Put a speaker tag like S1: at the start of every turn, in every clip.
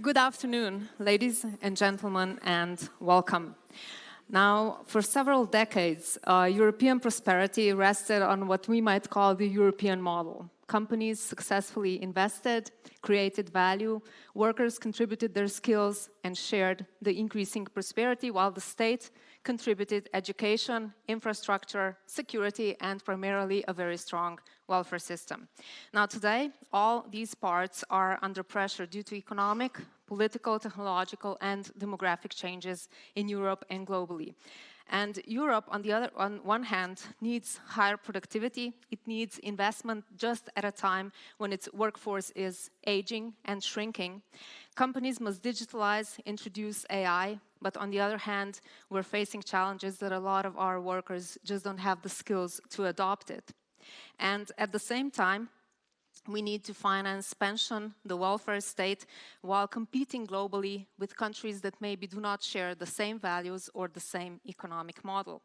S1: Good afternoon, ladies and gentlemen, and welcome. Now, for several decades, European prosperity rested on what we might call the European model. Companies successfully invested, created value, workers contributed their skills and shared the increasing prosperity, while the state contributed education, infrastructure, security, and primarily a very strong welfare system. Now today, all these parts are under pressure due to economic, political, technological, and demographic changes in Europe and globally. And Europe, on one hand, needs higher productivity. It needs investment just at a time when its workforce is aging and shrinking. Companies must digitalize, introduce AI, but on the other hand, we're facing challenges that a lot of our workers just don't have the skills to adopt it. And at the same time, we need to finance pension, the welfare state, while competing globally with countries that maybe do not share the same values or the same economic model.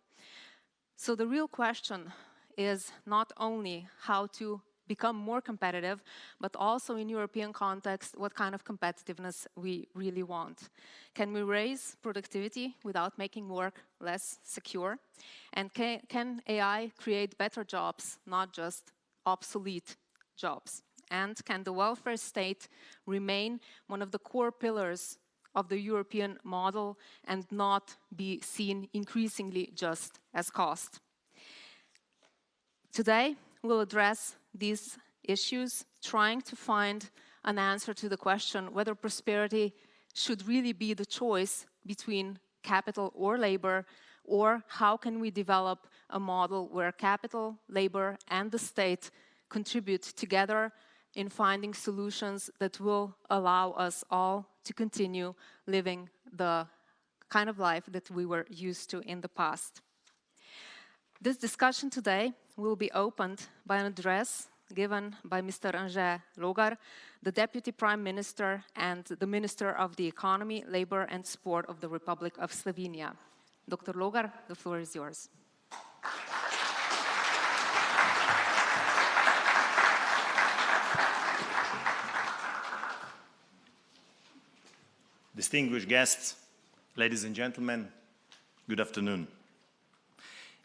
S1: So the real question is not only how to become more competitive, but also in European context, what kind of competitiveness we really want. Can we raise productivity without making work less secure? And can AI create better jobs, not just obsolete jobs? And can the welfare state remain one of the core pillars of the European model and not be seen increasingly just as cost? Today, we'll address these issues, trying to find an answer to the question whether prosperity should really be the choice between capital or labor, or how can we develop a model where capital, labor, and the state contribute together in finding solutions that will allow us all to continue living the kind of life that we were used to in the past. This discussion today will be opened by an address given by Mr. Anže Logar, the Deputy Prime Minister and the Minister of the Economy, Labor and Sport of the Republic of Slovenia. Dr. Logar, the floor is yours.
S2: Distinguished guests, ladies and gentlemen, good afternoon.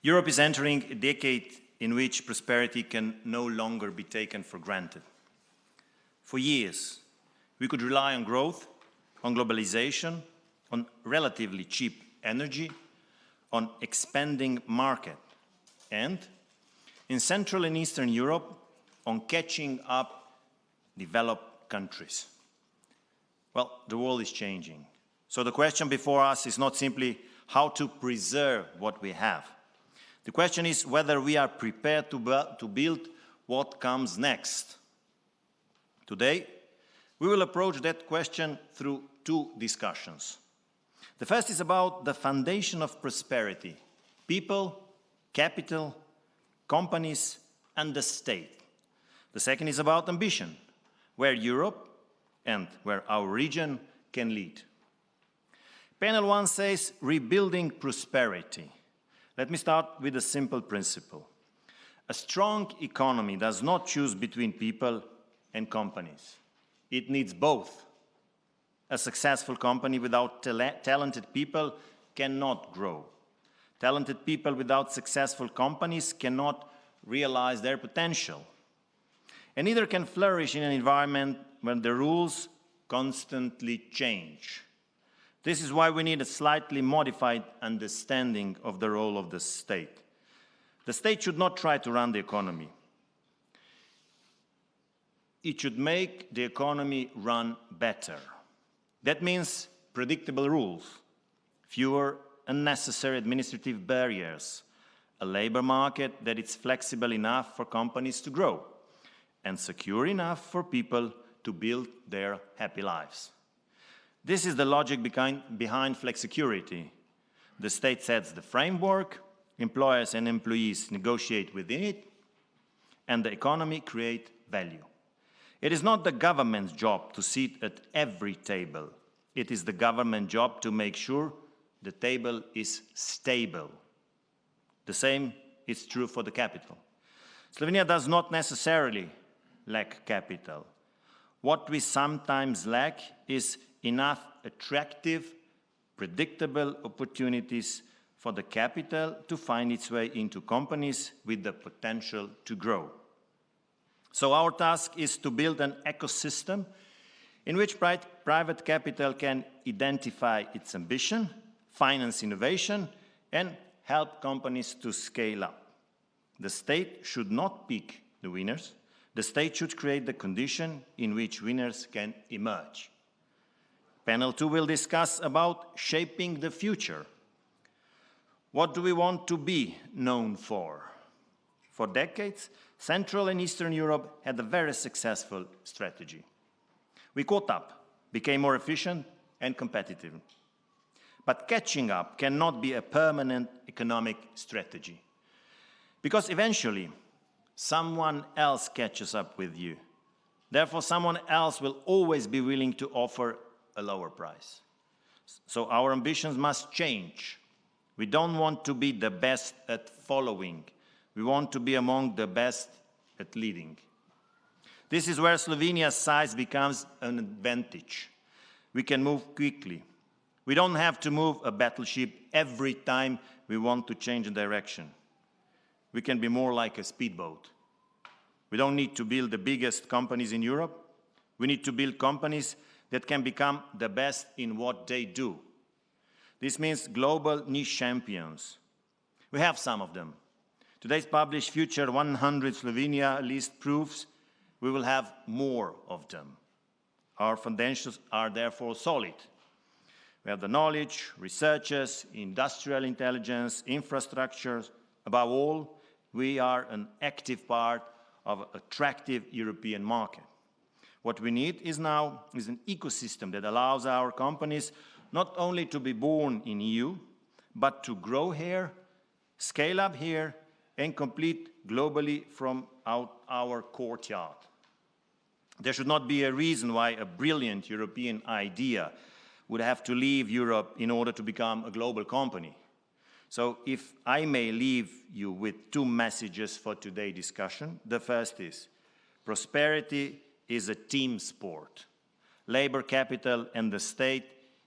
S2: Europe is entering a decade in which prosperity can no longer be taken for granted. For years, we could rely on growth, on globalization, on relatively cheap energy, on expanding market, and in Central and Eastern Europe, on catching up developed countries. Well, the world is changing. So the question before us is not simply how to preserve what we have. The question is whether we are prepared to build what comes next. Today, we will approach that question through two discussions. The first is about the foundation of prosperity: people, capital, companies, and the state. The second is about ambition, where Europe and where our region can lead. Panel 1 says rebuilding prosperity. Let me start with a simple principle. A strong economy does not choose between people and companies. It needs both. A successful company without talented people cannot grow. Talented people without successful companies cannot realize their potential. And neither can flourish in an environment when the rules constantly change. This is why we need a slightly modified understanding of the role of the state. The state should not try to run the economy. It should make the economy run better. That means predictable rules, fewer unnecessary administrative barriers, a labor market that is flexible enough for companies to grow, and secure enough for people to build their happy lives. This is the logic behind flexicurity. The state sets the framework, employers and employees negotiate within it, and the economy creates value. It is not the government's job to sit at every table. It is the government's job to make sure the table is stable. The same is true for the capital. Slovenia does not necessarily lack capital. What we sometimes lack is enough attractive, predictable opportunities for the capital to find its way into companies with the potential to grow. So our task is to build an ecosystem in which private capital can identify its ambition, finance innovation, and help companies to scale up. The state should not pick the winners. The state should create the condition in which winners can emerge. Panel 2 will discuss about shaping the future. What do we want to be known for? For decades, Central and Eastern Europe had a very successful strategy. We caught up, became more efficient and competitive. But catching up cannot be a permanent economic strategy, because eventually someone else catches up with you. Therefore, someone else will always be willing to offer a lower price. So our ambitions must change. We don't want to be the best at following. We want to be among the best at leading. This is where Slovenia's size becomes an advantage. We can move quickly. We don't have to move a battleship every time we want to change direction. We can be more like a speedboat. We don't need to build the biggest companies in Europe. We need to build companies that can become the best in what they do. This means global niche champions. We have some of them. Today's published Future 100 Slovenia list proves we will have more of them. Our foundations are therefore solid. We have the knowledge, researchers, industrial intelligence, infrastructures. Above all, we are an active part of an attractive European market. What we need is now an ecosystem that allows our companies not only to be born in EU, but to grow here, scale up here, and compete globally from our courtyard. There should not be a reason why a brilliant European idea would have to leave Europe in order to become a global company. So if I may leave you with two messages for today's discussion, the first is, prosperity is a team sport. Labor capital and the state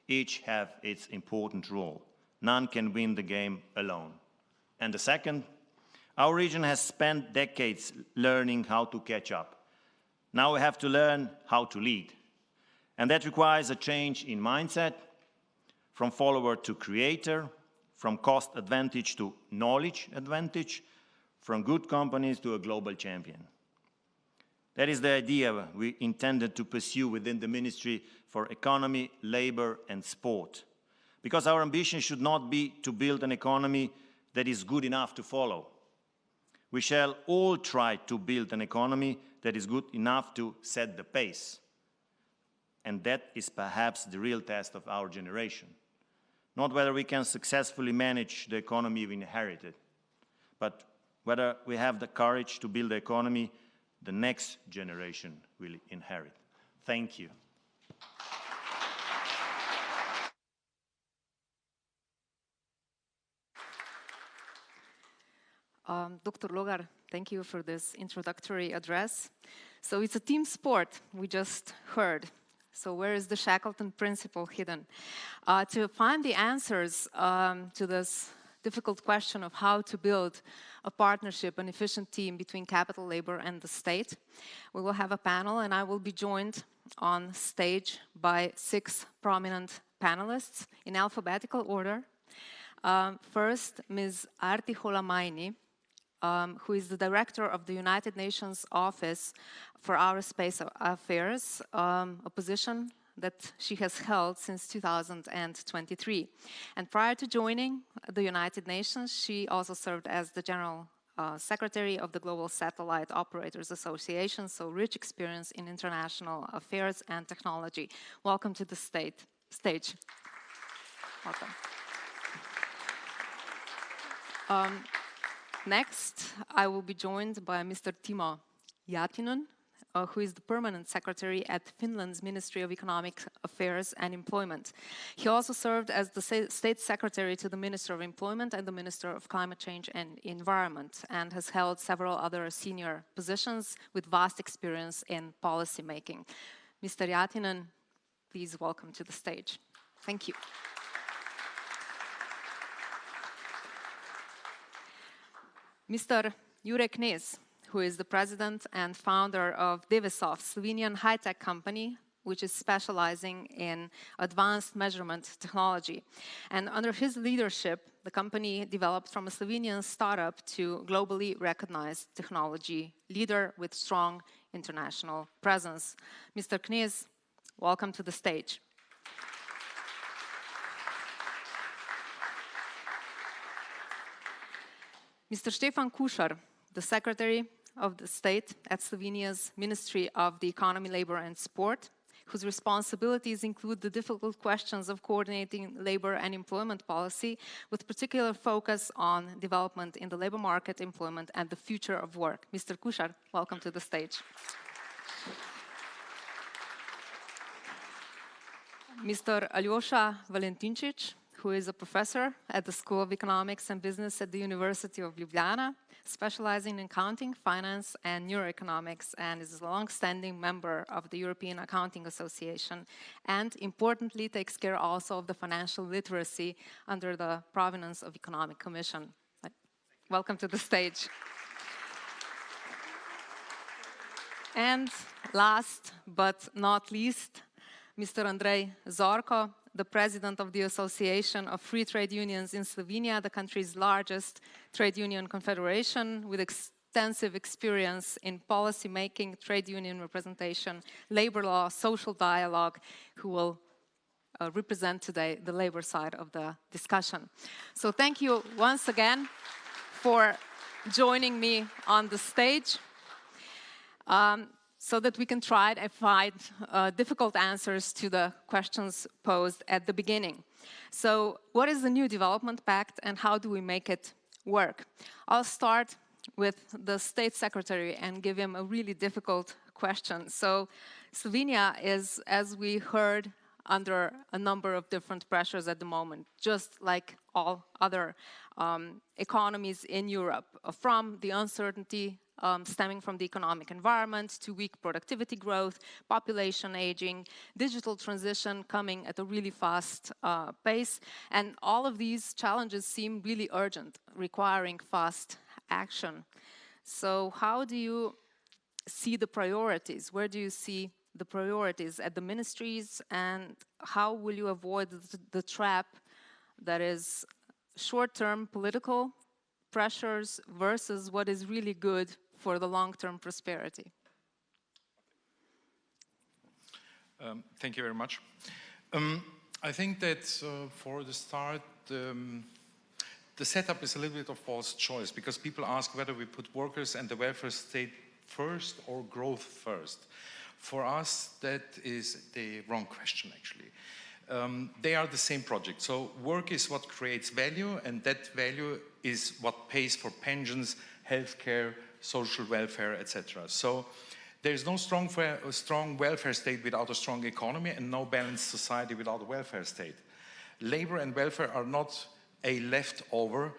S2: each have its important role. None can win the game alone. And the second, our region has spent decades learning how to catch up. Now we have to learn how to lead. And that requires a change in mindset, from follower to creator, from cost advantage to knowledge advantage, from good companies to a global champion. That is the idea we intended to pursue within the Ministry for Economy, Labor and Sport. Because our ambition should not be to build an economy that is good enough to follow. We shall all try to build an economy that is good enough to set the pace. And that is perhaps the real test of our generation. Not whether we can successfully manage the economy we inherited, but whether we have the courage to build the economy the next generation will inherit. Thank you.
S1: Dr. Logar, thank you for this introductory address. So it's a team sport, we just heard. So where is the Shackleton principle hidden? To find the answers to this difficult question of how to build a partnership, an efficient team between capital, labor, and the state, we will have a panel, and I will be joined on stage by 6 prominent panelists in alphabetical order. First, Ms. Arti Holamaini, who is the director of the United Nations Office for Aerospace Affairs, a position that she has held since 2023. And prior to joining the United Nations, she also served as the General Secretary of the Global Satellite Operators Association, so rich experience in international affairs and technology. Welcome to the stage. Welcome. Next, I will be joined by Mr. Timo Jatinen, who is the Permanent Secretary at Finland's Ministry of Economic Affairs and Employment. He also served as the State Secretary to the Minister of Employment and the Minister of Climate Change and Environment, and has held several other senior positions with vast experience in policy making. Mr. Jatinen, please welcome to the stage. Thank you. Mr. Jure Knez, who is the president and founder of Devisov, Slovenian high-tech company, which is specializing in advanced measurement technology. And under his leadership, the company developed from a Slovenian startup to globally recognized technology leader with strong international presence. Mr. Knez, welcome to the stage. Mr. Stefan Kušar, the Secretary of the State at Slovenia's Ministry of the Economy, Labor and Sport, whose responsibilities include the difficult questions of coordinating labor and employment policy, with particular focus on development in the labor market, employment, and the future of work. Mr. Kušar, welcome to the stage. Mr. Aljoša Valentinčič, who is a professor at the School of Economics and Business at the University of Ljubljana, specializing in accounting, finance, and neuroeconomics, and is a long-standing member of the European Accounting Association, and importantly takes care also of the financial literacy under the provenance of Economic Commission. Welcome to the stage. And last but not least, Mr. Andrej Zorko, the president of the Association of Free Trade Unions in Slovenia, the country's largest trade union confederation, with extensive experience in policy making, trade union representation, labor law, social dialogue, who will represent today the labor side of the discussion. So thank you once again for joining me on the stage. So that we can try to find difficult answers to the questions posed at the beginning. So what is the New Development Pact and how do we make it work? I'll start with the State Secretary and give him a really difficult question. So Slovenia is, as we heard, under a number of different pressures at the moment, just like all other economies in Europe, from the uncertainty stemming from the economic environment to weak productivity growth, population aging, digital transition coming at a really fast pace. And all of these challenges seem really urgent, requiring fast action. So how do you see the priorities? Where do you see the priorities at the ministries, and how will you avoid the trap that is short-term political pressures versus what is really good for the long-term prosperity?
S3: Thank you very much. I think that for the start, the setup is a little bit of false choice, because people ask whether we put workers and the welfare state first or growth first. For us, that is the wrong question, actually. They are the same project. So work is what creates value, and that value is what pays for pensions, healthcare, social welfare, etc. So there is no strong welfare state without a strong economy, and no balanced society without a welfare state. Labor and welfare are not a leftover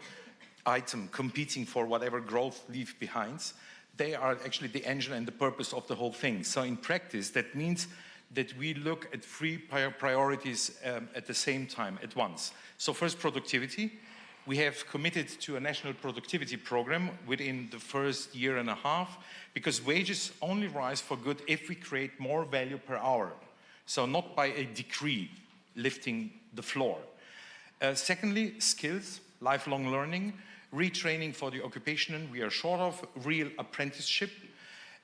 S3: item competing for whatever growth leave behind. They are actually the engine and the purpose of the whole thing. So in practice, that means that we look at three priorities at the same time, at once. So first, productivity. We have committed to a national productivity program within the first year and a half, because wages only rise for good if we create more value per hour. So not by a decree lifting the floor. Secondly, skills, lifelong learning, retraining for the occupation we are short of, real apprenticeship,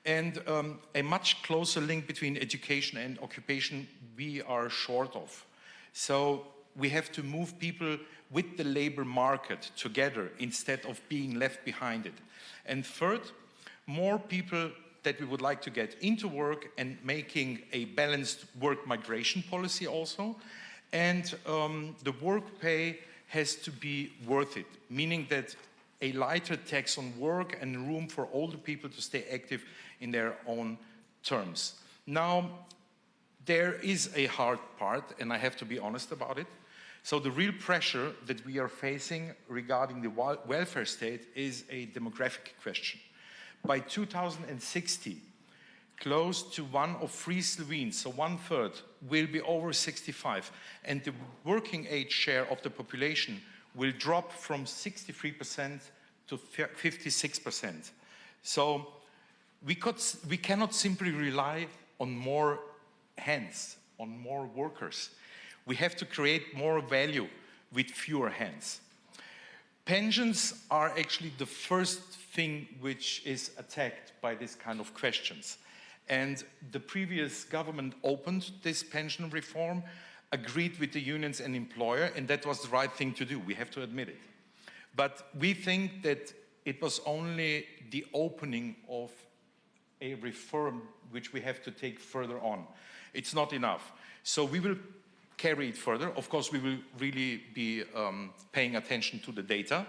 S3: and a much closer link between education and occupation we are short of. So we have to move people with the labor market together instead of being left behind it. And third, more people that we would like to get into work, and making a balanced work migration policy also. And the work pay has to be worth it, meaning that a lighter tax on work and room for older people to stay active in their own terms. Now, there is a hard part, and I have to be honest about it. So the real pressure that we are facing regarding the welfare state is a demographic question. By 2060, close to 1 of 3 Slovenes, so 1/3, will be over 65. And the working age share of the population will drop from 63% to 56%. So we cannot simply rely on more hands, on more workers. We have to create more value with fewer hands. Pensions are actually the first thing which is attacked by this kind of questions. And the previous government opened this pension reform, agreed with the unions and employer, and that was the right thing to do, we have to admit it. But we think that it was only the opening of a reform which we have to take further on. It's not enough. So we will carry it further. Of course, we will really be paying attention to the data,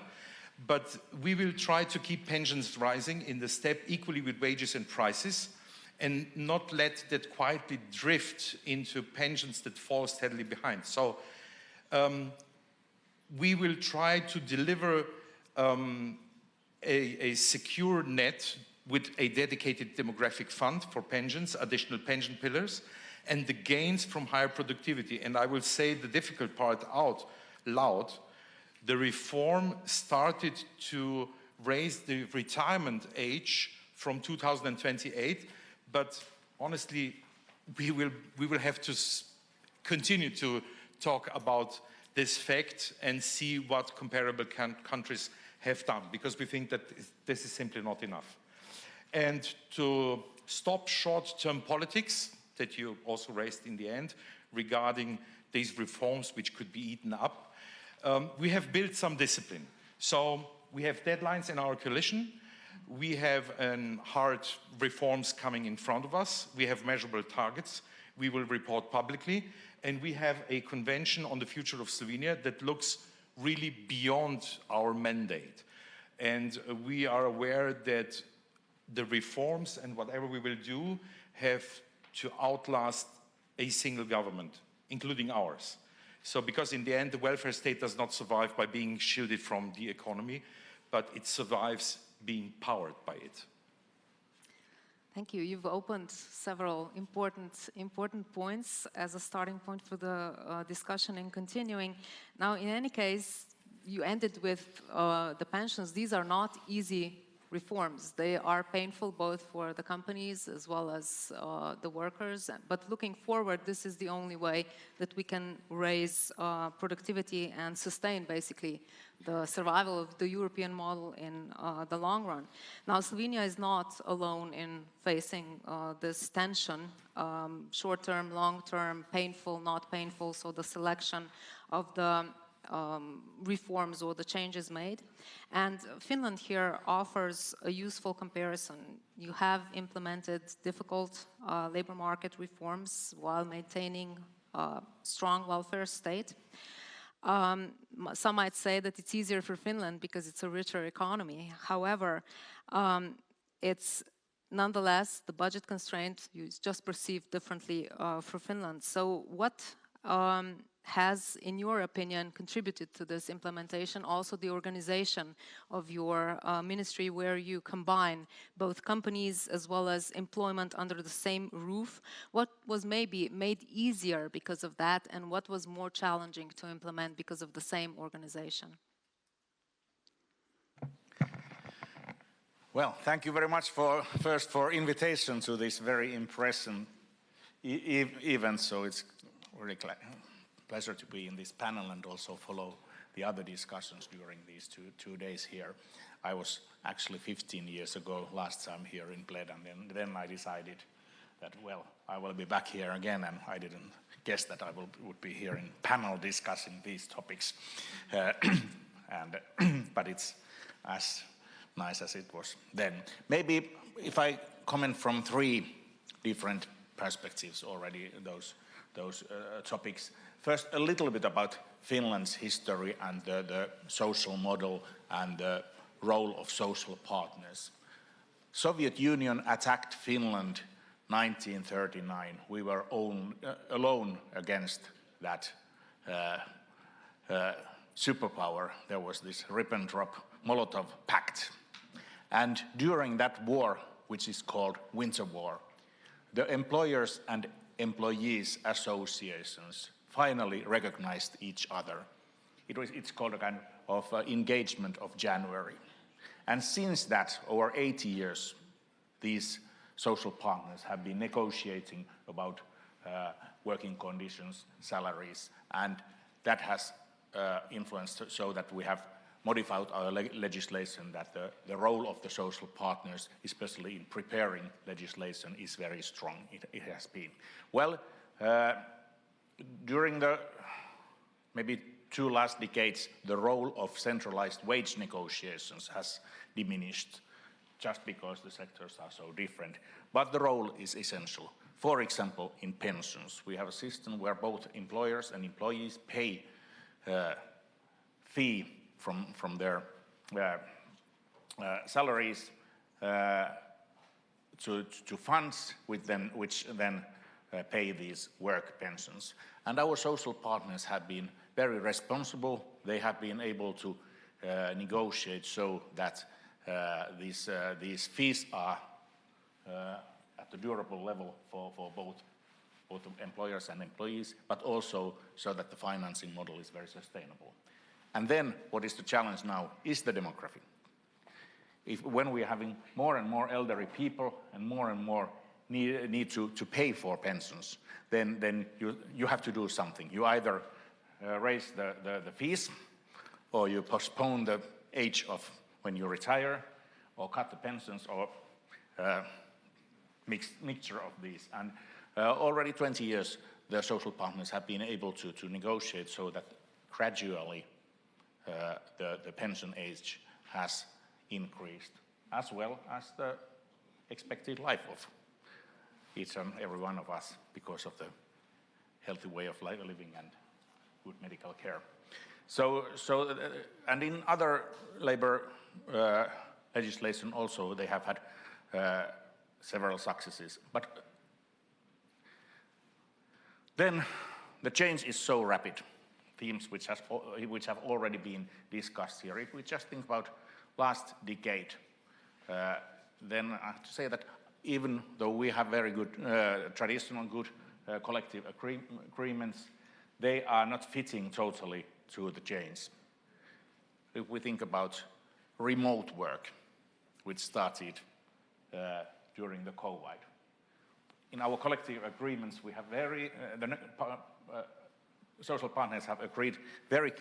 S3: but we will try to keep pensions rising in the step equally with wages and prices, and not let that quietly drift into pensions that fall steadily behind. So we will try to deliver a secure net with a dedicated demographic fund for pensions, additional pension pillars, and the gains from higher productivity. And I will say the difficult part out loud. The reform started to raise the retirement age from 2028, but honestly, we will have to continue to talk about this fact and see what comparable countries have done, because we think that this is simply not enough. And to stop short-term politics that you also raised in the end regarding these reforms which could be eaten up, we have built some discipline. So we have deadlines in our coalition. We have hard reforms coming in front of us. We have measurable targets. We will report publicly. And we have a convention on the future of Slovenia that looks really beyond our mandate. And we are aware that the reforms and whatever we will do have to outlast a single government, including ours. So because in the end, the welfare state does not survive by being shielded from the economy, but it survives being powered by it.
S1: Thank you. You've opened several important points as a starting point for the discussion and continuing. Now, in any case, you ended with the pensions. These are not easy reforms. They are painful both for the companies as well as the workers. But looking forward, this is the only way that we can raise productivity and sustain basically the survival of the European model in the long run. Now, Slovenia is not alone in facing this tension, short-term, long-term, painful, not painful, so the selection of the reforms or the changes made. And Finland here offers a useful comparison. You have implemented difficult labor market reforms while maintaining a strong welfare state. Some might say that it's easier for Finland because it's a richer economy. However, it's nonetheless the budget constraint is just perceived differently for Finland. So what has, in your opinion, contributed to this implementation? Also the organization of your ministry, where you combine both companies as well as employment under the same roof. What was maybe made easier because of that, and what was more challenging to implement because of the same organization?
S4: Well, thank you very much for invitation to this very impressive event. So it's really pleasure to be in this panel and also follow the other discussions during these two days here. I was actually 15 years ago last time here in Bled, and then I decided that, well, I will be back here again, and I didn't guess that I would be here in panel discussing these topics. But it's as nice as it was then. Maybe if I comment from 3 different perspectives already, those topics. First, a little bit about Finland's history and the social model and the role of social partners. Soviet Union attacked Finland 1939. We were alone against that superpower. There was this Ribbentrop-Molotov pact. And during that war, which is called Winter War, the employers and employees associations finally recognized each other. It's called a kind of engagement of January. And since that, over 80 years, these social partners have been negotiating about working conditions, salaries, and that has influenced so that we have modified our legislation, that the role of the social partners, especially in preparing legislation, is very strong. It has been. Well, during the maybe 2 last decades, the role of centralized wage negotiations has diminished just because the sectors are so different. But the role is essential. For example, in pensions, we have a system where both employers and employees pay fee from their salaries to funds which then pay these work pensions. And our social partners have been very responsible. They have been able to negotiate so that these fees are at a durable level for both employers and employees, but also so that the financing model is very sustainable. And then what is the challenge now is the demography. When we're having more and more elderly people and more need to pay for pensions, then you have to do something. You either raise the fees, or you postpone the age of when you retire, or cut the pensions, or mixture of these. And already 20 years, the social partners have been able to negotiate so that gradually the pension age has increased, as well as the expected life of each and every one of us because of the healthy way of living and good medical care. And in other labor legislation also, they have had several successes. But then the change is so rapid. Themes which have already been discussed here. If we just think about last decade, then I have to say that even though we have very good traditional good collective agreements, they are not fitting totally to the change. If we think about remote work, which started during the COVID, in our collective agreements we have social partners have agreed very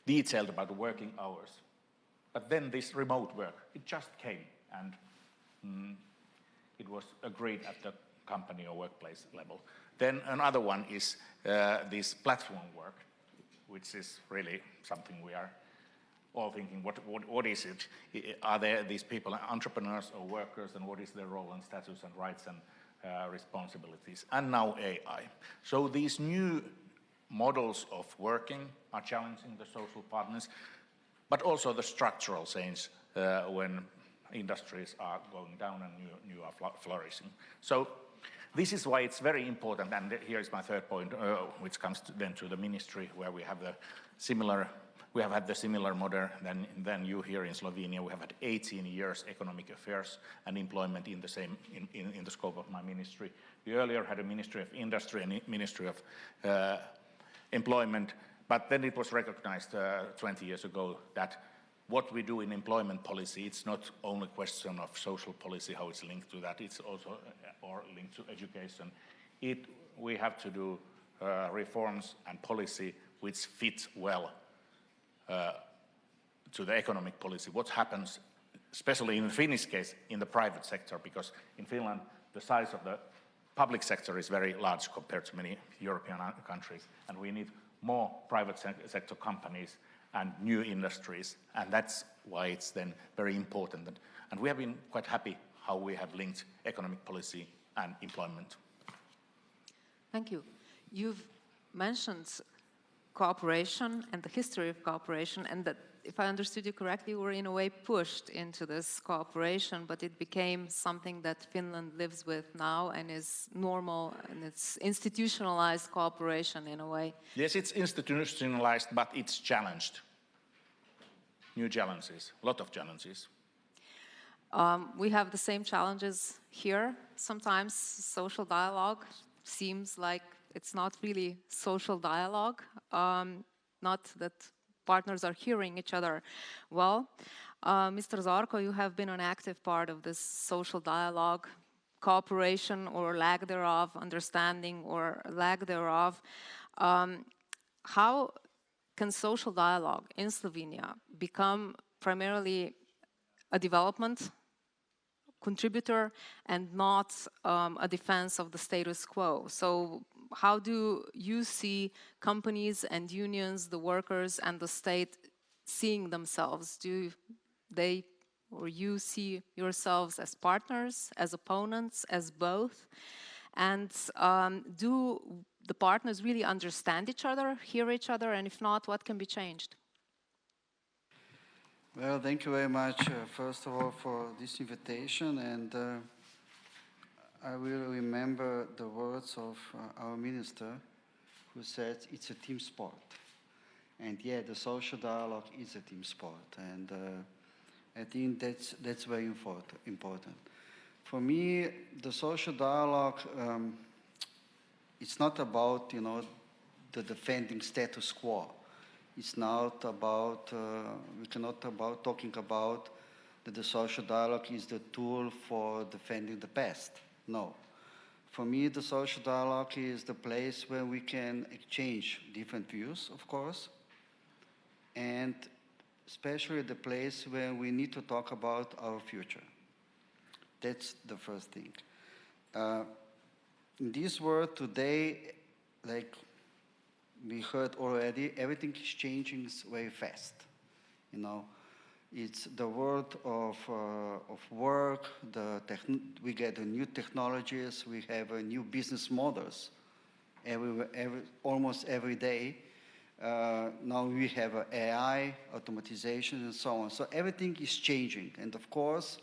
S4: detailed about the working hours. But then this remote work, it just came, and it was agreed at the company or workplace level. Then another one is this platform work, which is really something we are all thinking, what is it? Are there these people entrepreneurs or workers, and what is their role and status and rights and responsibilities? And now AI. So these new models of working are challenging the social partners, but also the structural change when industries are going down and new are flourishing. So this is why it's very important, and here is my third point, which comes then to the ministry, where we have had the similar model than you here in Slovenia. We have had 18 years economic affairs and employment in the scope of my ministry. We earlier had a Ministry of Industry and Ministry of Employment, but then it was recognized 20 years ago that what we do in employment policy, it's not only a question of social policy, how it's linked to that, it's also or linked to education. We have to do reforms and policy which fit well to the economic policy. What happens, especially in the Finnish case, in the private sector, because in Finland, the size of the public sector is very large compared to many European countries, and we need more private sector companies and new industries, and that's why it's then very important. And we have been quite happy how we have linked economic policy and employment.
S1: Thank you. You've mentioned cooperation and the history of cooperation, and that, if I understood you correctly, you were in a way pushed into this cooperation, but it became something that Finland lives with now and is normal, and it's institutionalized cooperation in a way.
S4: Yes, it's institutionalized, but it's challenged. New challenges, a lot of challenges.
S1: We have the same challenges here. Sometimes social dialogue seems like it's not really social dialogue, not that partners are hearing each other well. Mr. Zorko, you have been an active part of this social dialogue, cooperation or lack thereof, understanding or lack thereof. How can social dialogue in Slovenia become primarily a development contributor and not a defense of the status quo? So how do you see companies and unions, the workers and the state seeing themselves? Do they or you see yourselves as partners, as opponents, as both? And do the partners really understand each other, hear each other, and if not, what can be changed?
S5: Well, thank you very much, first of all, for this invitation. And I will remember the words of our minister, who said it's a team sport. And yeah, the social dialogue is a team sport. And I think that's very important. For me, the social dialogue, it's not about, the defending status quo. It's not about, we cannot talking about that the social dialogue is the tool for defending the past. No. For me, the social dialogue is the place where we can exchange different views, of course, and especially the place where we need to talk about our future. That's the first thing. In this world today, like we heard already, everything is changing very fast. It's the world of work. We get new technologies. We have new business models. Almost every day. Now we have AI, automatization, and so on. So everything is changing, and of course,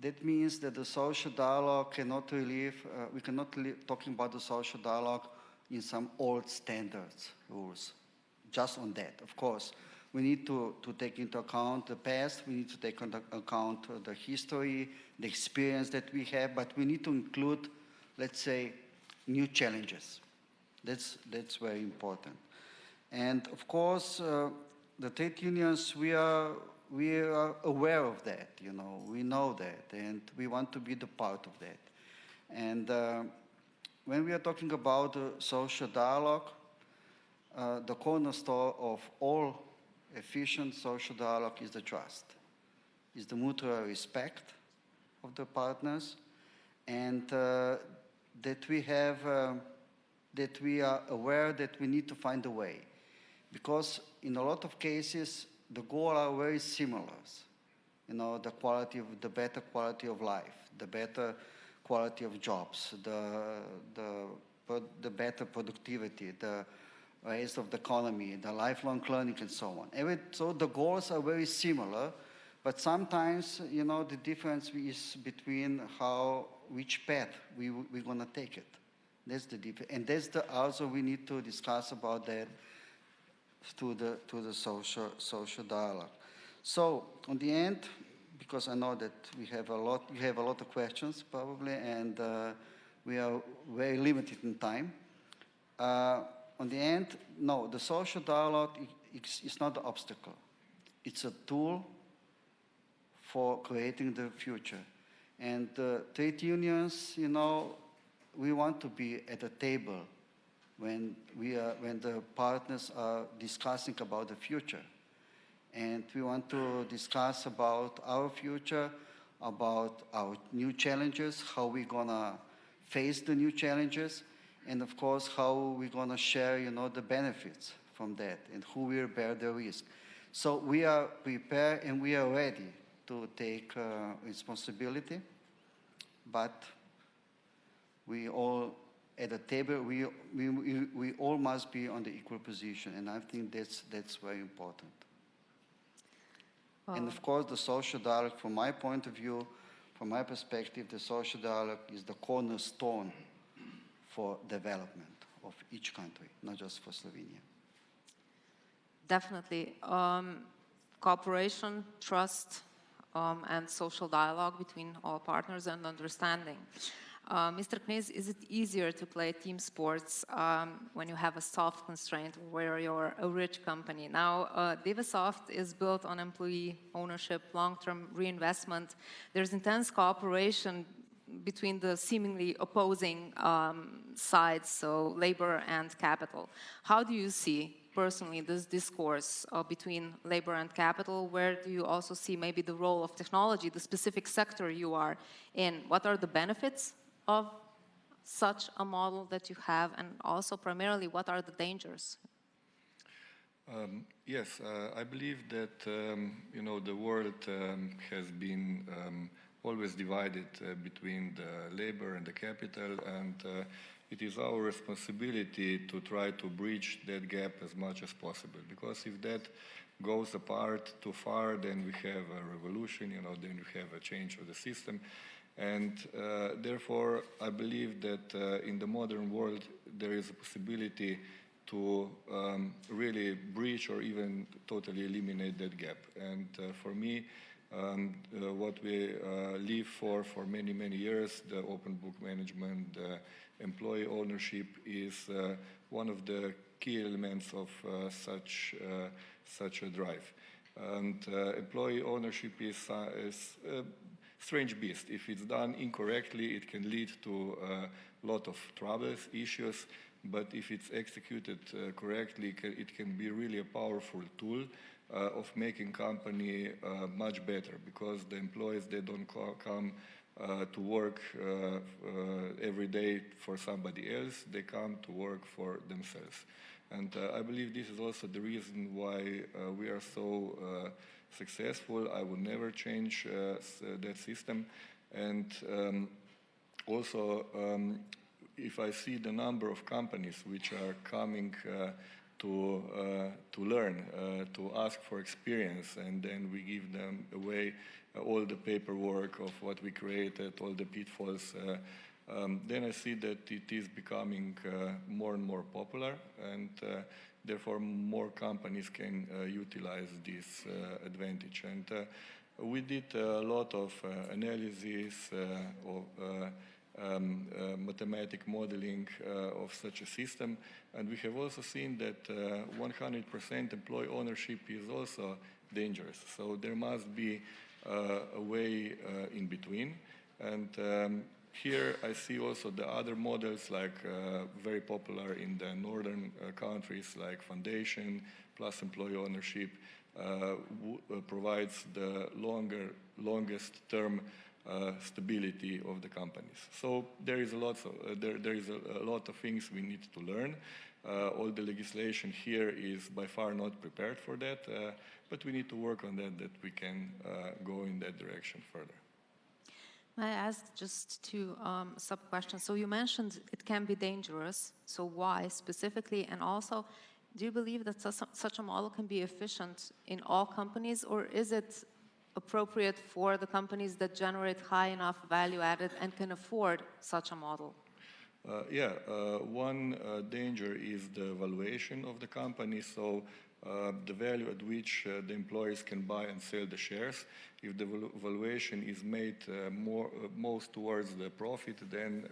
S5: that means that the social dialogue cannot relieve. We cannot talking about the social dialogue in some old standards, rules, just on that. Of course, we need to take into account the past, we need to take into account the history, the experience that we have, but we need to include, let's say, new challenges. That's very important. And of course, the trade unions, we are aware of that, we know that, and we want to be the part of that. And when we are talking about social dialogue, the cornerstone of all efficient social dialogue is the trust, is the mutual respect of the partners, and that we are aware that we need to find a way. Because in a lot of cases, the goals are very similar. The better quality of life, the better quality of jobs, the better productivity, the rise of the economy, the lifelong learning, and so on. So the goals are very similar, but sometimes, the difference is between which path we're going to take it. That's the difference. And that's also we need to discuss about that to the social dialogue. So, on the end, because I know that you have a lot of questions probably, and we are very limited in time. On the end, no, the social dialogue is not the obstacle. It's a tool for creating the future. And trade unions, we want to be at a table when the partners are discussing about the future. And we want to discuss about our future, about our new challenges, how we're gonna face the new challenges, and of course, how we're gonna share, the benefits from that, and who will bear the risk. So we are prepared and we are ready to take responsibility, but we all at the table, we all must be on the equal position, and I think that's very important. And of course, the social dialogue, from my point of view, from my perspective, the social dialogue is the cornerstone for development of each country, not just for Slovenia.
S1: Definitely. Cooperation, trust, and social dialogue between all partners and understanding. Mr. Kniz, is it easier to play team sports when you have a soft constraint where you're a rich company? Now, Divasoft is built on employee ownership, long-term reinvestment. There's intense cooperation between the seemingly opposing sides, so labor and capital. How do you see personally this discourse between labor and capital? Where do you also see maybe the role of technology, the specific sector you are in? What are the benefits of such a model that you have, and also primarily what are the dangers?
S6: Yes, I believe that the world has been always divided between the labor and the capital, and it is our responsibility to try to bridge that gap as much as possible. Because if that goes apart too far, then we have a revolution, then we have a change of the system. And therefore, I believe that in the modern world, there is a possibility to really breach or even totally eliminate that gap. And for me, what we live for many, many years, the open book management, the employee ownership is one of the key elements of such a drive. And employee ownership is a strange beast. If it's done incorrectly, it can lead to a lot of troubles, issues, but if it's executed correctly, it can be really a powerful tool of making company much better, because the employees, they don't come to work every day for somebody else, they come to work for themselves. And I believe this is also the reason why we are so successful. I would never change that system. And also, if I see the number of companies which are coming to learn, to ask for experience, and then we give them away all the paperwork of what we created, all the pitfalls, then I see that it is becoming more and more popular, and therefore more companies can utilize this advantage. And we did a lot of analysis of mathematic modeling of such a system, and we have also seen that 100% employee ownership is also dangerous. So there must be a way in between. And here I see also the other models, like very popular in the northern countries, like foundation plus employee ownership, provides the longest term stability of the companies. So there is a lot of things we need to learn. All the legislation here is by far not prepared for that, but we need to work on that we can go in that direction further.
S1: May I ask just two sub-questions? So you mentioned it can be dangerous, so why specifically? And also, do you believe that such a model can be efficient in all companies, or is it appropriate for the companies that generate high enough value added and can afford such a model?
S6: One danger is the valuation of the company. So the value at which the employees can buy and sell the shares. If the valuation is made most towards the profit, then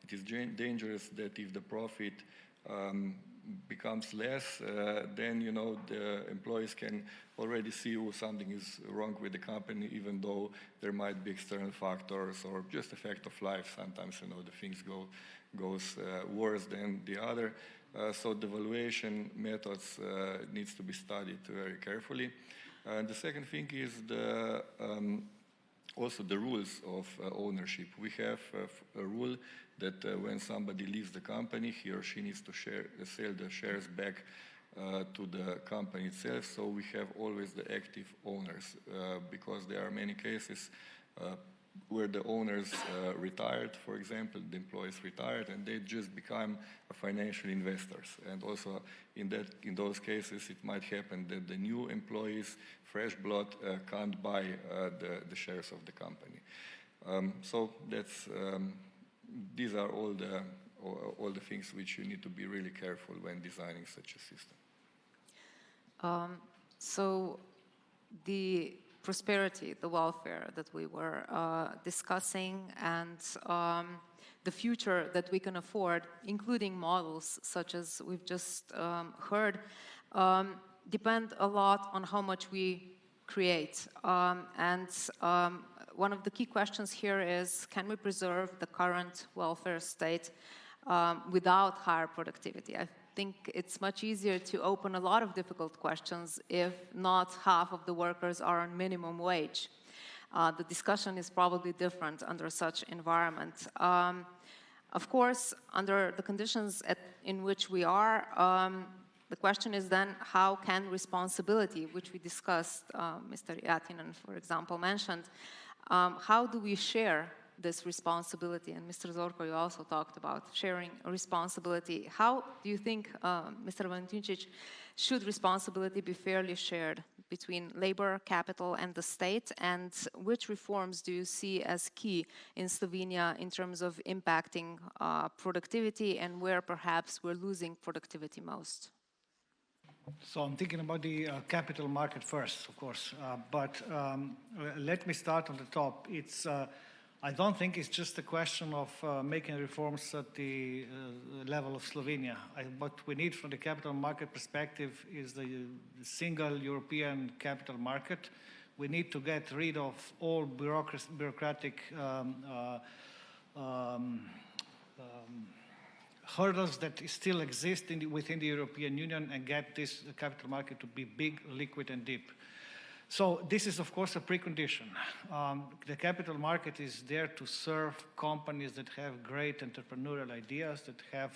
S6: it is dangerous that if the profit becomes less, then the employees can already see something is wrong with the company, even though there might be external factors or just effect of life. Sometimes the things goes worse than the other. So the valuation methods needs to be studied very carefully. And the second thing is also the rules of ownership. We have a rule that when somebody leaves the company, he or she needs to sell the shares back to the company itself. So we have always the active owners, because there are many cases where the owners retired, for example, the employees retired, and they just become financial investors. And also in those cases, it might happen that the new employees, fresh blood, can't buy the shares of the company. So these are all the things which you need to be really careful when designing such a system.
S1: So the prosperity, the welfare that we were discussing, and the future that we can afford, including models such as we've just heard, depend a lot on how much we create. One of the key questions here is, can we preserve the current welfare state without higher productivity? I think it's much easier to open a lot of difficult questions if not half of the workers are on minimum wage. The discussion is probably different under such environment. Of course, under the conditions in which we are, the question is then, how can responsibility, which we discussed, Mr. Yatinen, for example, mentioned, how do we share this responsibility? And Mr. Zorko, you also talked about sharing responsibility. How do you think, Mr. Valentinčić, should responsibility be fairly shared between labor, capital, and the state? And which reforms do you see as key in Slovenia in terms of impacting productivity, and where perhaps we're losing productivity most?
S7: So I'm thinking about the capital market first, of course, but let me start on the top. I don't think it's just a question of making reforms at the level of Slovenia. What we need from the capital market perspective is the single European capital market. We need to get rid of all bureaucratic hurdles that still exist within the European Union and get this capital market to be big, liquid, and deep. So this is, of course, a precondition. The capital market is there to serve companies that have great entrepreneurial ideas, that have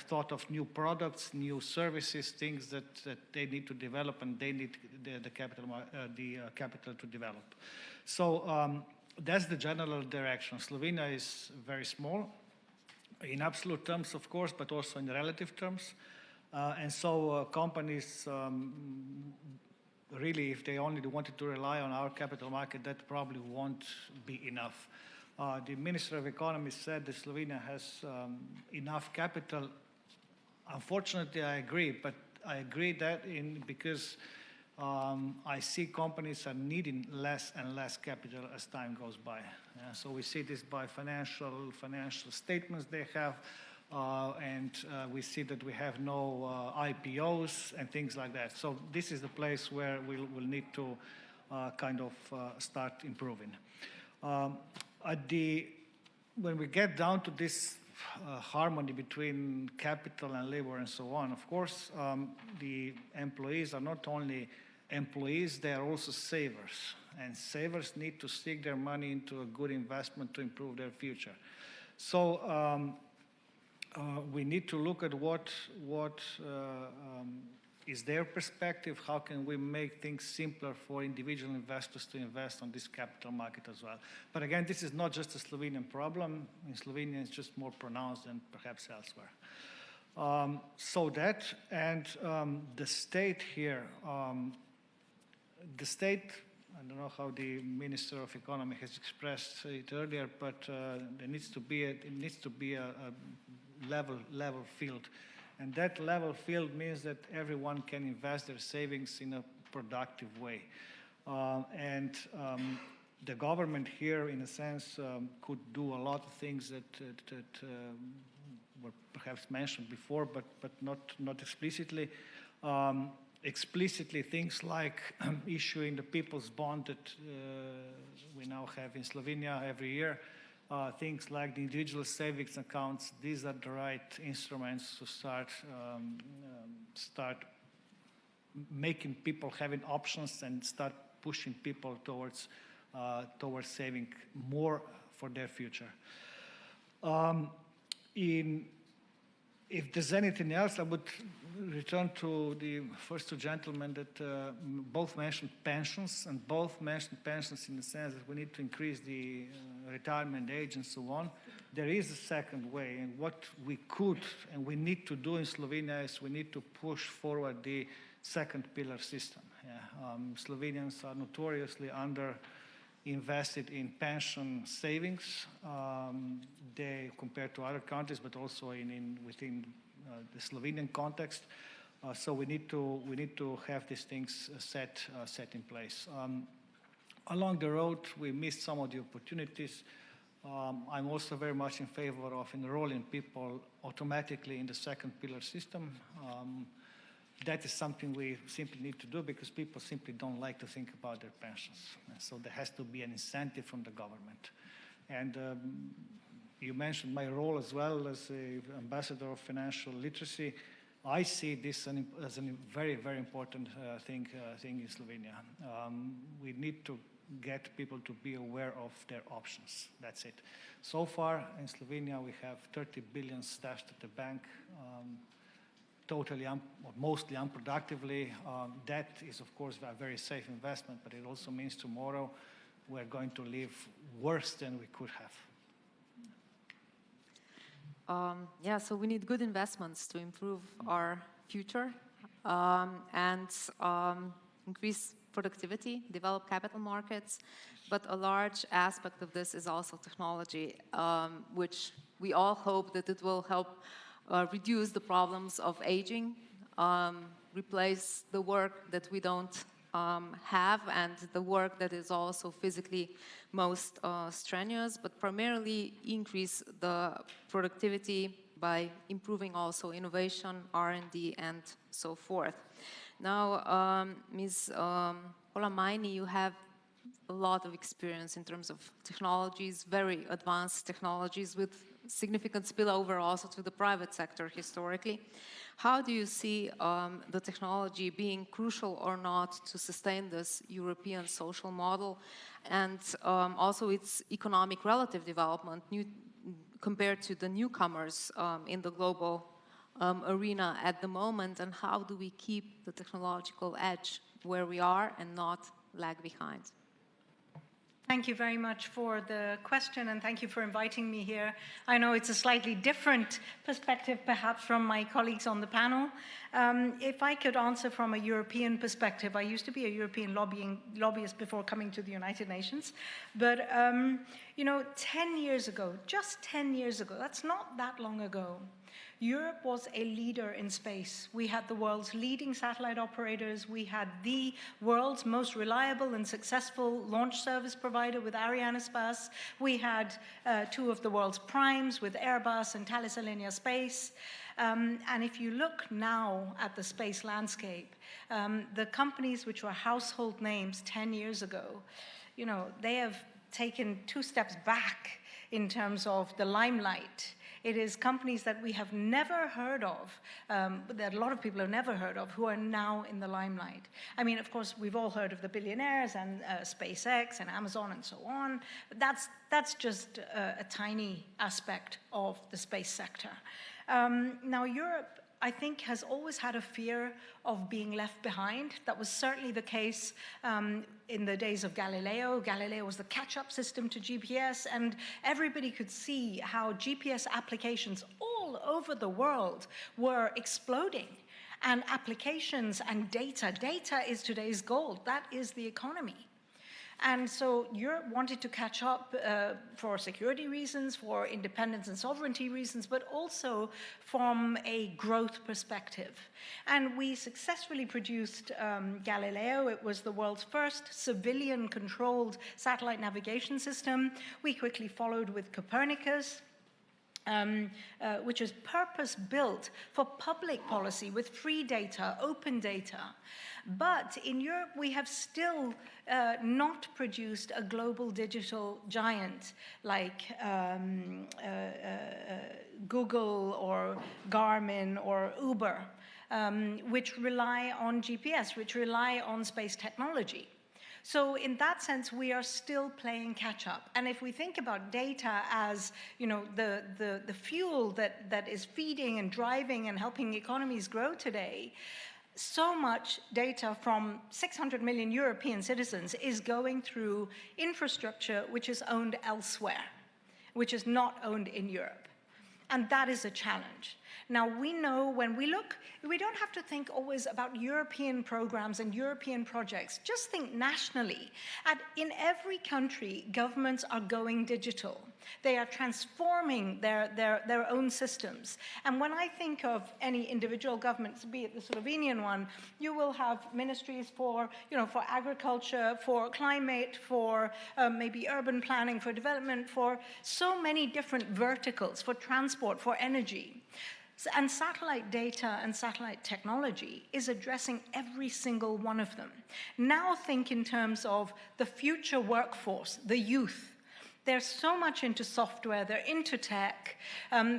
S7: thought of new products, new services, things that they need to develop, and they need the capital to develop. So that's the general direction. Slovenia is very small, in absolute terms, of course, but also in relative terms. And so companies really, if they only wanted to rely on our capital market, that probably won't be enough. The Minister of Economy said that Slovenia has enough capital. Unfortunately, I agree, but I agree that because I see companies are needing less and less capital as time goes by. So we see this by financial statements they have, and we see that we have no IPOs and things like that. So this is the place where we'll need to kind of start improving. When we get down to this harmony between capital and labor and so on, of course, the employees are not only employees, they are also savers. And savers need to stick their money into a good investment to improve their future. So we need to look at what is their perspective, how can we make things simpler for individual investors to invest on this capital market as well. But again, this is not just a Slovenian problem. In Slovenia, it's just more pronounced than perhaps elsewhere. So that, and the state here, the state, I don't know how the Minister of Economy has expressed it earlier, but there needs to be a level field. And that level field means that everyone can invest their savings in a productive way. And the government here, in a sense, could do a lot of things that were perhaps mentioned before, but not explicitly. Explicitly, things like issuing the people's bond that we now have in Slovenia every year. Things like the individual savings accounts, these are the right instruments to start making people having options and start pushing people towards saving more for their future. If there's anything else, I would return to the first two gentlemen that both mentioned pensions, and both mentioned pensions in the sense that we need to increase the retirement age and so on. There is a second way, and what we could and we need to do in Slovenia is we need to push forward the second pillar system. Slovenians are notoriously invested in pension savings, they compared to other countries, but also within the Slovenian context. So we need to have these things set in place. Along the road, we missed some of the opportunities. I'm also very much in favor of enrolling people automatically in the second pillar system. That is something we simply need to do because people simply don't like to think about their pensions. So there has to be an incentive from the government. And you mentioned my role as well as an ambassador of financial literacy. I see this as a very, very important thing in Slovenia. We need to get people to be aware of their options. That's it. So far in Slovenia, we have 30 billion stashed at the bank, totally or mostly unproductively. That is, of course, a very safe investment, but it also means tomorrow we're going to live worse than we could have.
S1: Yeah, so we need good investments to improve our future and increase productivity, develop capital markets, but a large aspect of this is also technology, which we all hope that it will help reduce the problems of aging, replace the work that we don't have and the work that is also physically most strenuous, but primarily increase the productivity by improving also innovation, R&D, and so forth. Now, Ms. Olamaini, you have a lot of experience in terms of technologies, very advanced technologies with significant spillover also to the private sector historically. How do you see the technology being crucial or not to sustain this European social model and also its economic relative development compared to the newcomers in the global arena at the moment, and how do we keep the technological edge where we are and not lag behind?
S8: Thank you very much for the question, and thank you for inviting me here. I know it's a slightly different perspective, perhaps, from my colleagues on the panel. If I could answer from a European perspective, I used to be a European lobbyist before coming to the United Nations. But, you know, 10 years ago, just 10 years ago, that's not that long ago, Europe was a leader in space. We had the world's leading satellite operators. We had the world's most reliable and successful launch service provider with Arianespace. We had two of the world's primes with Airbus and Thales Alenia Space. And if you look now at the space landscape, the companies which were household names 10 years ago, you know, they have taken 2 steps back in terms of the limelight. It is companies that we have never heard of, that a lot of people have never heard of, who are now in the limelight. I mean, of course, we've all heard of the billionaires and SpaceX and Amazon and so on, but that's just a tiny aspect of the space sector. Now, Europe, I think, has always had a fear of being left behind. That was certainly the case in the days of Galileo. Galileo was the catch-up system to GPS, and everybody could see how GPS applications all over the world were exploding. And applications and data is today's gold. That is the economy. And so Europe wanted to catch up for security reasons, for independence and sovereignty reasons, but also from a growth perspective. And we successfully produced Galileo. It was the world's first civilian-controlled satellite navigation system. We quickly followed with Copernicus, which is purpose-built for public policy with free data, open data. But in Europe, we have still not produced a global digital giant like Google or Garmin or Uber, which rely on GPS, which rely on space technology. So in that sense, we are still playing catch up. And if we think about data as, you know, the fuel that is feeding and driving and helping economies grow today, so much data from 600 million European citizens is going through infrastructure which is owned elsewhere, which is not owned in Europe. And that is a challenge. Now, we know when we look, we don't have to think always about European programs and European projects. Just think nationally. In every country, governments are going digital. They are transforming their own systems. And when I think of any individual governments, be it the Slovenian one, you will have ministries for, for agriculture, for climate, for maybe urban planning, for development, for so many different verticals, for transport, for energy. And satellite data and satellite technology is addressing every single one of them. Now think in terms of the future workforce, the youth. They're so much into software, they're into tech,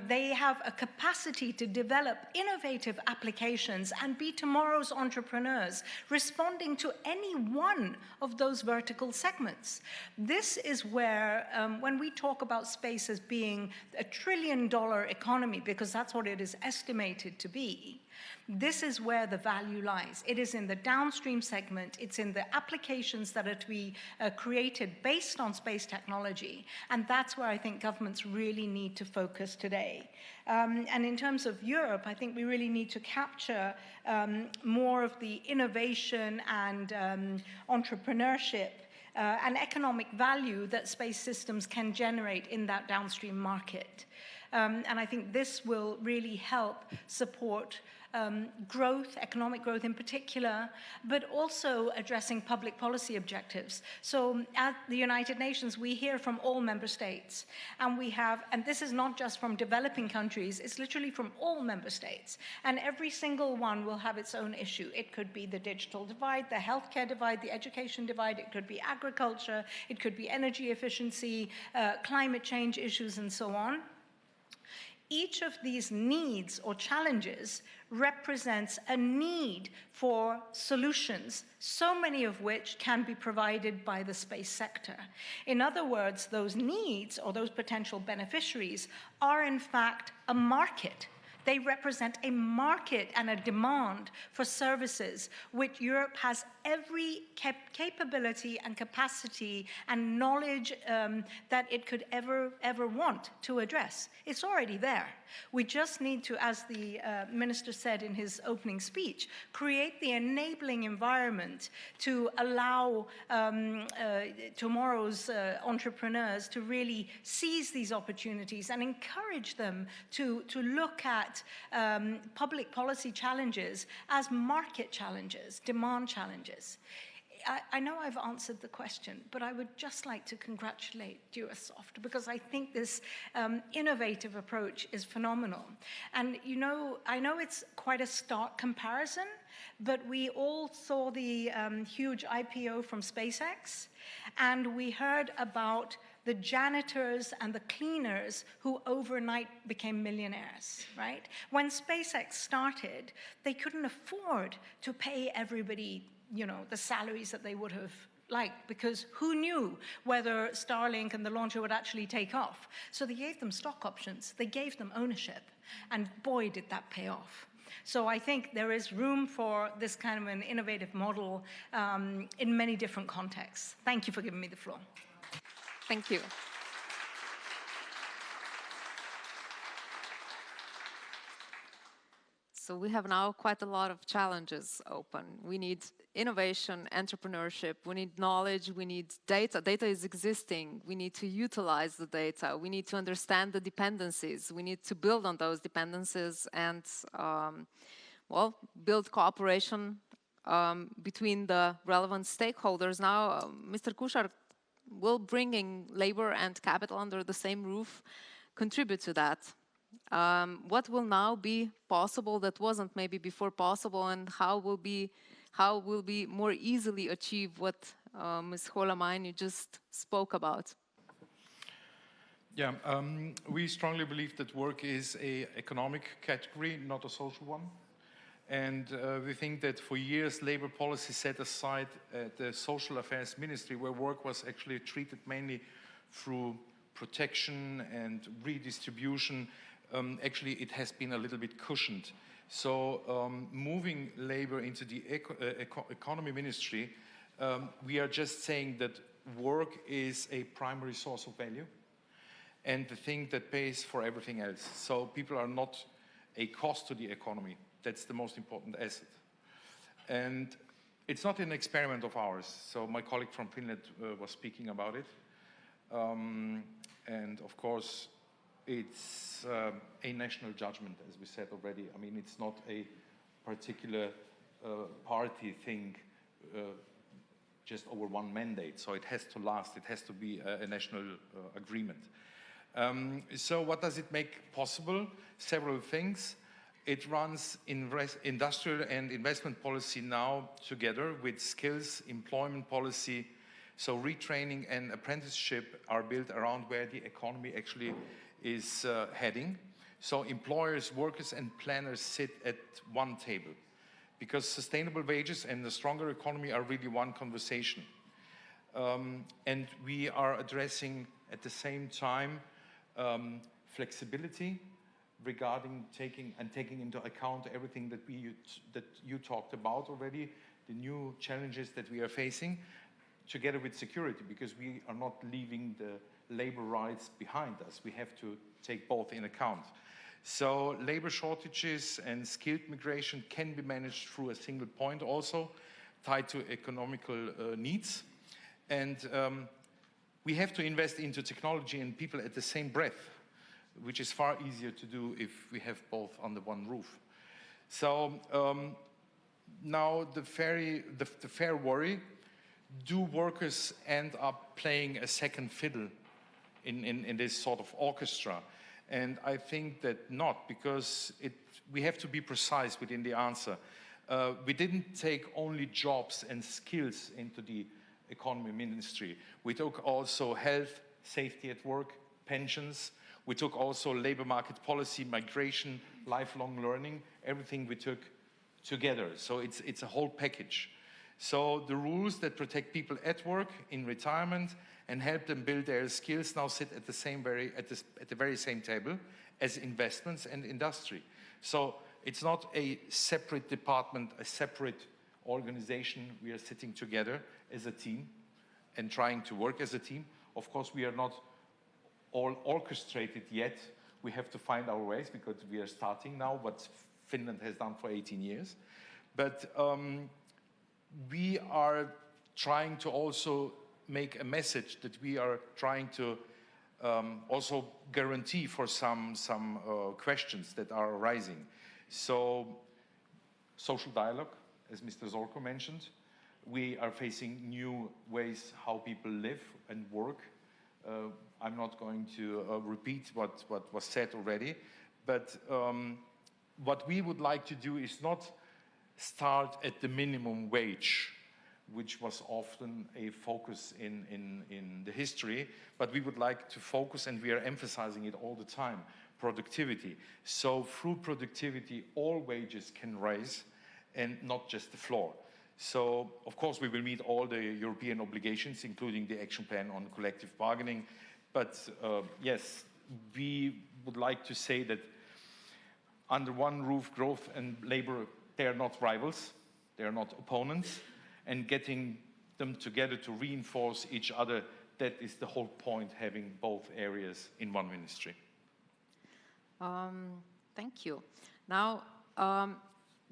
S8: they have a capacity to develop innovative applications and be tomorrow's entrepreneurs, responding to any one of those vertical segments. This is where, when we talk about space as being a $1 trillion economy, because that's what it is estimated to be, this is where the value lies. It is in the downstream segment. It's in the applications that are to be created based on space technology. And that's where I think governments really need to focus today. And in terms of Europe, I think we really need to capture more of the innovation and entrepreneurship and economic value that space systems can generate in that downstream market. And I think this will really help support growth, economic growth in particular, but also addressing public policy objectives. So at the United Nations, we hear from all member states, and and this is not just from developing countries, it's literally from all member states. And every single one will have its own issue. It could be the digital divide, the healthcare divide, the education divide, it could be agriculture, it could be energy efficiency, climate change issues, and so on. Each of these needs or challenges represents a need for solutions, so many of which can be provided by the space sector. In other words, those needs or those potential beneficiaries are in fact a market. They represent a market and a demand for services which Europe has every capability and capacity and knowledge that it could ever want to address. It's already there. We just need to, as the minister said in his opening speech, create the enabling environment to allow tomorrow's entrepreneurs to really seize these opportunities and encourage them to look at public policy challenges as market challenges, demand challenges. I know I've answered the question, but I would just like to congratulate Duasoft because I think this innovative approach is phenomenal. And I know it's quite a stark comparison, but we all saw the huge IPO from SpaceX, and we heard about the janitors and the cleaners who overnight became millionaires, right? When SpaceX started, they couldn't afford to pay everybody, the salaries that they would have liked, because who knew whether Starlink and the launcher would actually take off? So they gave them stock options, they gave them ownership, and boy, did that pay off. So I think there is room for this kind of an innovative model in many different contexts. Thank you for giving me the floor.
S1: Thank you. So we have now quite a lot of challenges open. We need innovation, entrepreneurship, we need knowledge, we need data. Data is existing. We need to utilize the data. We need to understand the dependencies. We need to build on those dependencies and, build cooperation between the relevant stakeholders. Now, Mr. Kušar will bringing labor and capital under the same roof contribute to that. What will now be possible that wasn't maybe before possible, and how will be more easily achieve what Ms. Holamainen just spoke about?
S3: Yeah, we strongly believe that work is an economic category, not a social one. And we think that for years, labor policy set aside the Social Affairs Ministry, where work was actually treated mainly through protection and redistribution. Actually, it has been a little bit cushioned. So moving labor into the economy ministry, we are just saying that work is a primary source of value and the thing that pays for everything else. So people are not a cost to the economy. That's the most important asset. And it's not an experiment of ours. So my colleague from Finland was speaking about it. And of course, it's a national judgment, as we said already. I mean, it's not a particular party thing just over one mandate. So it has to last. It has to be a national agreement. So what does it make possible? Several things. It runs industrial and investment policy now together with skills, employment policy. So retraining and apprenticeship are built around where the economy actually is heading. So employers, workers, and planners sit at one table, because sustainable wages and the stronger economy are really one conversation. And we are addressing at the same time flexibility regarding taking into account everything that you talked about already, the new challenges that we are facing, together with security, because we are not leaving the labor rights behind us. We have to take both in account. So labor shortages and skilled migration can be managed through a single point, also tied to economical needs. And we have to invest into technology and people at the same breath, which is far easier to do if we have both under one roof. So now the fair worry, do workers end up playing a second fiddle in this sort of orchestra? And I think that not, because we have to be precise within the answer. We didn't take only jobs and skills into the economy ministry. We took also health, safety at work, pensions. We took also labor market policy, migration, lifelong learning, everything we took together. So it's a whole package. So the rules that protect people at work, in retirement, and help them build their skills now sit at the very same table as investments and industry. So it's not a separate department, a separate organization. We are sitting together as a team and trying to work as a team. Of course, we are not all orchestrated yet. We have to find our ways, because we are starting now what Finland has done for 18 years. But we are trying to also make a message that we are trying to also guarantee for some questions that are arising. So social dialogue, as Mr. Zorko mentioned. We are facing new ways how people live and work. I'm not going to repeat what was said already, but what we would like to do is not start at the minimum wage, which was often a focus in the history, but we would like to focus, and we are emphasizing it all the time, productivity. So through productivity, all wages can rise, and not just the floor. So, of course, we will meet all the European obligations, including the action plan on collective bargaining. But yes, we would like to say that under one roof, growth and labor, they are not rivals, they are not opponents, and getting them together to reinforce each other, that is the whole point, having both areas in one ministry.
S1: Thank you. Now,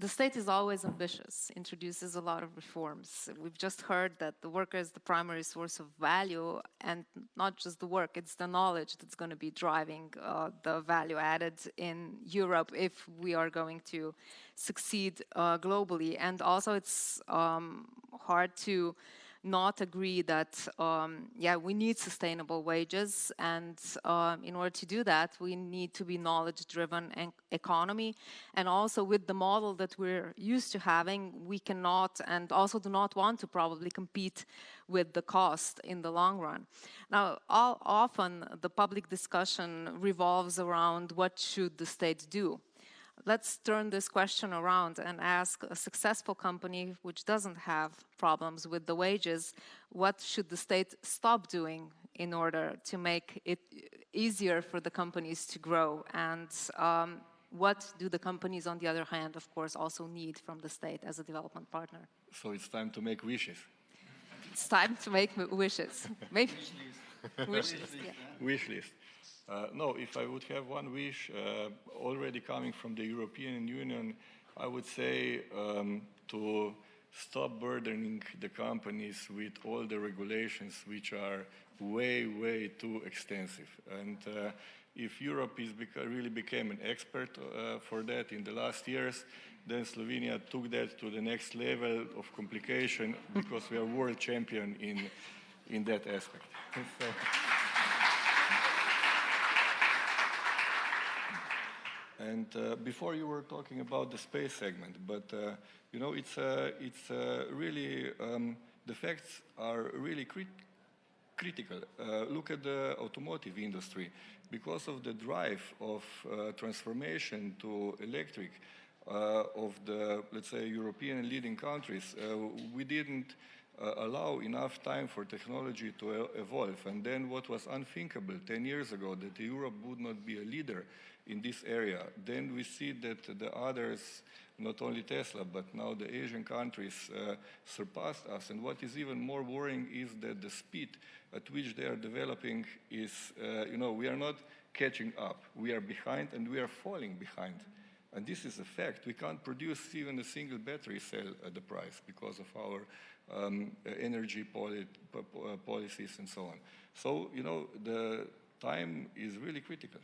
S1: the state is always ambitious, introduces a lot of reforms. We've just heard that the worker is the primary source of value, and not just the work, it's the knowledge that's going to be driving the value added in Europe if we are going to succeed globally. And also it's hard to not agree that, we need sustainable wages, and in order to do that, we need to be knowledge-driven economy. And also with the model that we're used to having, we cannot and also do not want to probably compete with the cost in the long run. Now, often the public discussion revolves around what should the state do. Let's turn this question around and ask a successful company which doesn't have problems with the wages, what should the state stop doing in order to make it easier for the companies to grow? And what do the companies, on the other hand, of course, also need from the state as a development partner?
S6: So it's time to make wishes.
S1: It's time to make wishes. Maybe wish list. Yeah.
S6: Wish list. No, if I would have one wish, already coming from the European Union, I would say to stop burdening the companies with all the regulations which are way, way too extensive. And if Europe really became an expert for that in the last years, then Slovenia took that to the next level of complication because we are world champion in that aspect. So. And before you were talking about the space segment, but you know, it's really, the facts are really critical. Look at the automotive industry. Because of the drive of transformation to electric of the, let's say, European leading countries, we didn't allow enough time for technology to evolve. And then what was unthinkable 10 years ago, that Europe would not be a leader in this area, then we see that the others, not only Tesla, but now the Asian countries surpassed us. And what is even more worrying is that the speed at which they are developing is, you know, we are not catching up. We are behind and we are falling behind. And this is a fact. We can't produce even a single battery cell at the price because of our energy policies and so on. So, you know, the time is really critical.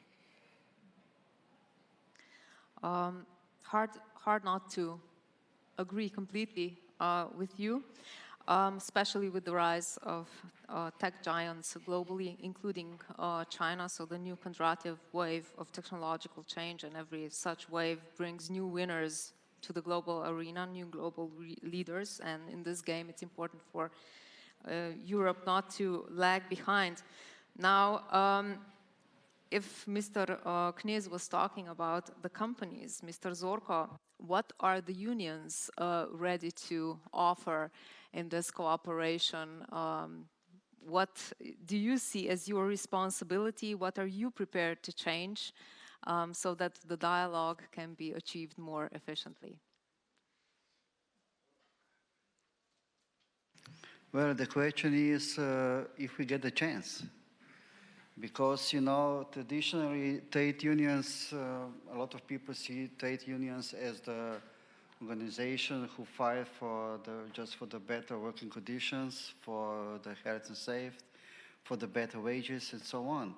S1: Hard not to agree completely with you, especially with the rise of tech giants globally, including China. So the new Kondrativ wave of technological change, and every such wave brings new winners to the global arena, new global leaders. And in this game, it's important for Europe not to lag behind. Now, if Mr. Knez was talking about the companies, Mr. Zorko, what are the unions ready to offer in this cooperation? What do you see as your responsibility? What are you prepared to change so that the dialogue can be achieved more efficiently?
S5: Well, the question is if we get the chance. Because, you know, traditionally trade unions, a lot of people see trade unions as the organization who fight for just for the better working conditions, for the health and safety, for the better wages and so on.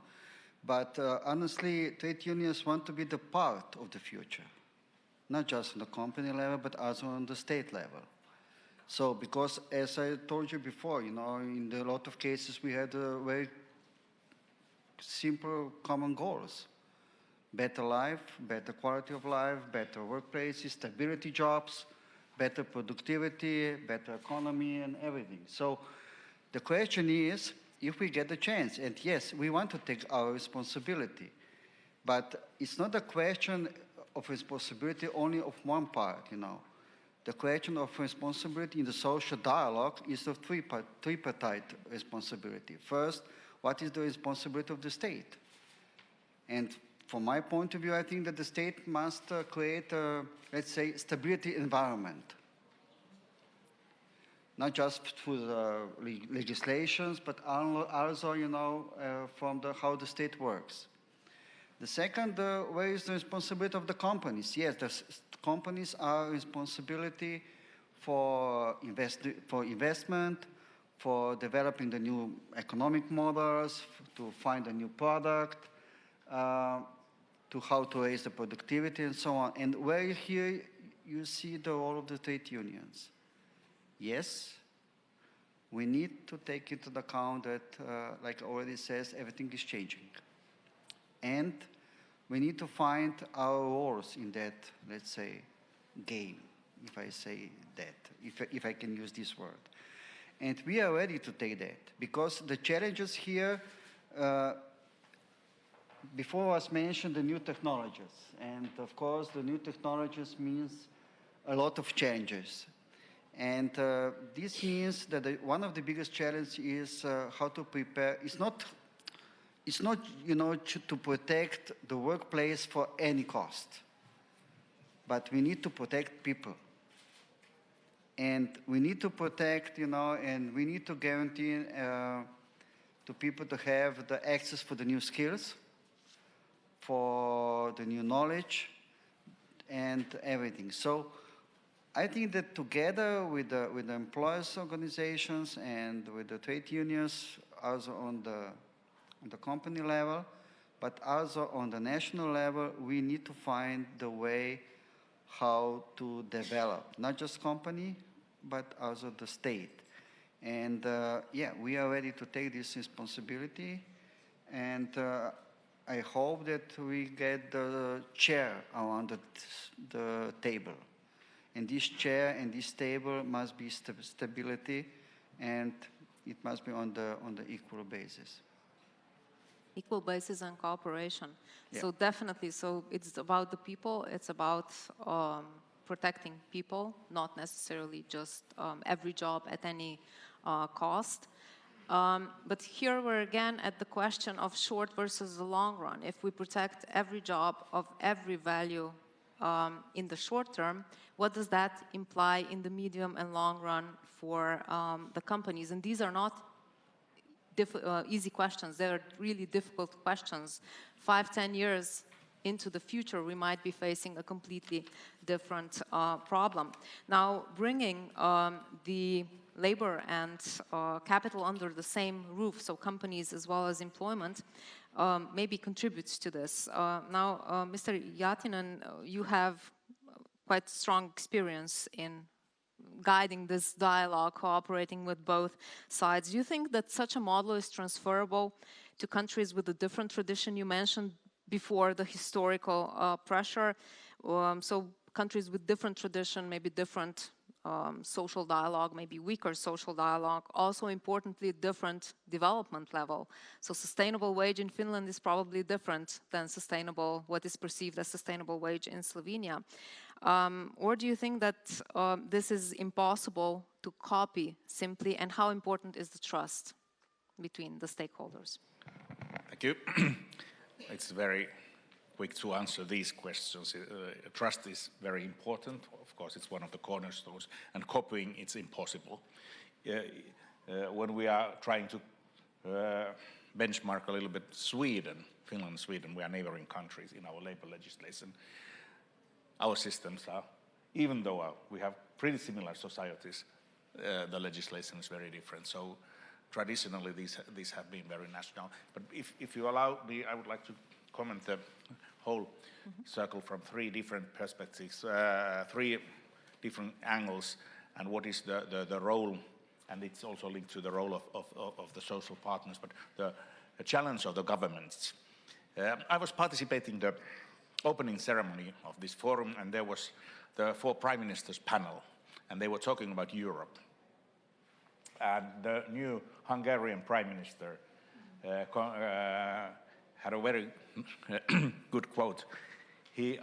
S5: But honestly, trade unions want to be the part of the future, not just on the company level, but also on the state level. So, because as I told you before, you know, in a lot of cases we had a very simple common goals. Better life, better quality of life, better workplaces, stability jobs, better productivity, better economy and everything. So the question is, if we get the chance, and yes, we want to take our responsibility, but it's not a question of responsibility only of one part, you know. The question of responsibility in the social dialogue is a tripartite responsibility. First, what is the responsibility of the state? And from my point of view, I think that the state must create a, let's say, stability environment. Not just through the legislations, but also, you know, from how the state works. The second, where is the responsibility of the companies? Yes, the companies are responsibility for investment, for developing the new economic models, to find a new product, to how to raise the productivity and so on. And where here you see the role of the trade unions. Yes, we need to take into account that, like I already says, everything is changing. And we need to find our roles in that, let's say, game, if I say that, if I can use this word. And we are ready to take that, because the challenges here, before was mentioned the new technologies. And of course, the new technologies means a lot of changes. And this means that one of the biggest challenges is how to prepare. It's not, you know, to protect the workplace for any cost, but we need to protect people. And we need to protect, you know, and we need to guarantee to people to have the access for the new skills, for the new knowledge, and everything. So I think that together with the employers' organizations and with the trade unions, also on the company level, but also on the national level, we need to find the way how to develop, not just company, but also the state. And yeah, we are ready to take this responsibility. And I hope that we get the chair around the table. And this chair and this table must be stability, and it must be on the equal basis.
S1: Equal basis and cooperation.
S5: Yeah.
S1: So definitely, so it's about the people, it's about protecting people, not necessarily just every job at any cost. But here we're again at the question of short versus the long run. If we protect every job of every value in the short term, what does that imply in the medium and long run for the companies? And these are not easy questions. They're really difficult questions. 5-10 years into the future, we might be facing a completely different problem. Now, bringing the labor and capital under the same roof, so companies as well as employment, maybe contributes to this. Now, Mr. Jatinen, you have quite strong experience in guiding this dialogue, cooperating with both sides. Do you think that such a model is transferable to countries with a different tradition? You mentioned before the historical pressure. So countries with different tradition, maybe different social dialogue, maybe weaker social dialogue, also importantly different development level. So sustainable wage in Finland is probably different than what is perceived as sustainable wage in Slovenia. Or do you think that this is impossible to copy simply, and how important is the trust between the stakeholders?
S4: Thank you. It's very quick to answer these questions. Trust is very important. Of course, it's one of the cornerstones, and copying, it's impossible. When we are trying to benchmark a little bit Finland and Sweden, we are neighboring countries in our labor legislation. Our systems are, even though we have pretty similar societies, the legislation is very different. So traditionally, these have been very national. But if you allow me, I would like to comment the whole circle from 3 different perspectives, 3 different angles, and what is the role, and it's also linked to the role of the social partners, but the challenge of the governments. I was participating in the opening ceremony of this forum, and there was the 4 prime ministers panel, and they were talking about Europe. And the new Hungarian prime minister had a very good quote. He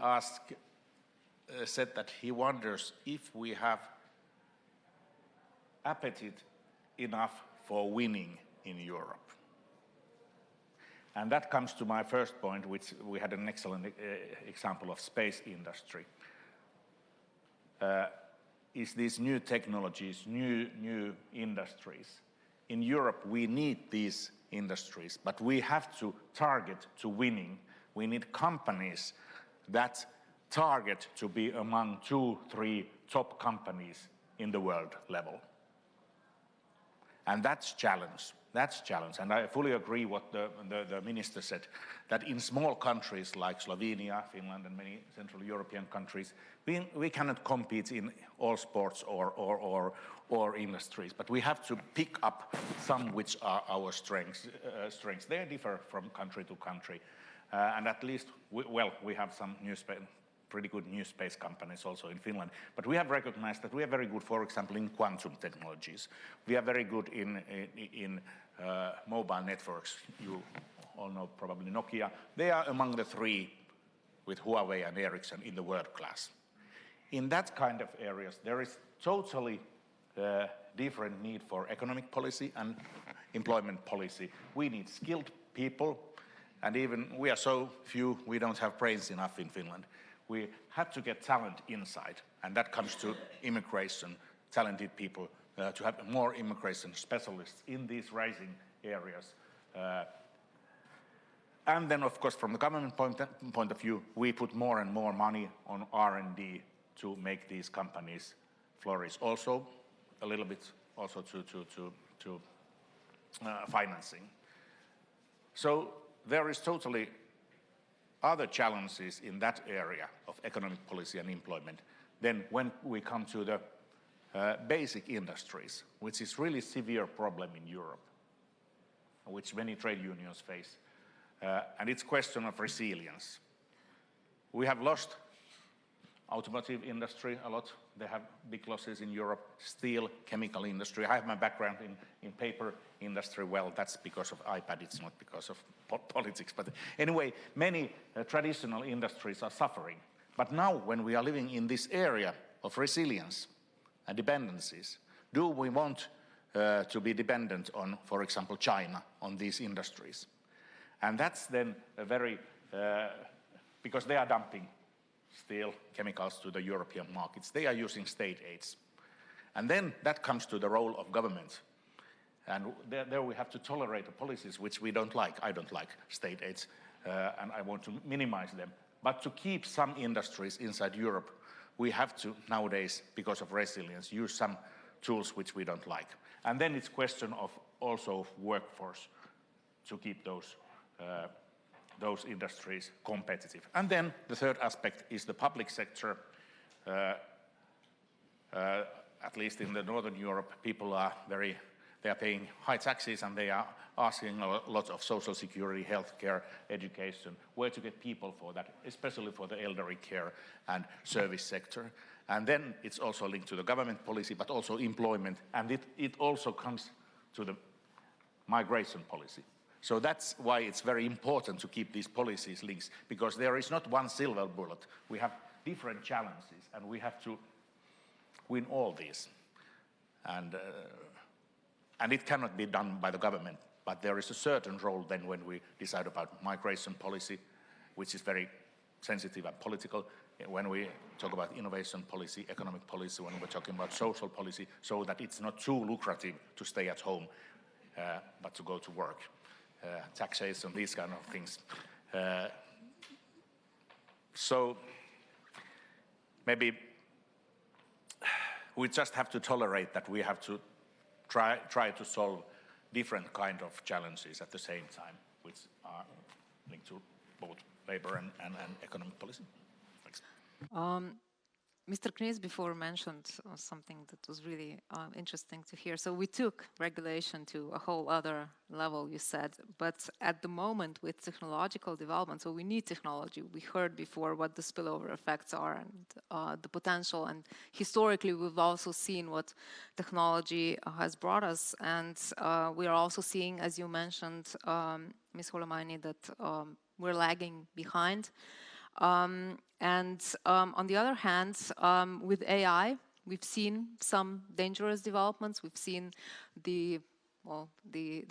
S4: said that he wonders if we have appetite enough for winning in Europe. And that comes to my first point, which we had an excellent example of space industry. Is these new technologies, new industries. In Europe, we need these industries, but we have to target to winning. We need companies that target to be among 2-3 top companies in the world level. And that's challenge. That's challenge. And I fully agree what the minister said, that in small countries like Slovenia, Finland, and many Central European countries, we cannot compete in all sports or industries, but we have to pick up some which are our strengths. They differ from country to country. And at least, we have some pretty good new space companies also in Finland. But we have recognized that we are very good, for example, in quantum technologies. We are very good in mobile networks. You all know probably Nokia. They are among the 3 with Huawei and Ericsson in the world class. In that kind of areas, there is totally different need for economic policy and employment policy. We need skilled people, and even we are so few, we don't have brains enough in Finland. We have to get talent inside, and that comes to immigration, talented people, to have more immigration specialists in these rising areas. And then, of course, from the government point of view, we put more and more money on R&D to make these companies flourish. Also, a little bit also to financing. So there is totally other challenges in that area of economic policy and employment than when we come to the basic industries, which is really severe problem in Europe, which many trade unions face. And it's question of resilience. We have lost automotive industry a lot. They have big losses in Europe. Steel, chemical industry. I have my background in paper industry. Well, that's because of iPad. It's not because of politics. But anyway, many traditional industries are suffering. But now, when we are living in this area of resilience and dependencies, do we want to be dependent on, for example, China, on these industries? And that's then a very, because they are dumping steel, chemicals to the European markets. They are using state aids. And then that comes to the role of government. And there we have to tolerate the policies which we don't like. I don't like state aids, and I want to minimize them. But to keep some industries inside Europe, we have to nowadays, because of resilience, use some tools which we don't like. And then it's question of also workforce to keep those industries competitive. And then the third aspect is the public sector. At least in the Northern Europe, people are they are paying high taxes and they are asking a lot of social security, healthcare, education, where to get people for that, especially for the elderly care and service sector. And then it's also linked to the government policy, but also employment, and it also comes to the migration policy. So that's why it's very important to keep these policies linked, because there is not one silver bullet. We have different challenges, and we have to win all these. And it cannot be done by the government, but there is a certain role then when we decide about migration policy, which is very sensitive and political, when we talk about innovation policy, economic policy, when we're talking about social policy, so that it's not too lucrative to stay at home, but to go to work. Taxation, these kind of things. So maybe we just have to tolerate that we have to try to solve different kind of challenges at the same time, which are linked to both labor and economic policy. Thanks.
S1: Mr. Knies before mentioned something that was really interesting to hear. So we took regulation to a whole other level, you said, but at the moment with technological development, so we need technology. We heard before what the spillover effects are and the potential, and historically we've also seen what technology has brought us, and we are also seeing, as you mentioned, Ms. Holomaini, that we're lagging behind. And on the other hand, with AI, we've seen some dangerous developments. We've seen the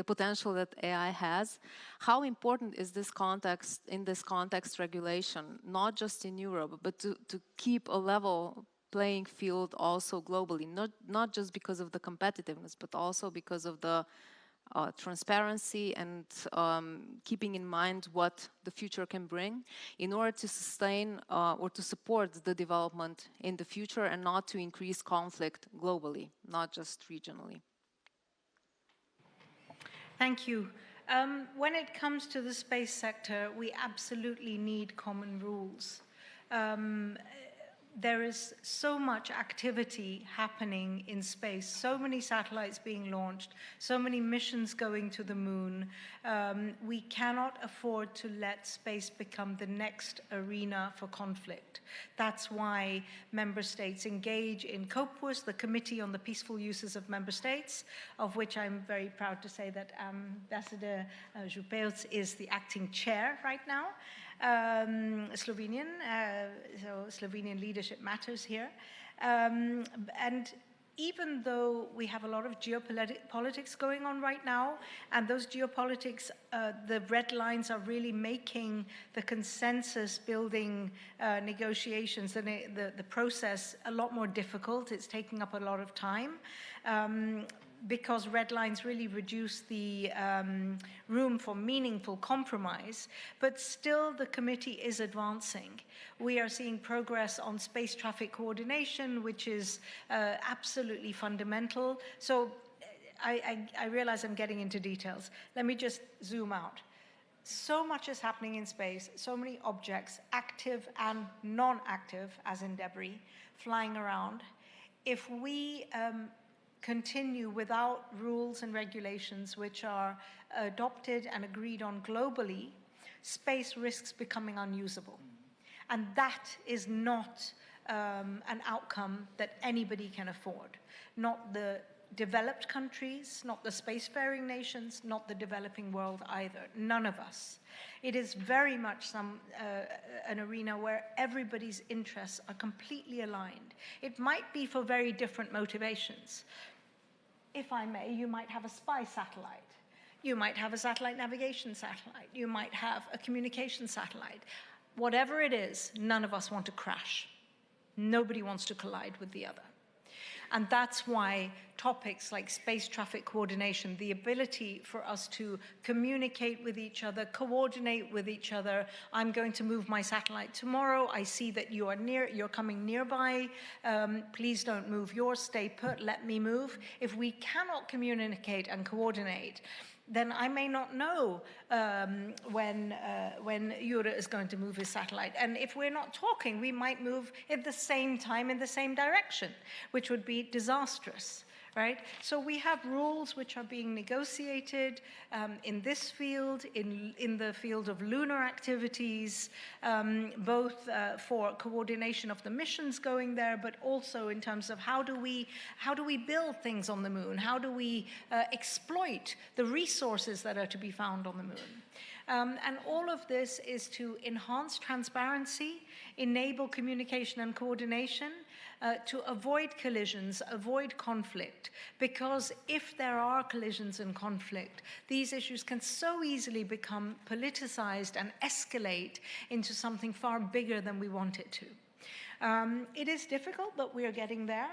S1: potential that AI has. How important is this context, in this context, regulation, not just in Europe, but to keep a level playing field also globally, not just because of the competitiveness, but also because of the transparency and keeping in mind what the future can bring in order to sustain or to support the development in the future and not to increase conflict globally, not just regionally.
S8: Thank you. When it comes to the space sector, we absolutely need common rules. There is so much activity happening in space, so many satellites being launched, so many missions going to the moon. We cannot afford to let space become the next arena for conflict. That's why member states engage in COPUS, the Committee on the Peaceful Uses of Member States, of which I'm very proud to say that Ambassador Župeus is the acting chair right now. Slovenian, so Slovenian leadership matters here. And even though we have a lot of geopolitics going on right now, and those geopolitics, the red lines are really making the consensus building negotiations and the process a lot more difficult. It's taking up a lot of time. because red lines really reduce the room for meaningful compromise, but still the committee is advancing. We are seeing progress on space traffic coordination, which is absolutely fundamental. So I realize I'm getting into details. Let me just zoom out. So much is happening in space, so many objects, active and non-active, as in debris, flying around. If we continue without rules and regulations which are adopted and agreed on globally, space risks becoming unusable. And that is not an outcome that anybody can afford. Not the developed countries, not the spacefaring nations, not the developing world either. None of us. It is very much an arena where everybody's interests are completely aligned. It might be for very different motivations. If I may, you might have a spy satellite. You might have a satellite navigation satellite. You might have a communication satellite. Whatever it is, none of us want to crash. Nobody wants to collide with the other. And that's why topics like space traffic coordination, the ability for us to communicate with each other, coordinate with each other. I'm going to move my satellite tomorrow. I see that you are you're coming nearby. Please don't move yours, stay put, let me move. If we cannot communicate and coordinate, then I may not know when Jure is going to move his satellite. And if we're not talking, we might move at the same time in the same direction, which would be disastrous, right? So we have rules which are being negotiated in this field, in the field of lunar activities, both for coordination of the missions going there, but also in terms of how do we build things on the moon? How do we exploit the resources that are to be found on the moon? And all of this is to enhance transparency, enable communication and coordination, to avoid collisions, avoid conflict, because if there are collisions and conflict, these issues can so easily become politicized and escalate into something far bigger than we want it to. It is difficult, but we are getting there.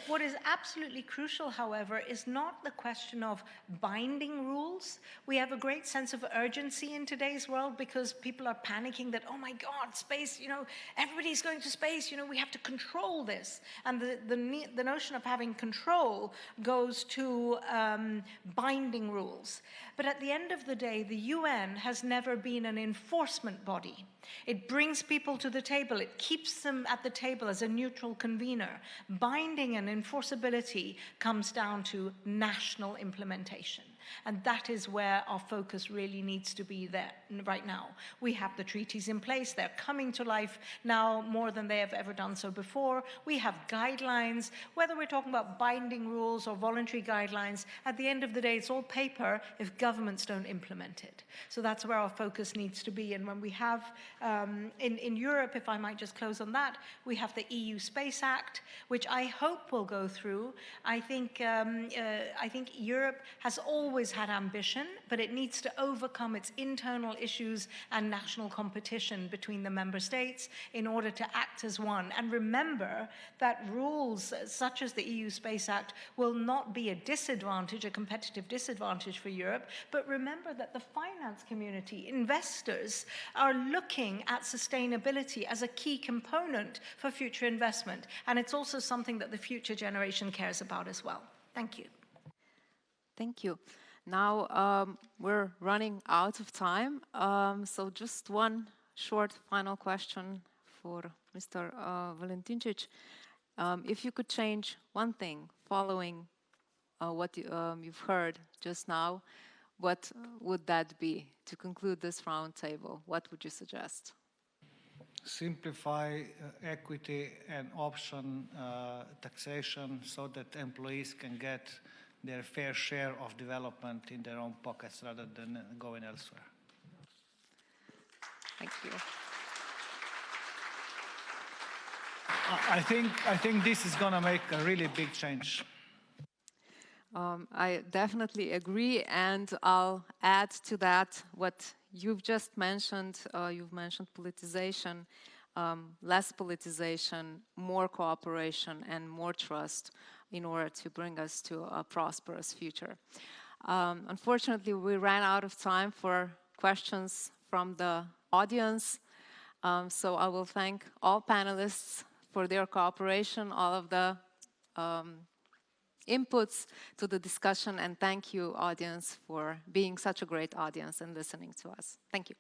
S8: What is absolutely crucial, however, is not the question of binding rules. We have a great sense of urgency in today's world because people are panicking that, oh my God, space, everybody's going to space, we have to control this. And the notion of having control goes to binding rules. But at the end of the day, the UN has never been an enforcement body. It brings people to the table. It keeps them at the table as a neutral convener. Binding and enforceability comes down to national implementation. And that is where our focus really needs to be there right now. We have the treaties in place. They're coming to life now more than they have ever done so before. We have guidelines. Whether we're talking about binding rules or voluntary guidelines, at the end of the day, it's all paper if governments don't implement it. So that's where our focus needs to be. And when we have, in Europe, if I might just close on that, we have the EU Space Act, which I hope will go through. I think Europe has always had ambition, but it needs to overcome its internal issues and national competition between the member states in order to act as one. And remember that rules such as the EU Space Act will not be a disadvantage, a competitive disadvantage for Europe, but remember that the finance community, investors, are looking at sustainability as a key component for future investment. And it's also something that the future generation cares about as well. Thank you.
S1: Thank you. Now we're running out of time, so just one short final question for Mr. Valentincic. If you could change one thing following what you've heard just now, what would that be to conclude this roundtable? What would you suggest?
S7: Simplify equity and option taxation so that employees can get their fair share of development in their own pockets rather than going elsewhere.
S1: Thank you.
S7: I think this is going to make a really big change.
S1: I definitely agree, and I'll add to that what you've just mentioned. You've mentioned politicization, less politicization, more cooperation, and more trust. in order to bring us to a prosperous future. Unfortunately, we ran out of time for questions from the audience, so I will thank all panelists for their cooperation, all of the inputs to the discussion, and thank you, audience, for being such a great audience and listening to us. Thank you.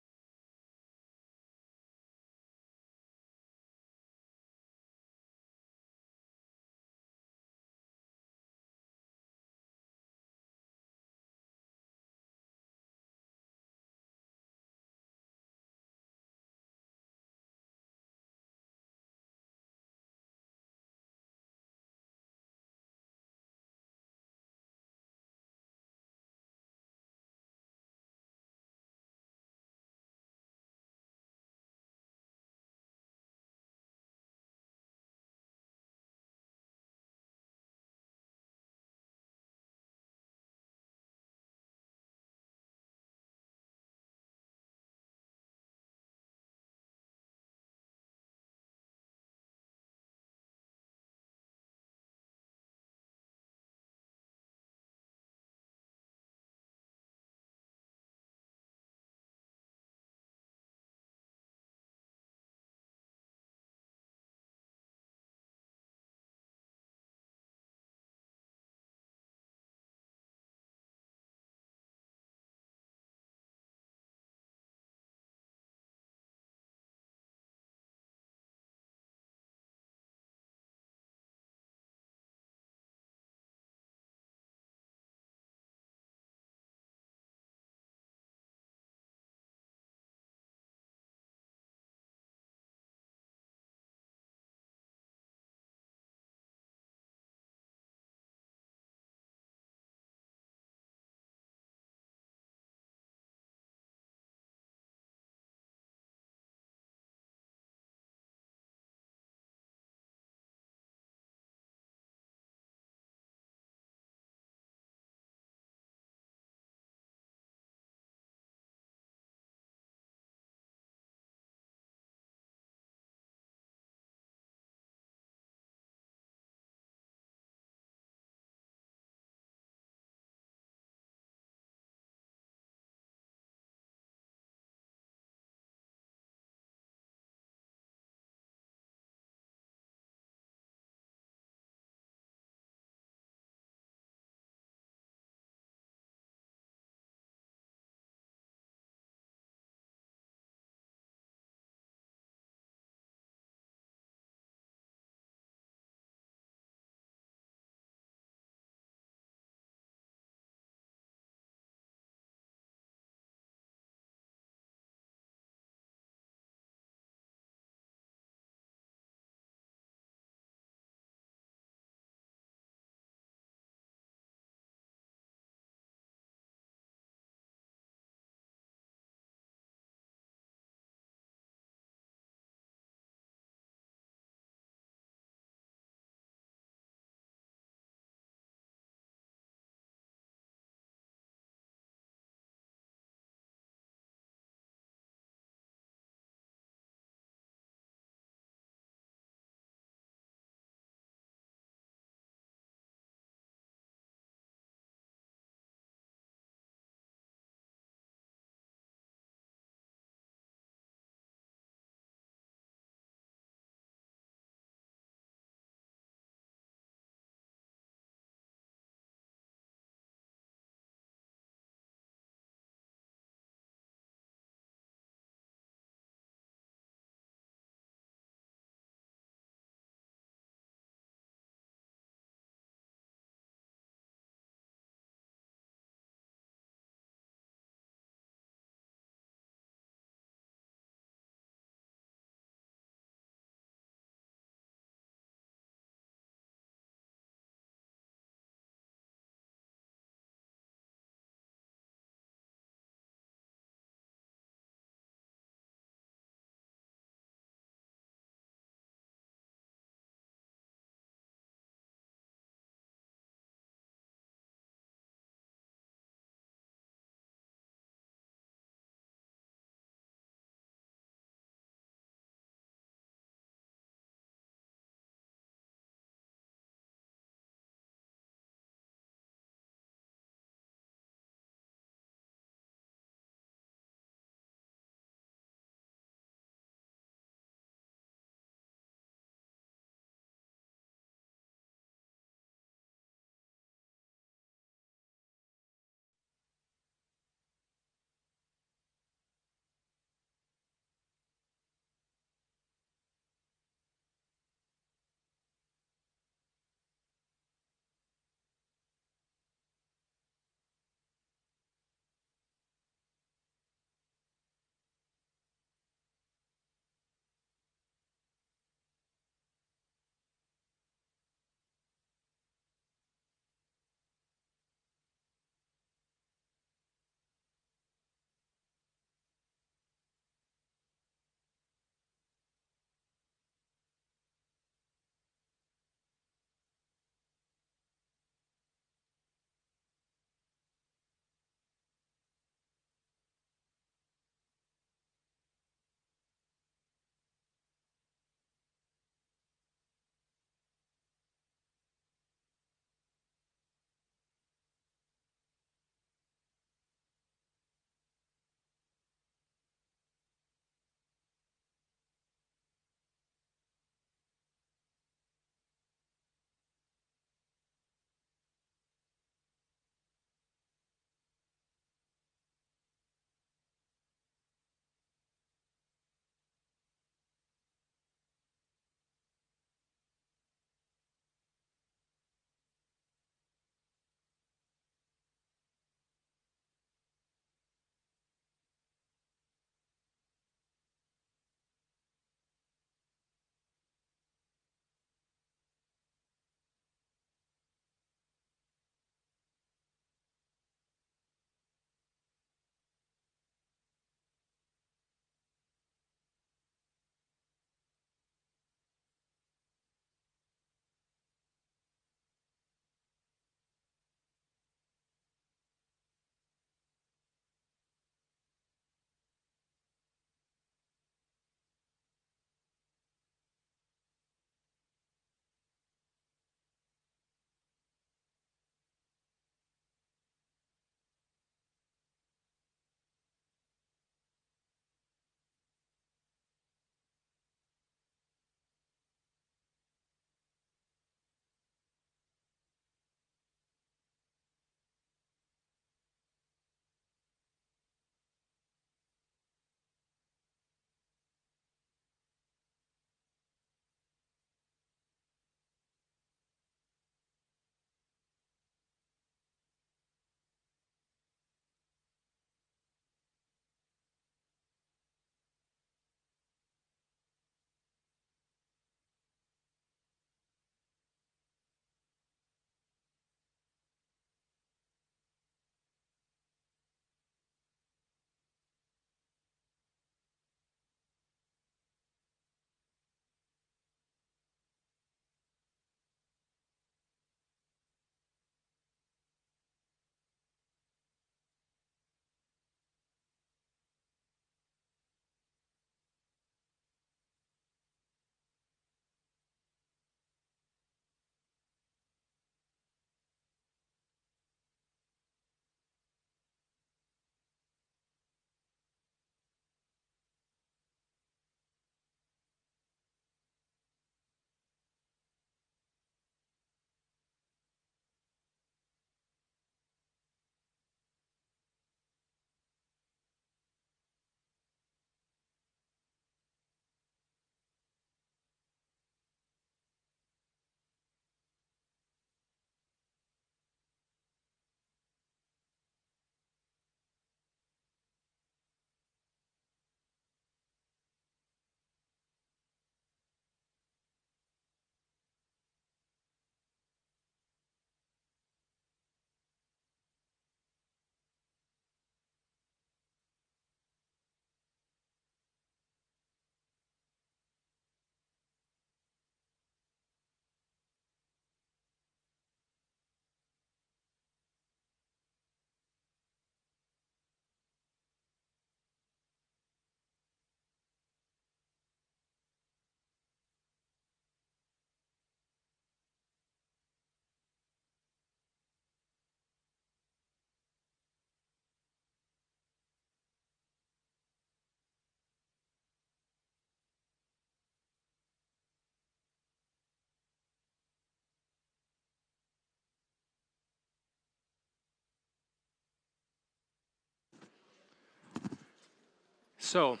S9: So,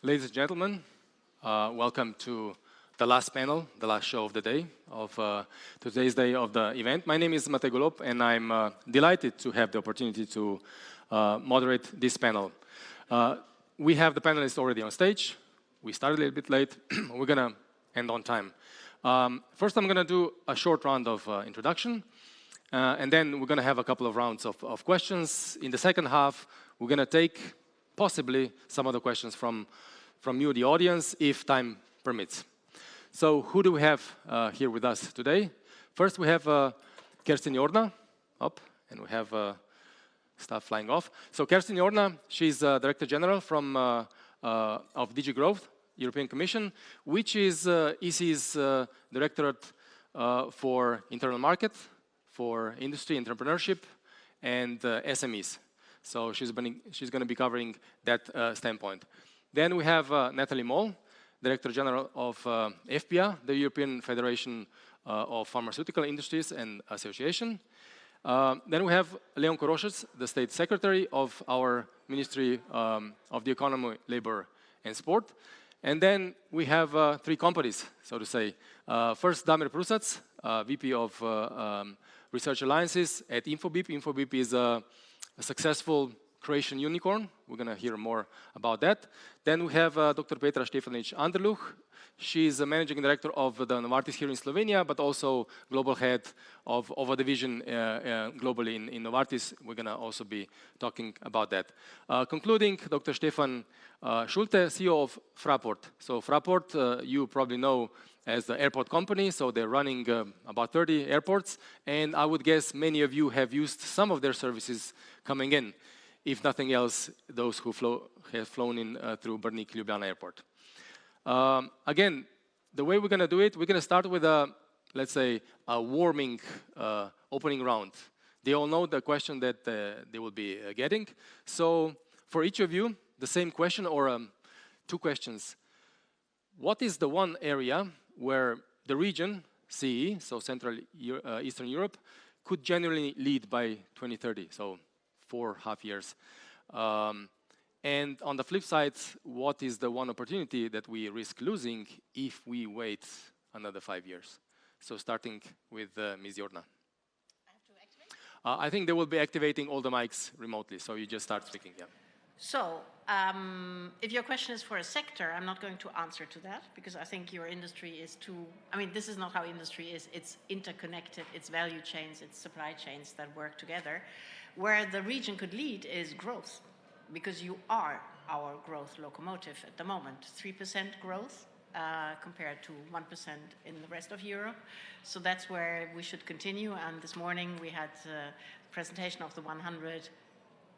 S9: ladies and gentlemen, welcome to the last panel, the last show of the day, of today's day of the event. My name is Matej Golob, and I'm delighted to have the opportunity to moderate this panel. We have the panelists already on stage. We started a little bit late. We're going to end on time. First, I'm going to do a short round of introduction, and then we're going to have a couple of rounds of questions. In the second half, we're going to take possibly some of the questions from you, the audience, if time permits. So who do we have here with us today? First, we have Kerstin Jorna up, and we have stuff flying off. So Kerstin Jorna, she's Director General of DG Growth, European Commission, which is EC's Directorate for Internal Market, for Industry, Entrepreneurship, and SMEs. So she's going to be covering that standpoint. Then we have Natalie Moll, Director General of FPA, the European Federation of Pharmaceutical Industries and Association. Then we have Leon Koroshets, the State Secretary of our Ministry of the Economy, Labor and Sport. And then we have three companies, so to say. First, Damir Prusac, VP of Research Alliances at Infobip. Infobip is a successful Croatian unicorn. We're going to hear more about that. Then we have Dr. Petra Štefanić-Anderluh. She's a managing director of the Novartis here in Slovenia, but also global head of a division globally in Novartis. We're going to also be talking about that. Concluding, Dr. Stefan Schulte, CEO of Fraport. So Fraport, you probably know as the airport company, so they're running about 30 airports, and I would guess many of you have used some of their services coming in. If nothing else, those who have flown in through Brnik-Ljubljana Airport. Again, the way we're going to do it, we're going to start with let's say, a warming opening round. They all know the question that they will be getting. So for each of you, the same question or two questions. What is the one area where the region, CE, so Central Eastern Europe, could genuinely lead by 2030? So 4.5 years. And on the flip side, what is the one opportunity that we risk losing if we wait another 5 years? So starting with Ms. Jorna.
S10: I have to activate?
S9: I think they will be activating all the mics remotely, so you just start speaking, yeah.
S10: So, if your question is for a sector, I'm not going to answer to that, because I think your industry is too, I mean, this is not how industry is. It's interconnected, it's value chains, it's supply chains that work together. Where the region could lead is growth, because you are our growth locomotive at the moment. 3% growth compared to 1% in the rest of Europe. So that's where we should continue. And this morning we had a presentation of the 100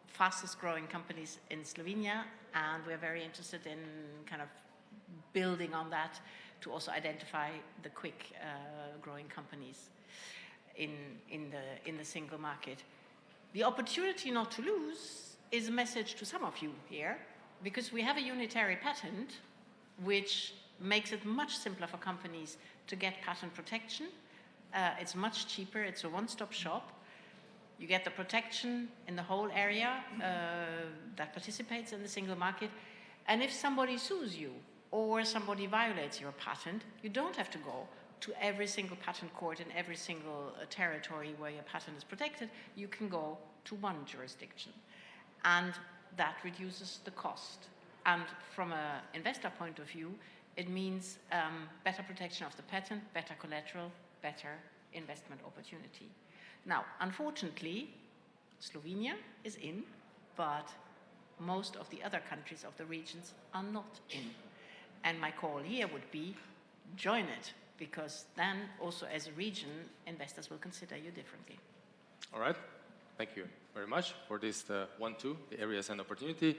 S10: fastest growing companies in Slovenia, and we're very interested in kind of building on that to also identify the quick growing companies in the single market. The opportunity not to lose is a message to some of you here, because we have a unitary patent which makes it much simpler for companies to get patent protection. It's much cheaper, it's a one-stop shop. You get the protection in the whole area that participates in the single market. And if somebody sues you or somebody violates your patent, you don't have to go to every single patent court in every single territory where your patent is protected. You can go to one jurisdiction. And that reduces the cost. And from an investor point of view, it means better protection of the patent, better collateral, better investment opportunity. Now, unfortunately, Slovenia is in, but most of the other countries of the regions are not in. And my call here would be, join it, because then also as a region, investors will consider you differently.
S9: All right. Thank you very much for this 1-2, the areas and opportunity.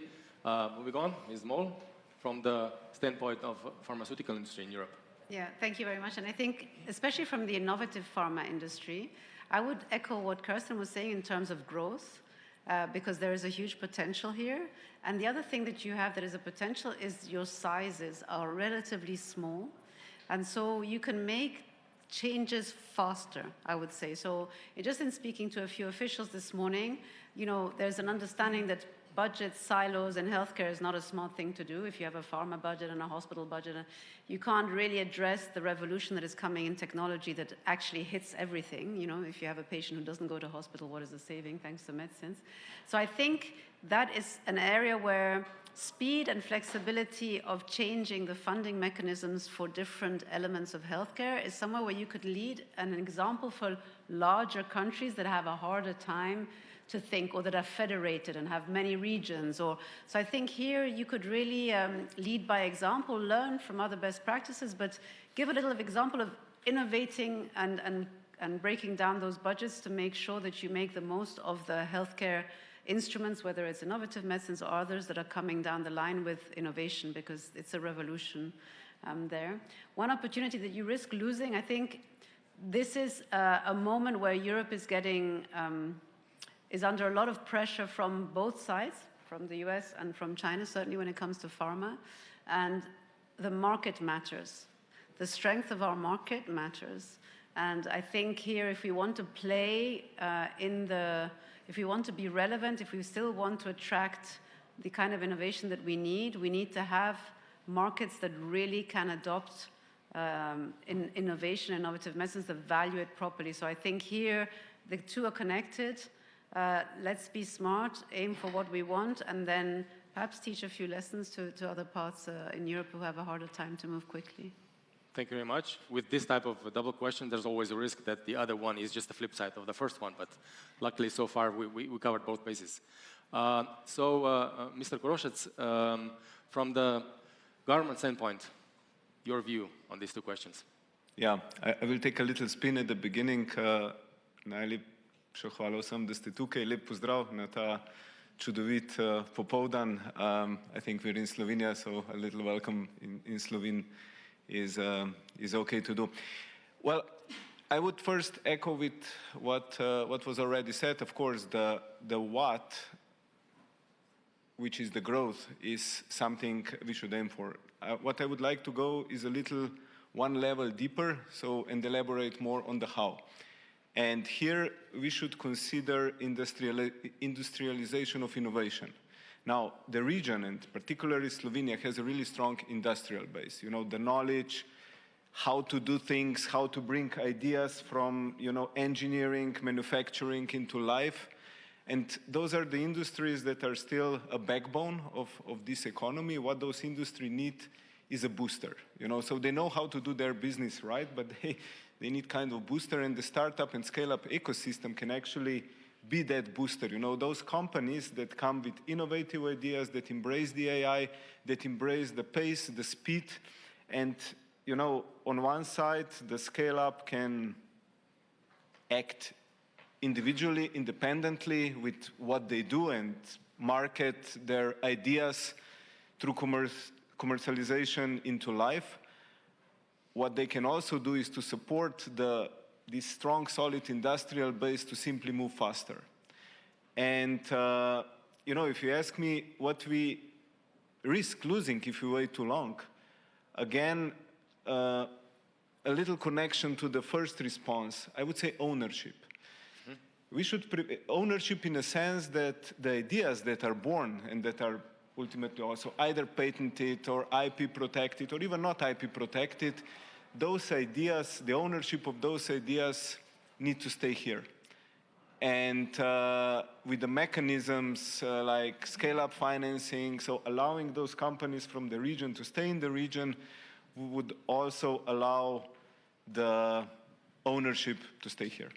S9: Moving on, Ms. Moll, from the standpoint of pharmaceutical industry in Europe.
S11: Yeah, thank you very much. And I think, especially from the innovative pharma industry, I would echo what Kerstin was saying in terms of growth, because there is a huge potential here. And the other thing that you have that is a potential is your sizes are relatively small. And so you can make changes faster, I would say. So just in speaking to a few officials this morning, you know, there's an understanding that budget silos in healthcare is not a smart thing to do. If you have a pharma budget and a hospital budget, you can't really address the revolution that is coming in technology that actually hits everything. You know, if you have a patient who doesn't go to hospital, what is the saving thanks to medicines? So I think that is an area where speed and flexibility of changing the funding mechanisms for different elements of healthcare is somewhere where you could lead an example for larger countries that have a harder time to think, or that are federated and have many regions. So I think here you could really lead by example, learn from other best practices, but give a little example of innovating and breaking down those budgets to make sure that you make the most of the healthcare instruments, whether it's innovative medicines or others that are coming down the line with innovation, because it's a revolution there. One opportunity that you risk losing, I think this is a moment where Europe is getting is under a lot of pressure from both sides, from the US and from China, certainly when it comes to pharma. And the market matters. The strength of our market matters. And I think here, if we want to play if we want to be relevant, if we still want to attract the kind of innovation that we need to have markets that really can adopt in innovation, innovative medicines, that value it properly. So I think here, the two are connected. Let's be smart, aim for what we want, and then perhaps teach a few lessons to other parts in Europe who have a harder time to move quickly.
S9: Thank you very much. With this type of double question, there's always a risk that the other one is just the flip side of the first one, but luckily so far we covered both bases. Mr. Koroshets, from the government standpoint, your view on these two questions.
S12: Yeah, I will take a little spin at the beginning. Najlepšo hvala vsem, da ste tukaj. Lep pozdrav na ta čudovit popoldan. I think we're in Slovenia, so a little welcome in Slovene is okay to do. Well, I would first echo with what was already said. Of course, the what, which is the growth, is something we should aim for. What I would like to go is a little one level deeper, and elaborate more on the how. And here we should consider industrialization of innovation. Now, the region, and particularly Slovenia, has a really strong industrial base. You know, the knowledge, how to do things, how to bring ideas from, engineering, manufacturing into life. And those are the industries that are still a backbone of this economy. What those industries need is a booster, So they know how to do their business right, but they need kind of booster, and the startup and scale-up ecosystem can actually be that booster. Those companies that come with innovative ideas, that embrace the AI, that embrace the pace, the speed, and, on one side, the scale-up can act individually, independently with what they do and market their ideas through commercialization into life. What they can also do is to support this strong, solid industrial base to simply move faster. And, if you ask me what we risk losing if we wait too long, again, a little connection to the first response, I would say ownership. We should ownership in a sense that the ideas that are born and that are ultimately also either patented or IP protected or even not IP protected, those ideas, the ownership of those ideas need to stay here. And with the mechanisms like scale-up financing, so allowing those companies from the region to stay in the region, would also allow the ownership to stay here.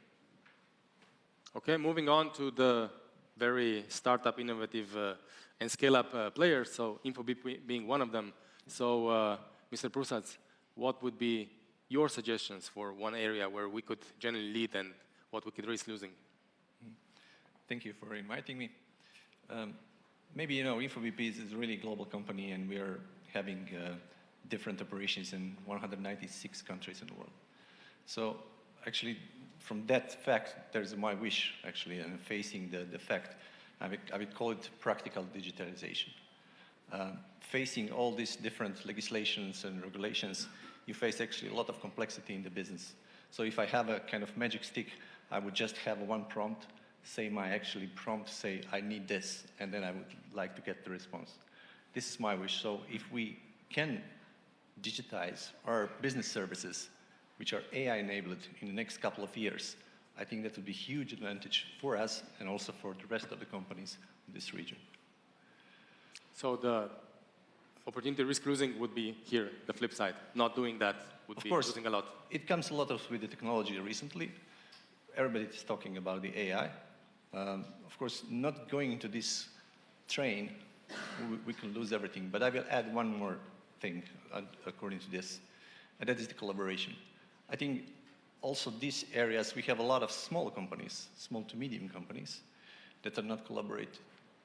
S9: Okay, moving on to the very startup, innovative, and scale-up players, so InfoBip being one of them. So, Mr. Prusats, what would be your suggestions for one area where we could generally lead and what we could risk losing?
S13: Thank you for inviting me. Maybe, InfoBip is a really global company, and we are having different operations in 196 countries in the world. So, actually, from that fact, there's my wish, actually, and facing the fact, I would call it practical digitalization. Facing all these different legislations and regulations, you face actually a lot of complexity in the business. So if I have a kind of magic stick, I would just have one prompt, say my actually prompt, say, I need this, and then I would like to get the response. This is my wish. So if we can digitize our business services, which are AI-enabled in the next couple of years, I think that would be a huge advantage for us and also for the rest of the companies in this region.
S9: So the opportunity risk losing would be here, the flip side. Not doing that would be losing a lot.
S13: It comes a lot with the technology recently. Everybody is talking about the AI. Of course, not going into this train, we can lose everything. But I will add one more thing according to this, and that is the collaboration. I think also these areas, we have a lot of small companies, small to medium companies, that are not collaborate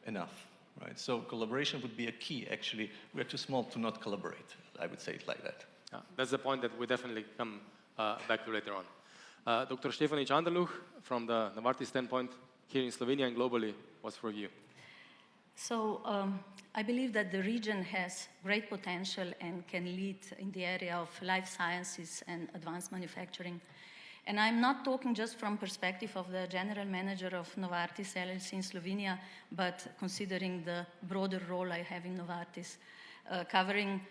S13: enough, right? So collaboration would be a key, actually. We're too small to not collaborate. I would say it like that.
S9: Yeah, that's the point that we definitely come back to later on. Dr. Štefanić Anderluh, from the Novartis standpoint, here in Slovenia and globally, what's for you?
S14: So I believe that the region has great potential and can lead in the area of life sciences and advanced manufacturing. And I'm not talking just from perspective of the general manager of Novartis LLC in Slovenia, but considering the broader role I have in Novartis, covering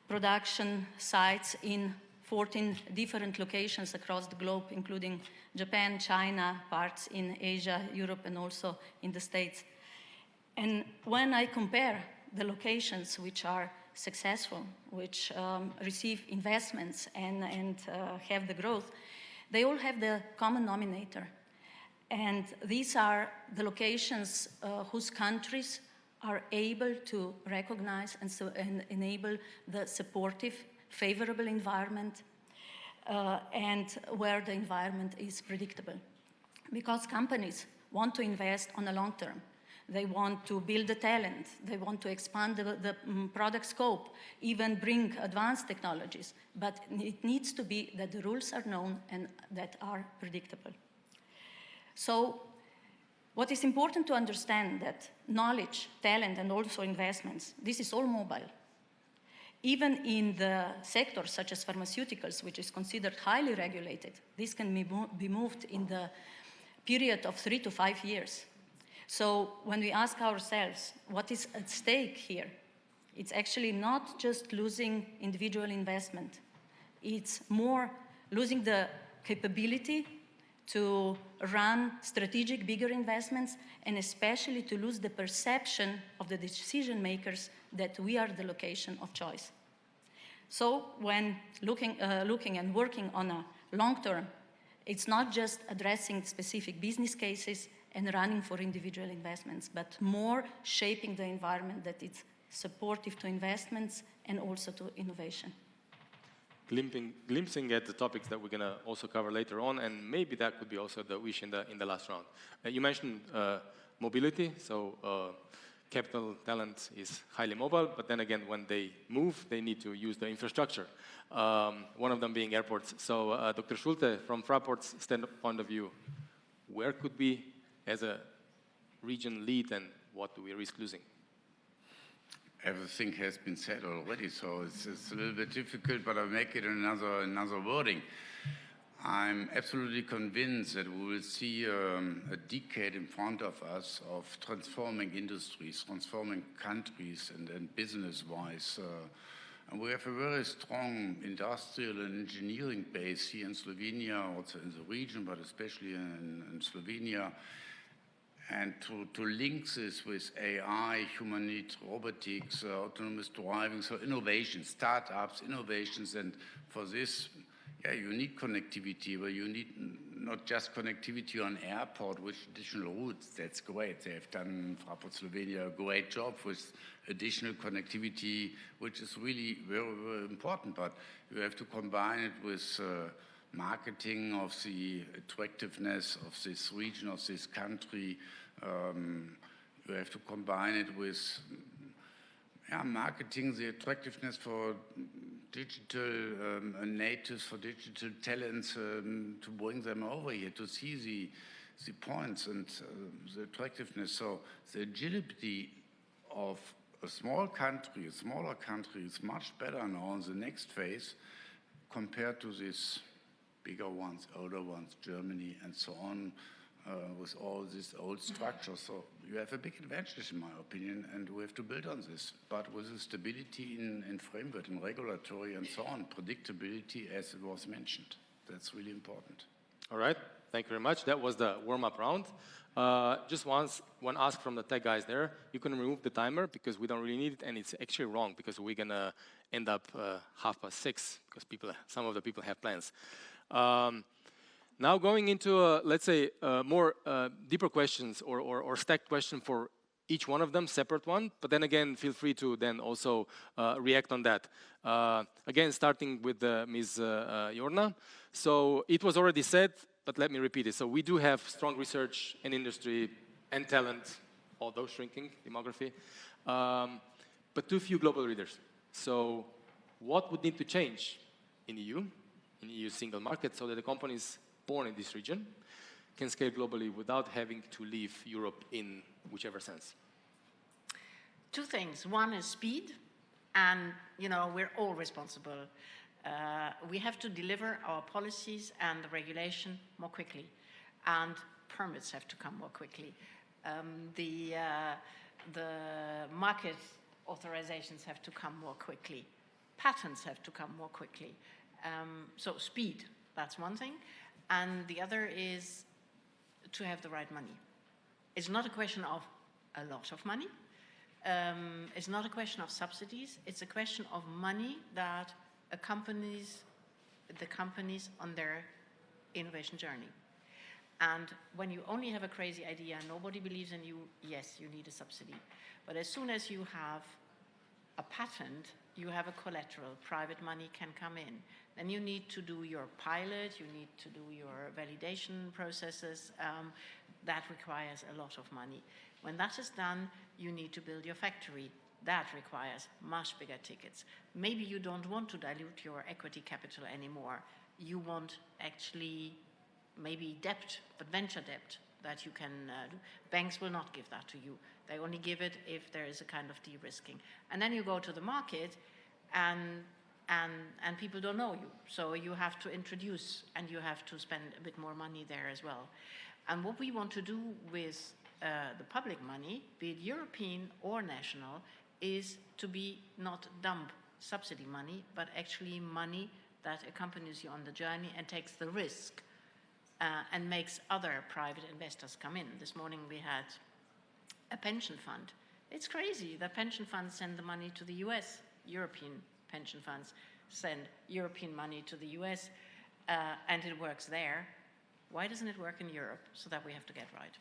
S14: production sites in 14 different locations across the globe, including Japan, China, parts in Asia, Europe, and also in the States. And when I compare the locations which are successful, which receive investments and have the growth, they all have the common denominator. And these are the locations whose countries are able to recognize and enable the supportive, favorable environment, and where the environment is predictable. Because companies want to invest on a long term. They want to build the talent. They want to expand the product scope, even bring advanced technologies. But it needs to be that the rules are known and that are predictable. So what is important to understand that knowledge, talent, and also investments, this is all mobile. Even in the sectors such as pharmaceuticals, which is considered highly regulated, this can be moved in the period of 3 to 5 years. So when we ask ourselves, what is at stake here? It's actually not just losing individual investment. It's more losing the capability to run strategic, bigger investments, and especially to lose the perception of the decision makers that we are the location of choice. So when looking and working on a long term, it's not just addressing specific business cases and running for individual investments, but more shaping the environment that it's supportive to investments and also to innovation.
S9: Glimpsing at the topics that we're going to also cover later on, and maybe that could be also the wish in the last round. You mentioned mobility, so capital talent is highly mobile, but then again, when they move, they need to use the infrastructure, one of them being airports. So Dr. Schulte, from Fraport's standpoint of view, where could we, as a region, lead, and what do we risk losing?
S15: Everything has been said already, so it's a little bit difficult, but I'll make it another wording. I'm absolutely convinced that we will see a decade in front of us of transforming industries, transforming countries, and business-wise. And we have a very strong industrial and engineering base here in Slovenia, also in the region, but especially in Slovenia. And to link this with AI, humanoid robotics, autonomous driving, so innovation, startups, innovations, and for this, yeah, you need connectivity, but you need not just connectivity on airport with additional routes. That's great. They have done, Fraport Slovenia, a great job with additional connectivity, which is really very, very important, but you have to combine it with marketing of the attractiveness of this region, of this country. You have to combine it with marketing the attractiveness for digital natives, for digital talents, to bring them over here, to see the points and the attractiveness. So the agility of a small country, a smaller country, is much better now in the next phase compared to these bigger ones, older ones, Germany and so on. with all this old structure. So you have a big advantage, in my opinion, and we have to build on this. But with the stability in framework, in regulatory and so on, predictability, as it was mentioned, that's really important.
S9: All right, thank you very much. That was the warm-up round. Just one ask from the tech guys there. You can remove the timer because we don't really need it, and it's actually wrong because we're gonna end up 6:30 because some of the people have plans. Now going into, let's say, more deeper questions or stacked question for each one of them, separate one, but then again, feel free to then also react on that. Again, starting with Ms. Jorna. So it was already said, but let me repeat it. So we do have strong research and industry and talent, although shrinking demography, but too few global leaders. So what would need to change in EU single market, so that the companies born in this region can scale globally without having to leave Europe in whichever sense?
S10: Two things. One is speed, and we're all responsible. We have to deliver our policies and the regulation more quickly, and permits have to come more quickly. The market authorizations have to come more quickly. Patents have to come more quickly. So speed, that's one thing. And the other is to have the right money. It's not a question of a lot of money. It's not a question of subsidies. It's a question of money that accompanies the companies on their innovation journey. And when you only have a crazy idea, nobody believes in you, yes, you need a subsidy. But as soon as you have a patent, you have a collateral, private money can come in. Then you need to do your pilot, you need to do your validation processes. That requires a lot of money. When that is done, you need to build your factory. That requires much bigger tickets. Maybe you don't want to dilute your equity capital anymore. You want actually maybe debt, but venture debt that you can do. Banks will not give that to you. They only give it if there is a kind of de-risking. And then you go to the market and people don't know you. So you have to introduce and you have to spend a bit more money there as well. And what we want to do with the public money, be it European or national, is to be not dump subsidy money, but actually money that accompanies you on the journey and takes the risk and makes other private investors come in. This morning we had a pension fund. It's crazy that pension funds send the money to the US. European pension funds send European money to the US, and it works there. Why doesn't it work in Europe? So that we have to get right.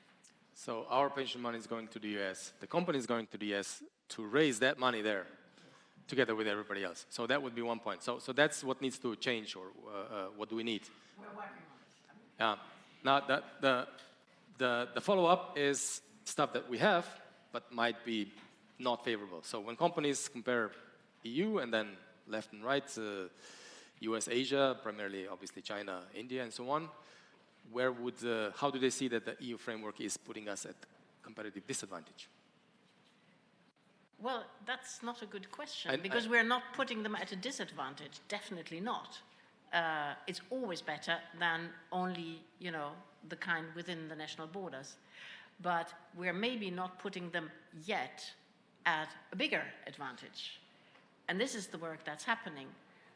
S9: So our pension money is going to the US. The company is going to the US to raise that money there together with everybody else. So that would be one point. So that's what needs to change, or what do we need?
S10: We're working on this.
S9: Now, the follow-up is stuff that we have, but might be not favorable. So when companies compare EU and then left and right, US, Asia, primarily obviously China, India, and so on, how do they see that the EU framework is putting us at competitive disadvantage?
S10: Well, that's not a good question, because we're not putting them at a disadvantage. Definitely not. It's always better than only, the kind within the national borders. But we're maybe not putting them yet at a bigger advantage. And this is the work that's happening.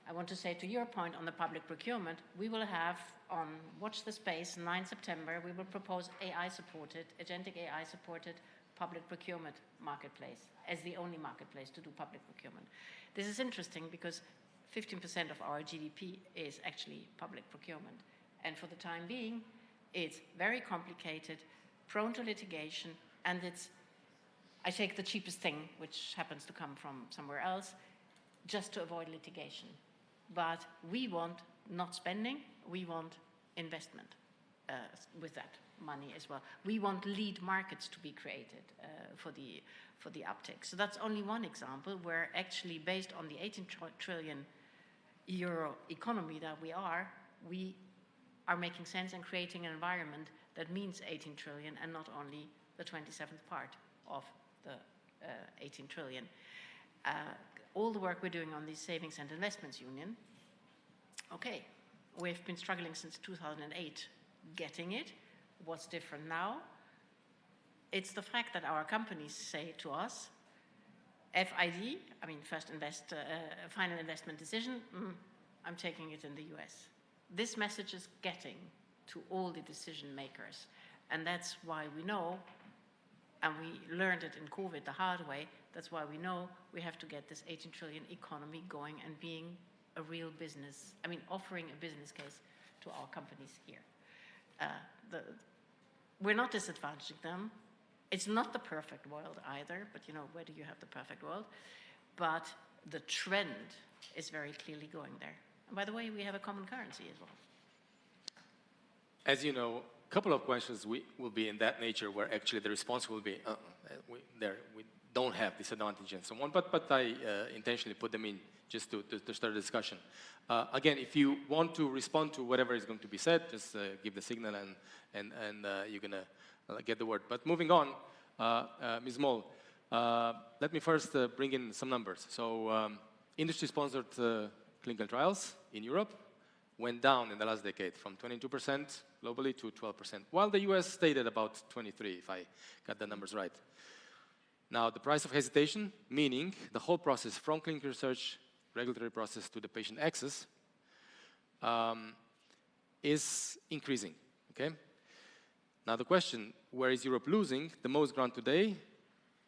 S10: I want to say, to your point on the public procurement, we will have on Watch the Space, 9 September, we will propose AI-supported, agentic AI-supported public procurement marketplace as the only marketplace to do public procurement. This is interesting because 15% of our GDP is actually public procurement. And for the time being, it's very complicated, prone to litigation, and I take the cheapest thing, which happens to come from somewhere else, just to avoid litigation. But we want not spending, we want investment with that money as well. We want lead markets to be created for the uptake. So that's only one example where actually based on the 18 trillion euro economy that we are making sense and creating an environment that means 18 trillion and not only the 27th part of the 18 trillion. All the work we're doing on the Savings and Investments Union, okay, we've been struggling since 2008 getting it. What's different now? It's the fact that our companies say to us, FID, I mean final investment decision, I'm taking it in the US. This message is getting to all the decision makers. And that's why we know, and we learned it in COVID the hard way, that's why we know we have to get this 18 trillion economy going and being a real business, offering a business case to our companies here. We're not disadvantaging them. It's not the perfect world either, but where do you have the perfect world? But the trend is very clearly going there. And by the way, we have a common currency as well.
S9: As you know, a couple of questions will be in that nature where actually the response will be, we don't have disadvantage and so on, but I intentionally put them in just to start a discussion. Again, if you want to respond to whatever is going to be said, just give the signal and you're going to get the word. But moving on, Ms. Moll, let me first bring in some numbers. So industry-sponsored clinical trials in Europe went down in the last decade from 22% globally to 12%, while the US stayed at about 23%, if I got the numbers right. Now, the price of hesitation, meaning the whole process from clinical research, regulatory process to the patient access, is increasing, okay? Now the question, where is Europe losing the most ground today,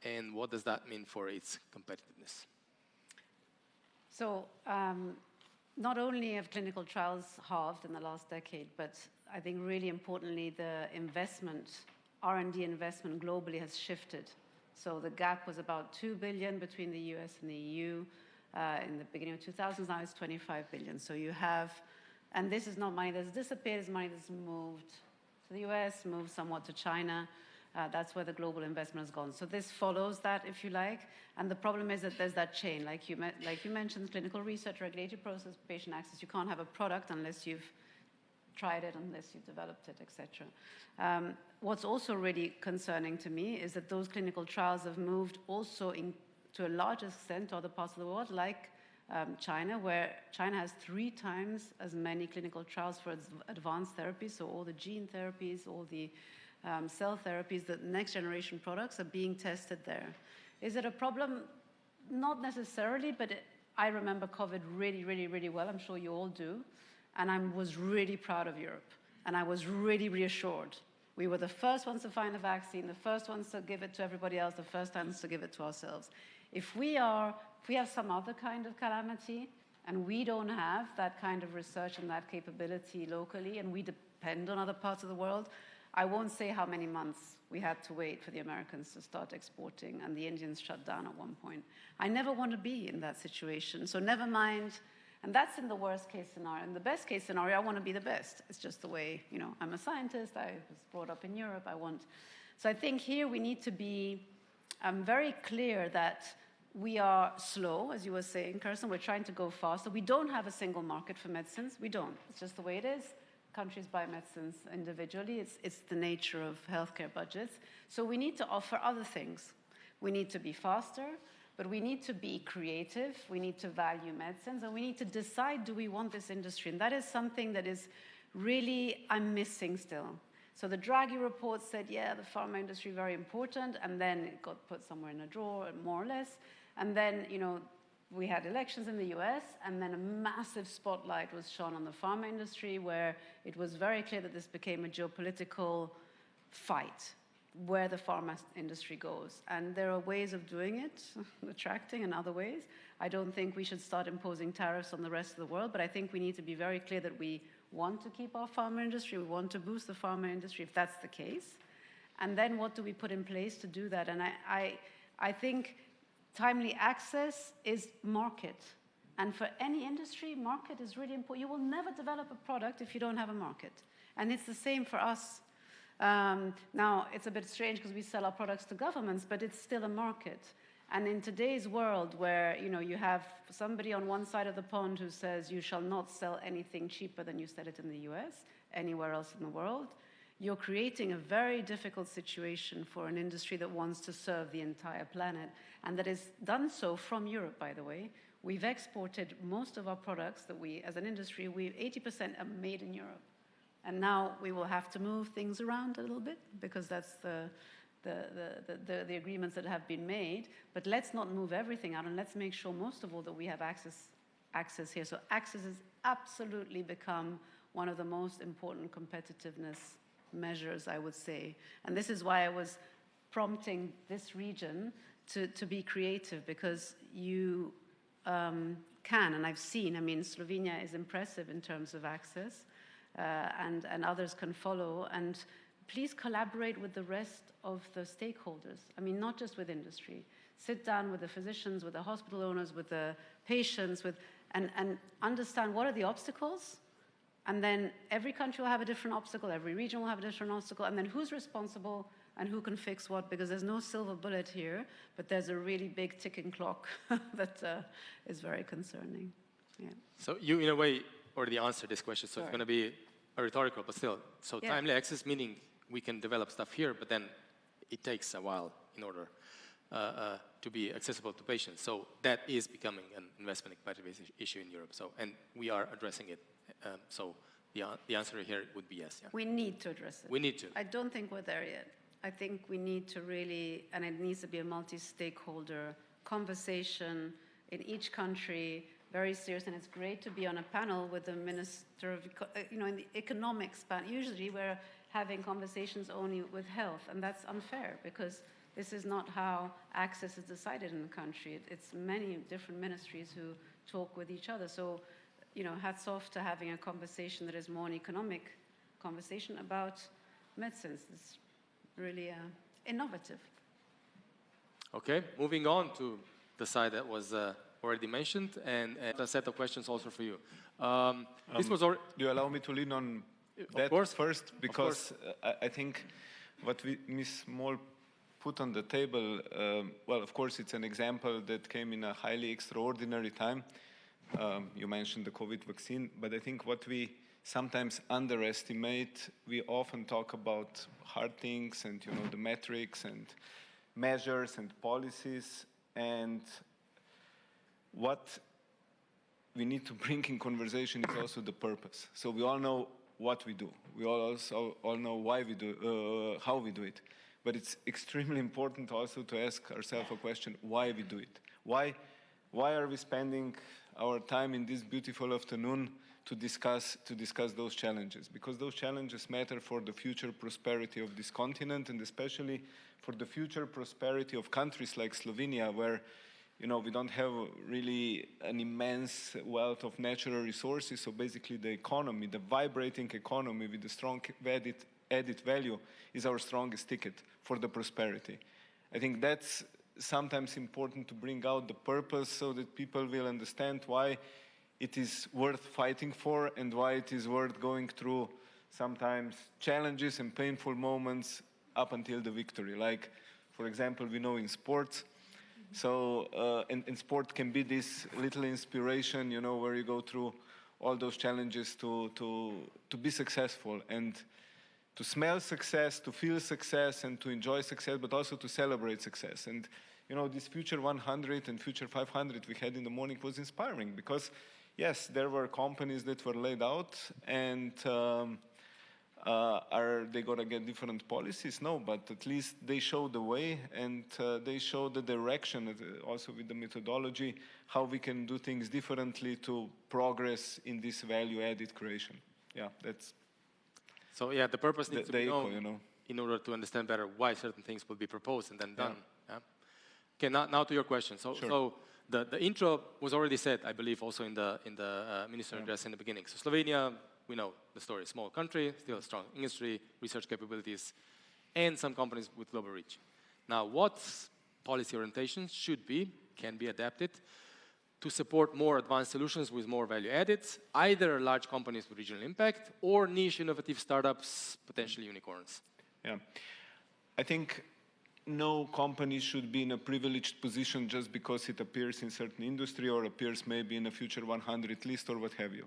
S9: and what does that mean for its competitiveness?
S11: So not only have clinical trials halved in the last decade, but I think really importantly, the investment, R&D investment globally has shifted. So the gap was about 2 billion between the US and the EU in the beginning of 2000s, now it's 25 billion. So you have, and this is not money that's disappeared, it's money that's moved to the US, moved somewhat to China. That's where the global investment has gone. So this follows that, if you like. And the problem is that there's that chain, like you mentioned, clinical research, regulatory process, patient access. You can't have a product unless you've tried it, unless you've developed it, etc. What's also really concerning to me is that those clinical trials have moved also to a large extent to other parts of the world, like China, where China has 3 times as many clinical trials for advanced therapies, so all the gene therapies, all the cell therapies, the next generation products are being tested there. Is it a problem? Not necessarily, but I remember COVID really, really, really well. I'm sure you all do. And I was really proud of Europe. And I was really reassured. We were the first ones to find a vaccine, the first ones to give it to everybody else, the first ones to give it to ourselves. If we have some other kind of calamity, and we don't have that kind of research and that capability locally, and we depend on other parts of the world, I won't say how many months we had to wait for the Americans to start exporting, and the Indians shut down at one point. I never want to be in that situation, so never mind. And that's in the worst case scenario. In the best case scenario, I want to be the best. It's just the way, I'm a scientist, I was brought up in Europe, So I think here we need to be very clear that we are slow, as you were saying, Kirsten, we're trying to go faster. We don't have a single market for medicines, we don't. It's just the way it is. Countries buy medicines individually. It's the nature of healthcare budgets. So we need to offer other things. We need to be faster, but we need to be creative. We need to value medicines, and we need to decide, do we want this industry? And that is something that is really, I'm missing still. So the Draghi report said, yeah, the pharma industry, very important, and then it got put somewhere in a drawer, more or less. And then, we had elections in the US, and then a massive spotlight was shone on the pharma industry, where it was very clear that this became a geopolitical fight, where the pharma industry goes. And there are ways of doing it, attracting, and other ways. I don't think we should start imposing tariffs on the rest of the world, but I think we need to be very clear that we want to keep our pharma industry, we want to boost the pharma industry, if that's the case. And then what do we put in place to do that? And I think timely access is market. And for any industry, market is really important. You will never develop a product if you don't have a market. And it's the same for us. Now, it's a bit strange because we sell our products to governments, but it's still a market. And in today's world where, you have somebody on one side of the pond who says you shall not sell anything cheaper than you sell it in the US, anywhere else in the world, you're creating a very difficult situation for an industry that wants to serve the entire planet, and that is done so from Europe, by the way. We've exported most of our products that we, as an industry, 80% are made in Europe. And now we will have to move things around a little bit because that's the agreements that have been made. But let's not move everything out, and let's make sure, most of all, that we have access here. So access has absolutely become one of the most important competitiveness measures, I would say. And this is why I was prompting this region to be creative, because you can, and I've seen, I mean, Slovenia is impressive in terms of access, and others can follow. And please collaborate with the rest of the stakeholders. I mean, not just with industry. Sit down with the physicians, with the hospital owners, with the patients, and understand what are the obstacles. And then every country will have a different obstacle, every region will have a different obstacle, and then who's responsible and who can fix what, because there's no silver bullet here, but there's a really big ticking clock that is very concerning. Yeah.
S9: So you, in a way, already answered this question, so It's going to be a rhetorical, but still. So timely access, meaning we can develop stuff here, but then it takes a while in order to be accessible to patients. So that is becoming an investment competitiveness issue in Europe. So, and we are addressing it. So the answer here would be yes. Yeah.
S11: We need to address it.
S9: We need to.
S11: I don't think we're there yet. I think we need to really, and it needs to be a multi-stakeholder conversation in each country, very serious. And it's great to be on a panel with the Minister of, in the economics panel. Usually we're having conversations only with health, and that's unfair because this is not how access is decided in the country. It's many different ministries who talk with each other. So, hats off to having a conversation that is more an economic conversation about medicines. It's really innovative.
S9: Okay, moving on to the side that was already mentioned, and a set of questions also for you. This was already...
S12: Do you allow me to lean on that first? Because I think what Ms. Moll put on the table, well, of course, it's an example that came in a highly extraordinary time. You mentioned the COVID vaccine, but I think what we sometimes underestimate, we often talk about hard things and, the metrics and measures and policies, and what we need to bring in conversation is also the purpose. So we all know what we do. We also all know why we do, how we do it. But it's extremely important also to ask ourselves a question, why we do it. Why are we spending our time in this beautiful afternoon to discuss those challenges? Because those challenges matter for the future prosperity of this continent, and especially for the future prosperity of countries like Slovenia, where we don't have really an immense wealth of natural resources. So basically the economy, the vibrating economy with the strong added value is our strongest ticket for the prosperity. I think that's sometimes important to bring out the purpose so that people will understand why it is worth fighting for and why it is worth going through sometimes challenges and painful moments up until the victory. Like, for example, we know in sports, so and sport can be this little inspiration, where you go through all those challenges to be successful and to smell success, to feel success, and to enjoy success, but also to celebrate success. And this Future 100 and Future 500 we had in the morning was inspiring because, yes, there were companies that were laid out, and are they going to get different policies? No, but at least they show the way, and they show the direction, also with the methodology, how we can do things differently to progress in this value-added creation. Yeah, that's...
S9: So yeah, the purpose needs to be known in order to understand better why certain things will be proposed and then done. Yeah. Okay, now to your question. So, so the intro was already said, I believe, also in the minister address in the beginning. So Slovenia, we know the story: small country, still a strong industry, research capabilities, and some companies with global reach. Now, what policy orientations can be adapted to support more advanced solutions with more value added, either large companies with regional impact or niche innovative startups, potentially unicorns?
S12: Yeah, I think no company should be in a privileged position just because it appears in certain industry or appears maybe in a Future 100 list or what have you.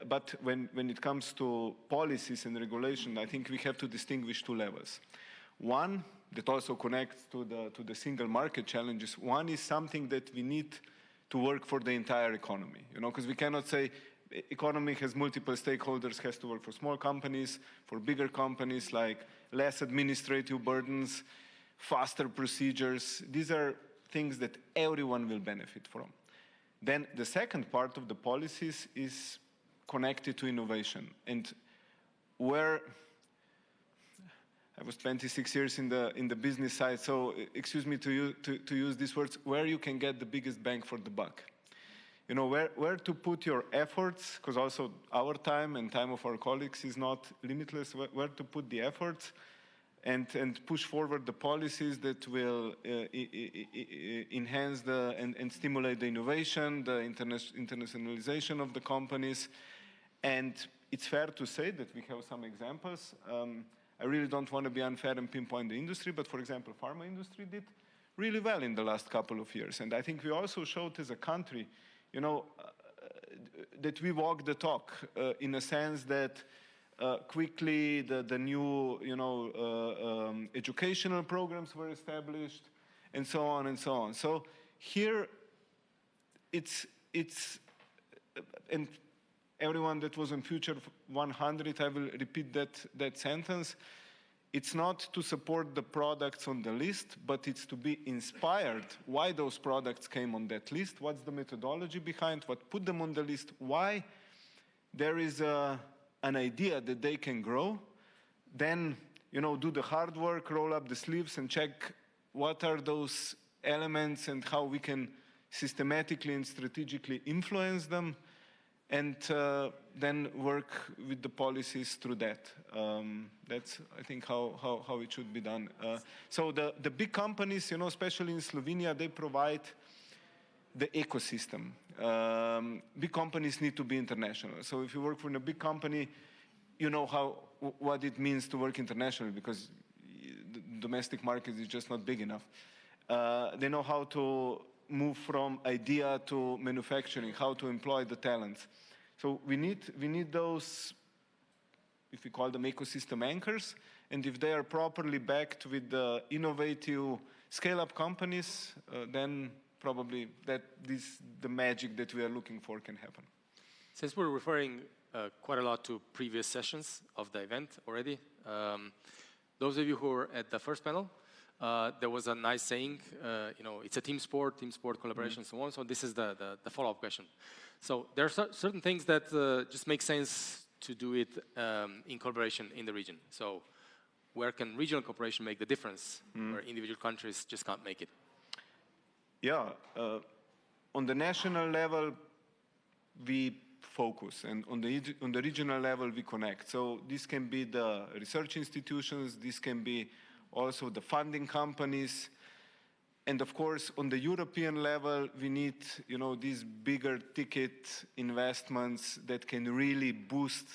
S12: But when it comes to policies and regulation, I think we have to distinguish two levels. One that also connects to the single market challenges. One is something that we need to work for the entire economy, because we cannot say economy has multiple stakeholders, has to work for small companies, for bigger companies, like less administrative burdens, faster procedures. These are things that everyone will benefit from. Then the second part of the policies is connected to innovation. And where I was 26 years in the business side, so excuse me to use these words, where you can get the biggest bang for the buck. You know, where to put your efforts, because also our time and time of our colleagues is not limitless, where to put the efforts and push forward the policies that will enhance and stimulate the innovation, the internationalization of the companies. And it's fair to say that we have some examples. I really don't want to be unfair and pinpoint the industry, but for example, pharma industry did really well in the last couple of years. And I think we also showed as a country, you know, that we walk the talk in a sense that quickly the new, you know, educational programs were established, and so on and so on. So here, it's and everyone that was on Future 100, I will repeat that sentence. It's not to support the products on the list, but it's to be inspired why those products came on that list, what's the methodology behind, what put them on the list, why there is an idea that they can grow, then, you know, do the hard work, roll up the sleeves and check what are those elements and how we can systematically and strategically influence them, and then work with the policies through that. That's, I think, how it should be done. So the big companies, you know, especially in Slovenia, they provide the ecosystem. Big companies need to be international. So if you work for a big company, you know what it means to work internationally, because the domestic market is just not big enough. They know how to move from idea to manufacturing, how to employ the talents. So we need those, if we call them ecosystem anchors, and if they are properly backed with the innovative scale-up companies, then probably the magic that we are looking for can happen.
S9: Since we're referring quite a lot to previous sessions of the event already, those of you who were at the first panel, there was a nice saying, you know, it's a team sport, collaboration, so on. So this is the follow-up question. So there are certain things that just make sense to do it in collaboration in the region. So where can regional cooperation make the difference where individual countries just can't make it?
S12: Yeah, on the national level, we focus, and on the regional level, we connect. So this can be the research institutions, this can be also the funding companies, and of course, on the European level, we need, you know, these bigger ticket investments that can really boost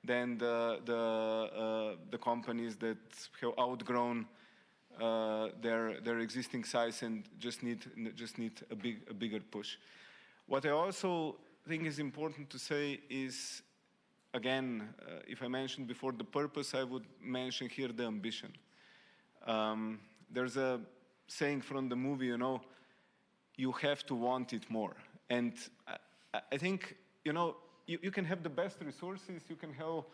S12: then the companies that have outgrown their existing size and just need a bigger push. What I also think is important to say is, again, if I mentioned before the purpose, I would mention here the ambition. There's a saying from the movie, you know, you have to want it more. And I think, you know, you can have the best resources, you can have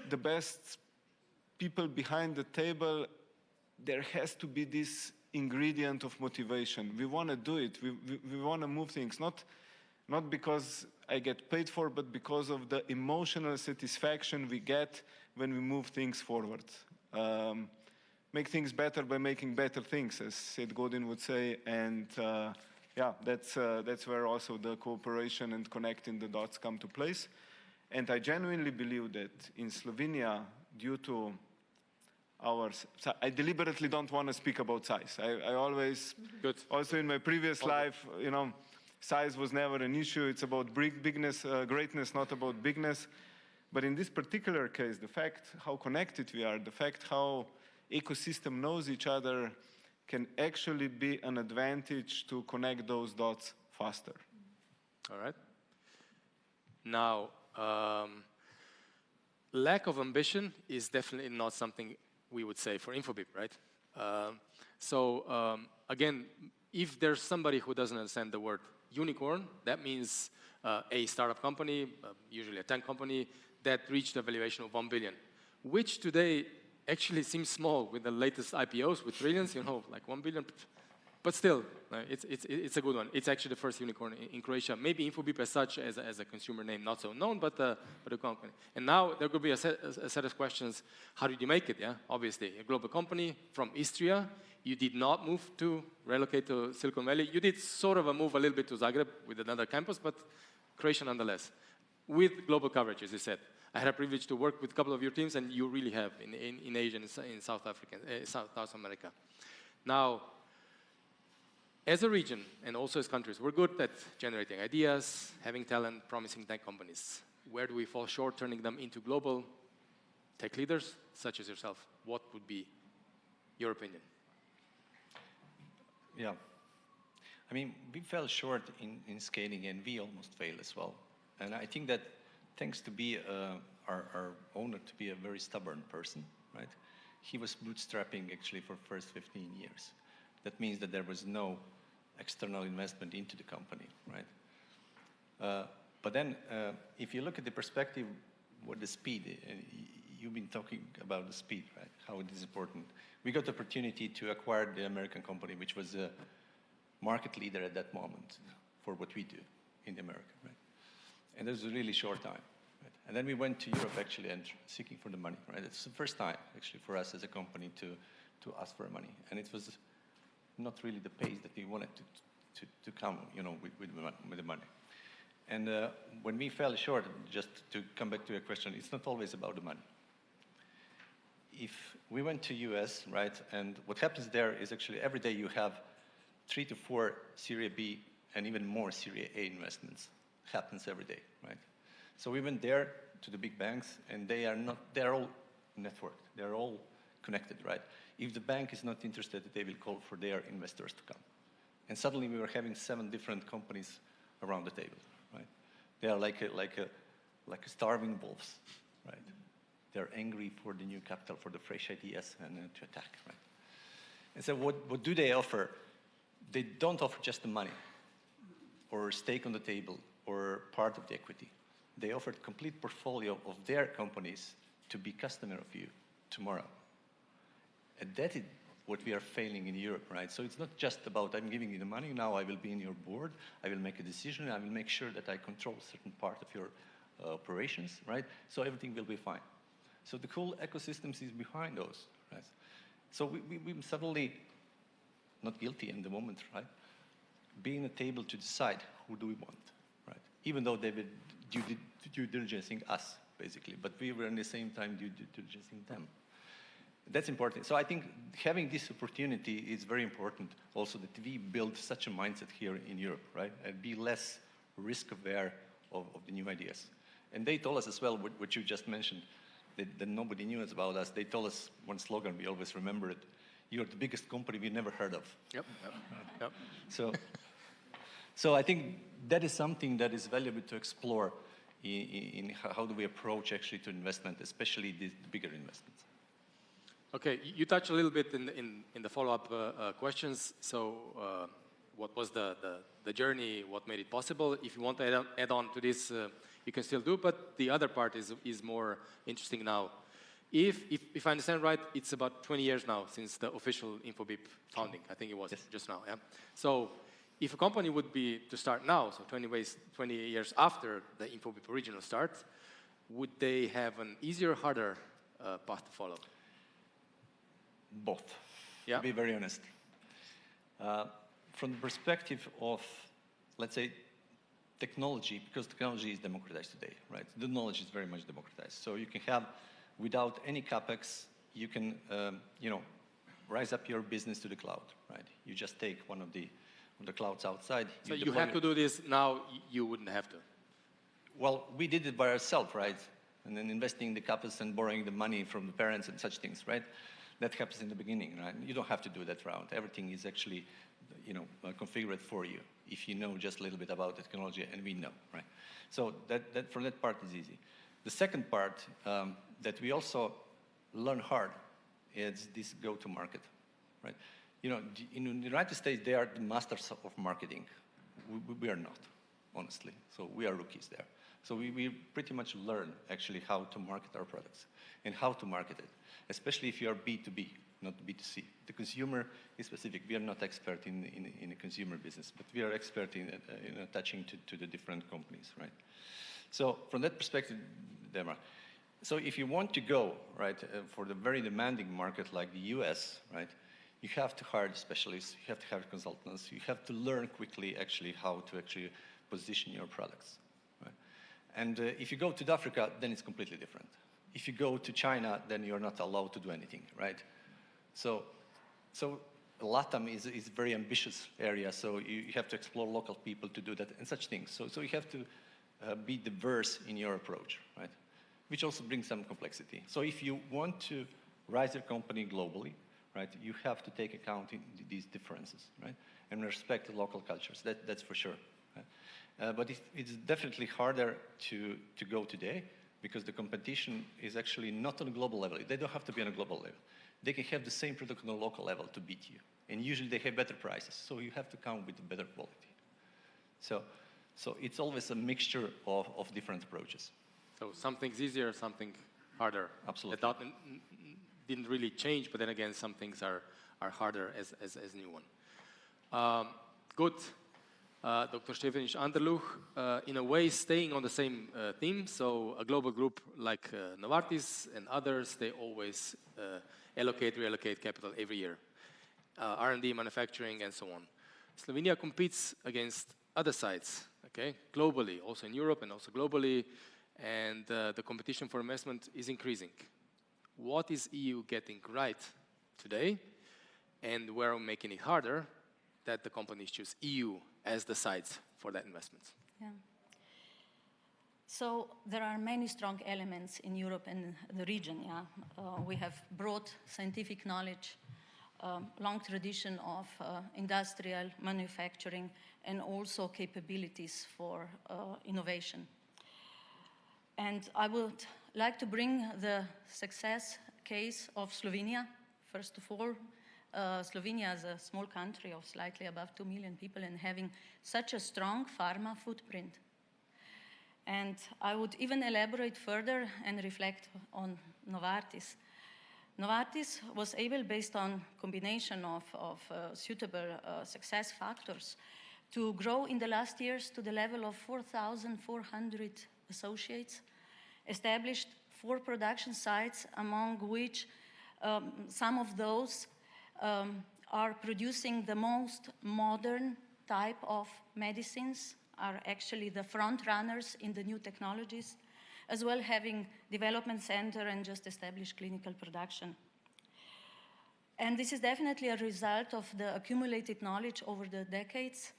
S12: the best people behind the table. There has to be this ingredient of motivation. We want to do it. We want to move things, not because I get paid for, but because of the emotional satisfaction we get when we move things forward. Make things better by making better things, as Seth Godin would say. And yeah, that's where also the cooperation and connecting the dots come to place. And I genuinely believe that in Slovenia, due to I deliberately don't want to speak about size. I always, also in my previous life, you know, size was never an issue. It's about bigness, greatness, not about bigness. But in this particular case, the fact how connected we are, the fact how ecosystem knows each other can actually be an advantage to connect those dots faster.
S9: All right. Now, lack of ambition is definitely not something we would say for Infobip, right? So again, if there's somebody who doesn't understand the word unicorn, that means a startup company, usually a tech company, that reached a valuation of 1 billion, which today actually seems small with the latest IPOs with trillions, you know, like 1 billion. But still, it's a good one. It's actually the first unicorn in Croatia. Maybe Infobip as such, as a consumer name, not so known, but a company. And now there could be a set of questions. How did you make it? Yeah, obviously, a global company from Istria. You did not relocate to Silicon Valley. You did sort of a move a little bit to Zagreb with another campus, but Croatia nonetheless, with global coverage, as you said. I had a privilege to work with a couple of your teams, and you really have in Asia and in South Africa, South America. Now, as a region, and also as countries, we're good at generating ideas, having talent, promising tech companies. Where do we fall short, turning them into global tech leaders, such as yourself? What would be your opinion?
S13: Yeah. I mean, we fell short in scaling, and we almost failed as well. And I think that thanks to be our owner to be a very stubborn person, right? He was bootstrapping actually for first 15 years. That means that there was no external investment into the company, right? But then, if you look at the perspective, what the speed, you've been talking about the speed, right? How it is important. We got the opportunity to acquire the American company, which was a market leader at that moment for what we do in America, right? And it was a really short time, right? And then we went to Europe actually and seeking for the money, right? It's the first time actually for us as a company to ask for money, and it was not really the pace that we wanted to come, you know, with the money. And when we fell short, just to come back to your question, it's not always about the money. If we went to US, right, and what happens there is actually every day you have 3 to 4 Series B and even more Series A investments happens every day, right? So we went there to the big banks, and they're all networked, they're all connected, right? If the bank is not interested, they will call for their investors to come. And suddenly we were having 7 different companies around the table, right? They are like a starving wolves, right? They're angry for the new capital, for the fresh ideas, and to attack, right? And so what do they offer? They don't offer just the money or stake on the table or part of the equity. They offer a complete portfolio of their companies to be customer of you tomorrow. And that is what we are failing in Europe, right? So it's not just about, I'm giving you the money, now I will be in your board, I will make a decision, I will make sure that I control a certain part of your operations, right? So everything will be fine. So the whole ecosystems is behind those, right? So we suddenly, not guilty in the moment, right? Being a table to decide who do we want, right? Even though they were due diligencing us, basically, but we were in the same time due diligencing them. That's important. So I think having this opportunity is very important also that we build such a mindset here in Europe, right? And be less risk aware of the new ideas. And they told us as well, what you just mentioned, that nobody knew about us. They told us one slogan, we always remember it, you're the biggest company we never heard of. Yep. So I think that is something that is valuable to explore in how do we approach actually to investment, especially the bigger investments.
S9: Okay, you touched a little bit in the follow-up questions. So what was the journey, what made it possible? If you want to add on to this, you can still do, but the other part is more interesting now. If I understand right, it's about 20 years now since the official Infobip founding. I think it was just now, yeah? So if a company would be to start now, so 20 years after the Infobip original start, would they have an easier or harder path to follow?
S13: Both, to be very honest. From the perspective of, let's say, technology, because technology is democratized today, right? The knowledge is very much democratized. So you can have, without any capex, you can, rise up your business to the cloud, right? You just take one of the clouds outside.
S9: So you have to do this now, you wouldn't have to?
S13: Well, we did it by ourselves, right? And then investing in the capex and borrowing the money from the parents and such things, right? That happens in the beginning, right? You don't have to do that round. Everything is actually, configured for you if you know just a little bit about the technology, and we know, right? So that from that part is easy. The second part that we also learn hard is this go-to-market, right? In the United States, they are the masters of marketing. we are not, honestly. So we are rookies there. So we pretty much learn actually how to market our products and how to market it, especially if you are B2B, not B2C. The consumer is specific. We are not expert in the consumer business, but we are expert in attaching to the different companies, right? So from that perspective, Demar, so if you want to go, right, for the very demanding market like the US, right, you have to hire specialists, you have to hire consultants, you have to learn quickly actually how to actually position your products. Right? And if you go to Africa, then it's completely different. If you go to China, then you're not allowed to do anything, right? So LATAM is a very ambitious area, so you have to explore local people to do that and such things. So you have to be diverse in your approach, right? Which also brings some complexity. So if you want to rise your company globally, right, you have to take account in these differences, right? And respect the local cultures, that's for sure. Right? But it's definitely harder to go today because the competition is actually not on a global level. They don't have to be on a global level. They can have the same product on a local level to beat you. And usually they have better prices, so you have to come with better quality. So it's always a mixture of different approaches.
S9: So something's easier, something harder.
S13: Absolutely.
S9: That didn't really change, but then again, some things are harder as new one. Good. Dr. Stefanic Anderluch, in a way staying on the same theme, so a global group like Novartis and others, they always reallocate capital every year. R&D, manufacturing, and so on. Slovenia competes against other sites, okay, globally, also in Europe and also globally, and the competition for investment is increasing. What is EU getting right today, and where are we making it harder that the companies choose EU as the sites for that investment?
S14: Yeah. So there are many strong elements in Europe and the region. Yeah, we have broad scientific knowledge, long tradition of industrial manufacturing, and also capabilities for innovation. And I would like to bring the success case of Slovenia. First of all, Slovenia is a small country of slightly above 2 million people and having such a strong pharma footprint. And I would even elaborate further and reflect on Novartis. Novartis was able, based on combination of suitable success factors, to grow in the last years to the level of 4,400 associates, established 4 production sites, among which some of those are producing the most modern type of medicines, are actually the front runners in the new technologies, as well having development center and just established clinical production. And this is definitely a result of the accumulated knowledge over the decades,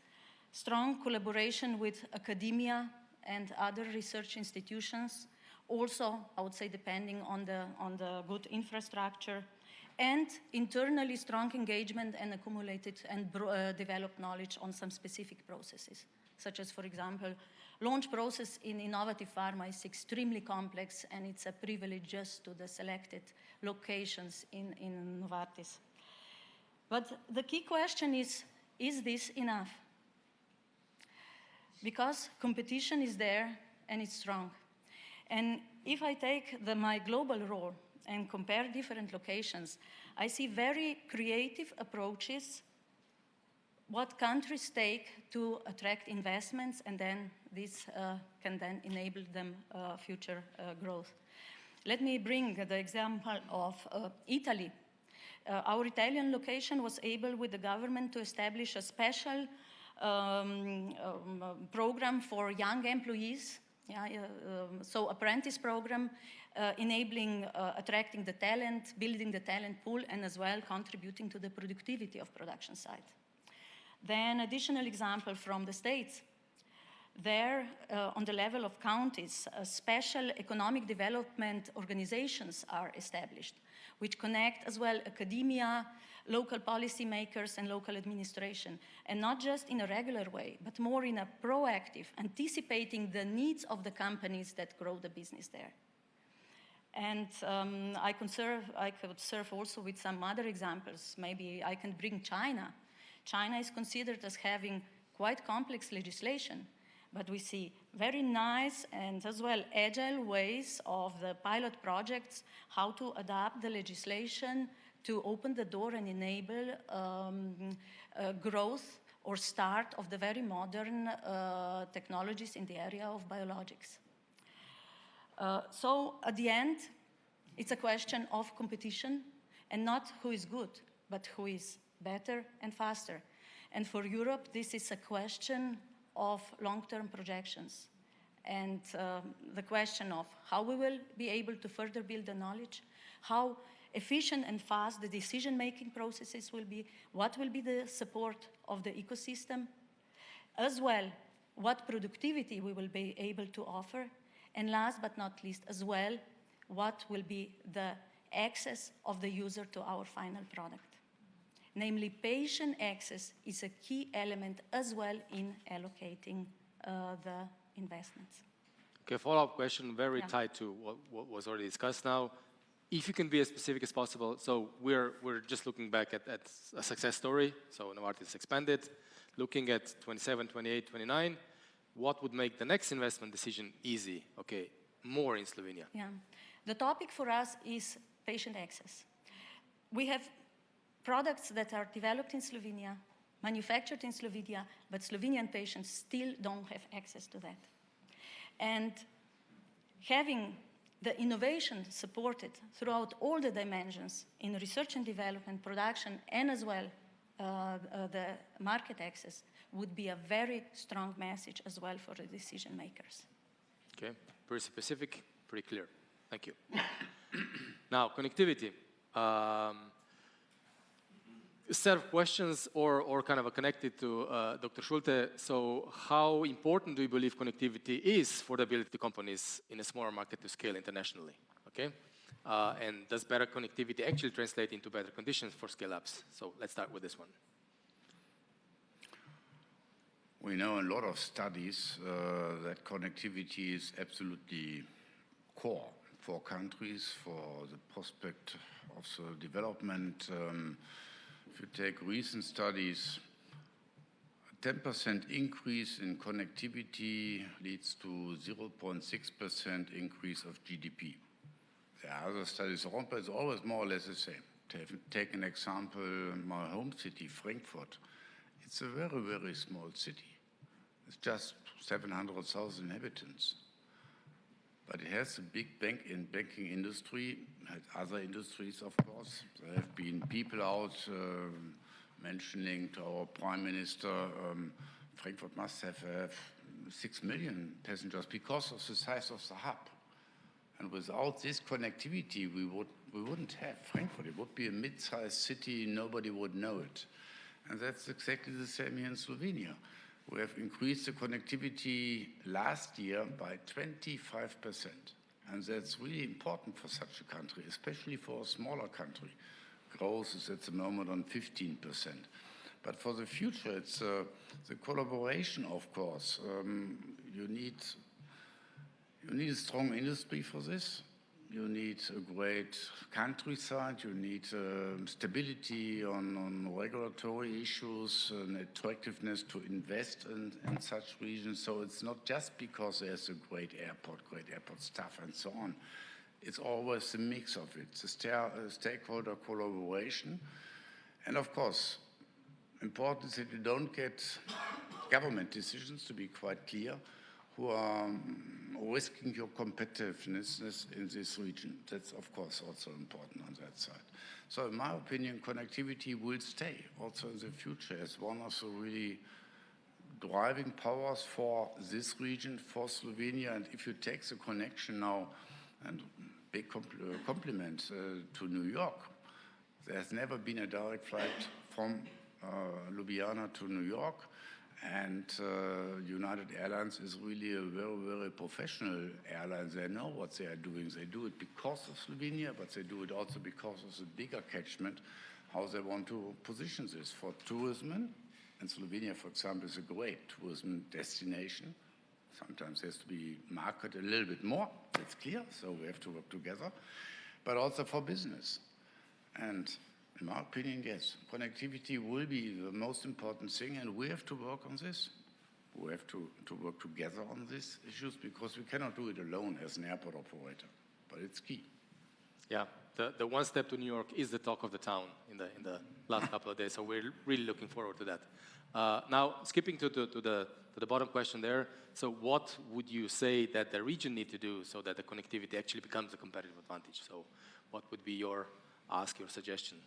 S14: strong collaboration with academia and other research institutions, also, I would say, depending on the good infrastructure, and internally strong engagement and accumulated and developed knowledge on some specific processes, such as, for example, launch process in innovative pharma is extremely complex, and it's a privilege just to the selected locations in Novartis. But the key question is this enough? Because competition is there and it's strong. And if I take my global role and compare different locations, I see very creative approaches what countries take to attract investments, and then this can then enable them future growth. Let me bring the example of Italy. Our Italian location was able with the government to establish a special program for young employees, so apprentice program, enabling attracting the talent, building the talent pool, and as well contributing to the productivity of production site. Then additional example from the States. There, on the level of counties, special economic development organizations are established, which connect as well academia, local policymakers, and local administration, and not just in a regular way, but more in a proactive, anticipating the needs of the companies that grow the business there. And I could serve also with some other examples. Maybe I can bring China. China is considered as having quite complex legislation, but we see very nice and as well agile ways of the pilot projects, how to adapt the legislation to open the door and enable growth or start of the very modern technologies in the area of biologics. So at the end, it's a question of competition, and not who is good, but who is better and faster. And for Europe, this is a question of long-term projections, and the question of how we will be able to further build the knowledge, how efficient and fast the decision-making processes will be, what will be the support of the ecosystem, as well what productivity we will be able to offer, and last but not least as well, what will be the access of the user to our final product. Namely, patient access is a key element as well in allocating the investments.
S9: Okay, follow-up question, very tied to what was already discussed now. If you can be as specific as possible, so we're just looking back at a success story, so Novartis expanded, looking at 27, 28, 29, what would make the next investment decision easy? Okay, more in Slovenia.
S14: Yeah, the topic for us is patient access. We have products that are developed in Slovenia, manufactured in Slovenia, but Slovenian patients still don't have access to that. And having the innovation supported throughout all the dimensions in research and development, production, and as well the market access would be a very strong message as well for the decision makers.
S9: Okay, pretty specific, pretty clear. Thank you. Now, connectivity. A set of questions or kind of connected to Dr. Schulte. So how important do you believe connectivity is for the ability of companies in a smaller market to scale internationally? Okay, and does better connectivity actually translate into better conditions for scale-ups? So let's start with this one.
S15: We know in a lot of studies that connectivity is absolutely core for countries, for the prospect of the development. If you take recent studies, a 10% increase in connectivity leads to 0.6% increase of GDP. There are other studies around, but it's always more or less the same. Take an example, my home city, Frankfurt. It's a very, very small city. It's just 700,000 inhabitants. But it has a big banking industry, had other industries, of course. There have been people out mentioning to our Prime Minister, Frankfurt must have 6 million passengers because of the size of the hub. And without this connectivity, we wouldn't have Frankfurt. It would be a mid-sized city, nobody would know it. And that's exactly the same here in Slovenia. We have increased the connectivity last year by 25%. And that's really important for such a country, especially for a smaller country. Growth is at the moment on 15%. But for the future, it's the collaboration, of course. You need a strong industry for this. You need a great countryside. You need stability on regulatory issues and attractiveness to invest in such regions. So it's not just because there's a great airport staff and so on. It's always a mix of it. It's a stakeholder collaboration. And of course, important is that you don't get government decisions, to be quite clear, who are risking your competitiveness in this region. That's, of course, also important on that side. So in my opinion, connectivity will stay also in the future as one of the really driving powers for this region, for Slovenia. And if you take the connection now, and big compliment to New York, there's never been a direct flight from Ljubljana to New York. And United Airlines is really a very, very professional airline. They know what they are doing. They do it because of Slovenia, but they do it also because of the bigger catchment, how they want to position this for tourism. And Slovenia, for example, is a great tourism destination. Sometimes it has to be marketed a little bit more, that's clear, so we have to work together. But also for business. And In my opinion, yes. Connectivity will be the most important thing, and we have to work on this. We have to work together on these issues because we cannot do it alone as an airport operator, but it's key.
S9: Yeah, the one step to New York is the talk of the town in the last couple of days, so we're really looking forward to that. Now, skipping to the bottom question there, so what would you say that the region need to do so that the connectivity actually becomes a competitive advantage? So what would be your ask, your suggestion?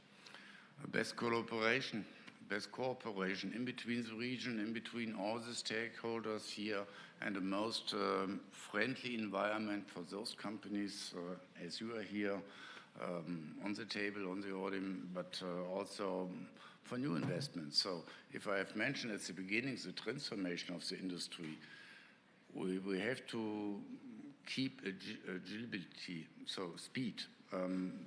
S15: Best cooperation in between the region, in between all the stakeholders here, and the most friendly environment for those companies, as you are here, on the table, on the audience, but also for new investments. So if I have mentioned at the beginning the transformation of the industry, we have to keep agility, so speed.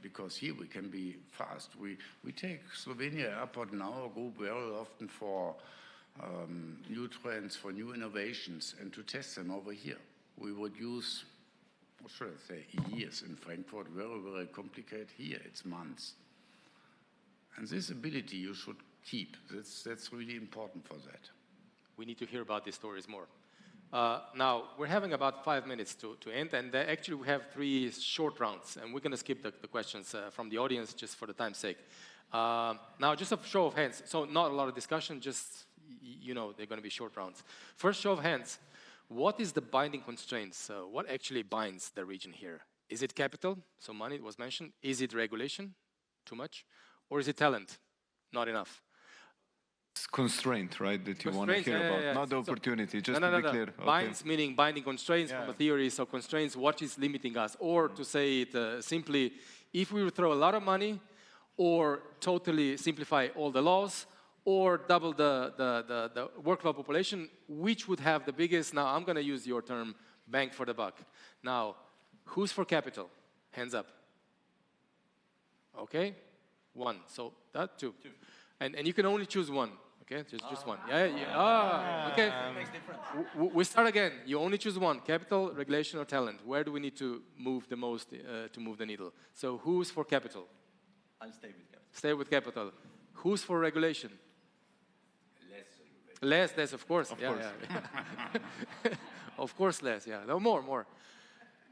S15: Because here we can be fast. We take Slovenia Airport now group very often for new trends, for new innovations, and to test them over here. We would use, what should I say, years in Frankfurt, very, very complicated. Here it's months. And this ability you should keep. That's really important for that.
S9: We need to hear about these stories more. Now, we're having about 5 minutes to end, and actually we have 3 short rounds, and we're going to skip the questions from the audience just for the time's sake. Now, just a show of hands. So not a lot of discussion, just, you know, they're going to be short rounds. First show of hands, what is the binding constraints? What actually binds the region here? Is it capital? So money was mentioned. Is it regulation? Too much? Or is it talent? Not enough.
S12: It's constraint, right, that you want to hear about, not the opportunity, just to be clear. Okay.
S9: Binds meaning binding constraints from a theory, so constraints, what is limiting us? Or to say it simply, if we would throw a lot of money, or totally simplify all the laws, or double the workload population, which would have the biggest, now I'm going to use your term, bang for the buck. Now, who's for capital? Hands up. Okay, 1, so that 2. And you can only choose 1, okay? Just 1. Okay. We start again. You only choose 1, capital, regulation, or talent. Where do we need to move the most to move the needle? So who's for capital?
S13: I'll stay with capital.
S9: Stay with capital. Who's for regulation? Less, of course. Of course. Of course less, yeah. No, more.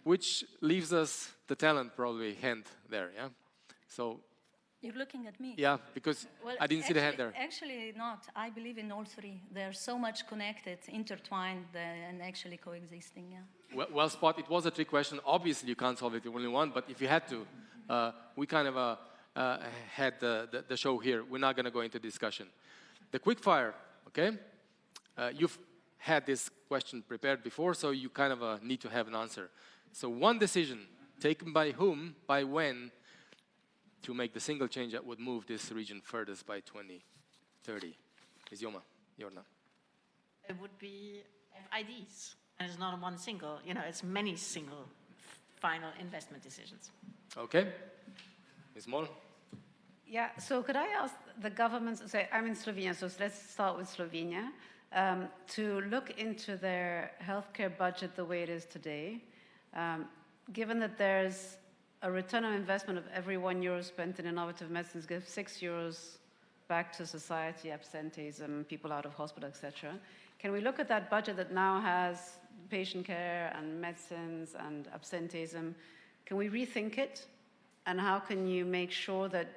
S9: Which leaves us the talent probably hand there, yeah? So
S14: you're looking at me.
S9: Yeah, because I didn't see the hand there.
S14: Actually not. I believe in all 3. They're so much connected, intertwined, and actually coexisting, yeah.
S9: Well spotted. It was a trick question. Obviously, you can't solve it in only one, but if you had to, we kind of had the show here. We're not going to go into discussion. The quick fire, okay? You've had this question prepared before, so you kind of need to have an answer. So one decision, taken by whom, by when, to make the single change that would move this region furthest by 2030. Is Jorna.
S10: It would be FIDs, and it's not one single, you know, it's many single final investment decisions.
S9: Okay. Ms. Moll?
S11: Yeah, so could I ask the governments, say, I'm in Slovenia, so let's start with Slovenia, to look into their healthcare budget the way it is today, given that there's a return on investment of every €1 spent in innovative medicines gives €6 back to society, absenteeism, people out of hospital, etc. Can we look at that budget that now has patient care and medicines and absenteeism? Can we rethink it? And how can you make sure that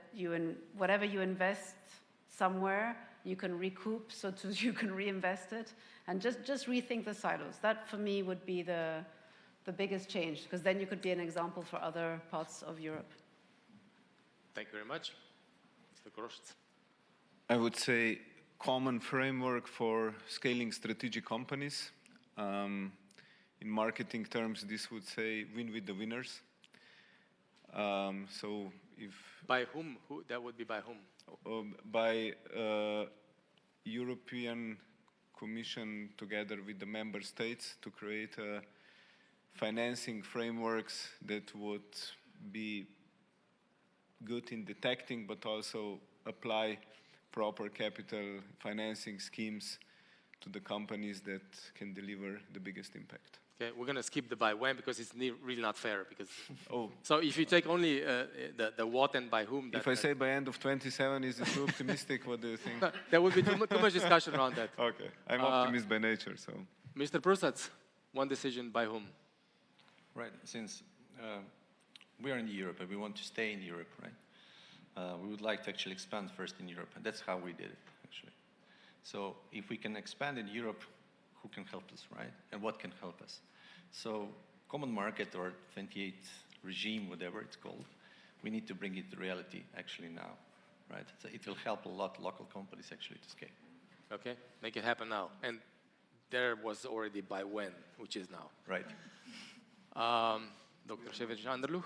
S11: whatever you invest somewhere, you can recoup so you can reinvest it? And just rethink the silos. That, for me, would be the biggest change, because then you could be an example for other parts of Europe.
S9: Thank you very much. Mr. Grosz.
S12: I would say common framework for scaling strategic companies. In marketing terms, this would say win with the winners. So if...
S9: By whom? That would be by whom?
S12: By European Commission together with the member states to create financing frameworks that would be good in detecting, but also apply proper capital financing schemes to the companies that can deliver the biggest impact.
S9: Okay, we're going to skip the by when because it's really not fair. Because so if you take only the what and by whom.
S12: If I say by end of 27, is it too optimistic? What do you think?
S9: There would be too much discussion around that.
S12: Okay, I'm optimist by nature, so.
S9: Mr. Prusats, one decision by whom?
S13: Right, since we are in Europe and we want to stay in Europe, right? We would like to actually expand first in Europe, and that's how we did it, actually. So if we can expand in Europe, who can help us, right? And what can help us? So common market or 28 regime, whatever it's called, we need to bring it to reality actually now, right? So it will help a lot local companies actually to scale.
S9: Okay, make it happen now. And there was already by when, which is now.
S13: Right.
S9: Dr. Šević-Anderluh?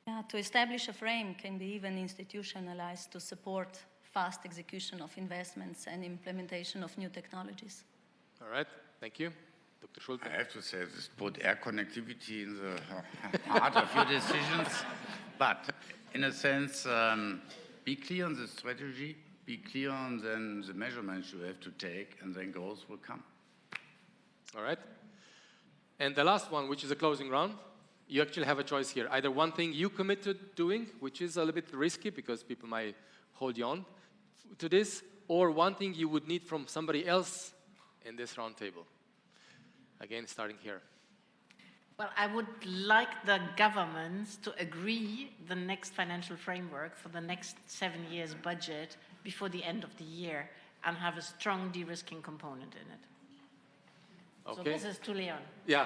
S14: Yeah, to establish a frame can be even institutionalized to support fast execution of investments and implementation of new technologies.
S9: All right, thank you. Dr. Schulte.
S15: I have to say this put air connectivity in the heart of your decisions. But in a sense, be clear on the strategy, be clear on then the measurements you have to take, and then growth will come.
S9: All right. And the last one, which is a closing round, you actually have a choice here. Either one thing you commit to doing, which is a little bit risky because people might hold you on to this, or one thing you would need from somebody else in this round table. Again, starting here.
S10: Well, I would like the governments to agree the next financial framework for the next 7 years budget before the end of the year and have a strong de-risking component in it.
S9: Okay.
S10: So this is to Leon.
S9: Yeah,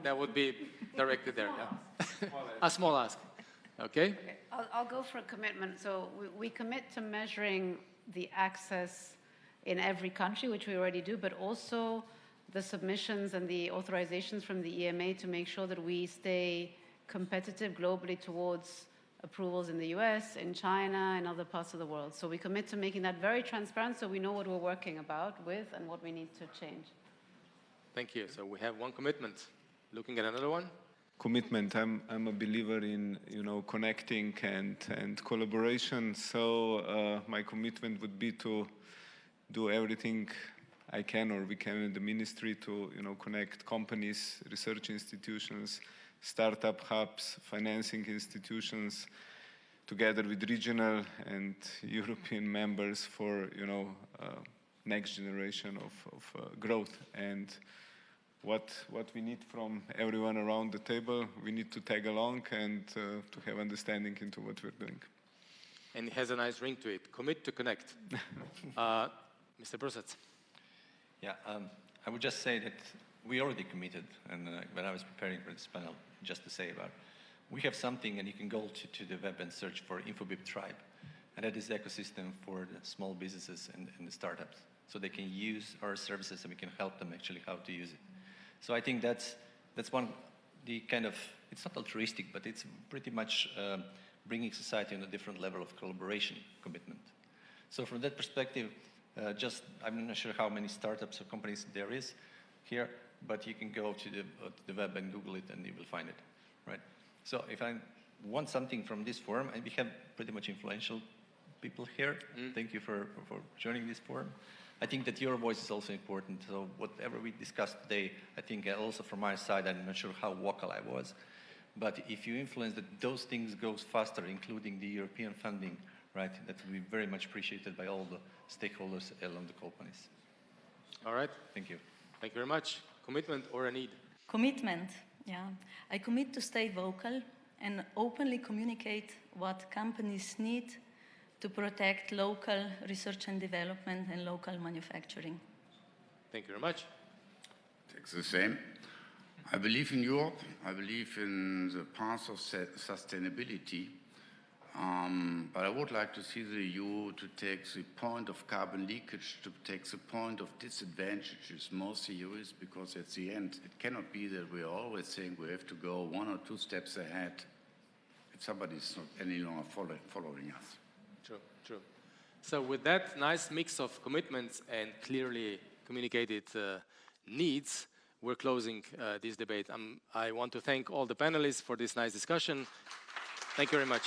S9: that would be directed there. Yeah. A small ask. Okay.
S11: I'll go for a commitment. So we commit to measuring the access in every country, which we already do, but also the submissions and the authorizations from the EMA to make sure that we stay competitive globally towards approvals in the US, in China, and other parts of the world. So we commit to making that very transparent so we know what we're working about with and what we need to change.
S9: Thank you. So we have one commitment. Looking at another one?
S12: Commitment. I'm a believer in connecting and collaboration. So my commitment would be to do everything I can or we can in the ministry to connect companies, research institutions, startup hubs, financing institutions, together with regional and European members for next generation of growth. And what we need from everyone around the table, we need to tag along and to have understanding into what we're doing.
S9: And it has a nice ring to it. Commit to connect. Mr. Prusats.
S13: Yeah, I would just say that we already committed, and when I was preparing for this panel, just to say about, we have something, and you can go to the web and search for InfoBip Tribe, and that is the ecosystem for the small businesses and the startups, so they can use our services and we can help them actually how to use it. So I think that's one, the kind of, it's not altruistic, but it's pretty much bringing society on a different level of collaboration commitment. So from that perspective, I'm not sure how many startups or companies there is here, but you can go to the web and Google it and you will find it, right? So if I want something from this forum, and we have pretty much influential people here, thank you for joining this forum. I think that your voice is also important, so whatever we discussed today, I think also from my side, I'm not sure how vocal I was, but if you influence that those things goes faster, including the European funding, right, that will be very much appreciated by all the stakeholders along the companies.
S9: All right.
S13: Thank you.
S9: Thank you very much. Commitment or a need?
S14: Commitment, yeah. I commit to stay vocal and openly communicate what companies need to protect local research and development and local manufacturing.
S9: Thank you very much.
S15: It's the same. I believe in Europe. I believe in the path of sustainability. But I would like to see the EU to take the point of carbon leakage, to take the point of disadvantages more serious, because at the end, it cannot be that we are always saying we have to go 1 or 2 steps ahead if somebody is not any longer following us.
S9: True, true. So with that nice mix of commitments and clearly communicated needs, we're closing this debate. I want to thank all the panelists for this nice discussion. Thank you very much.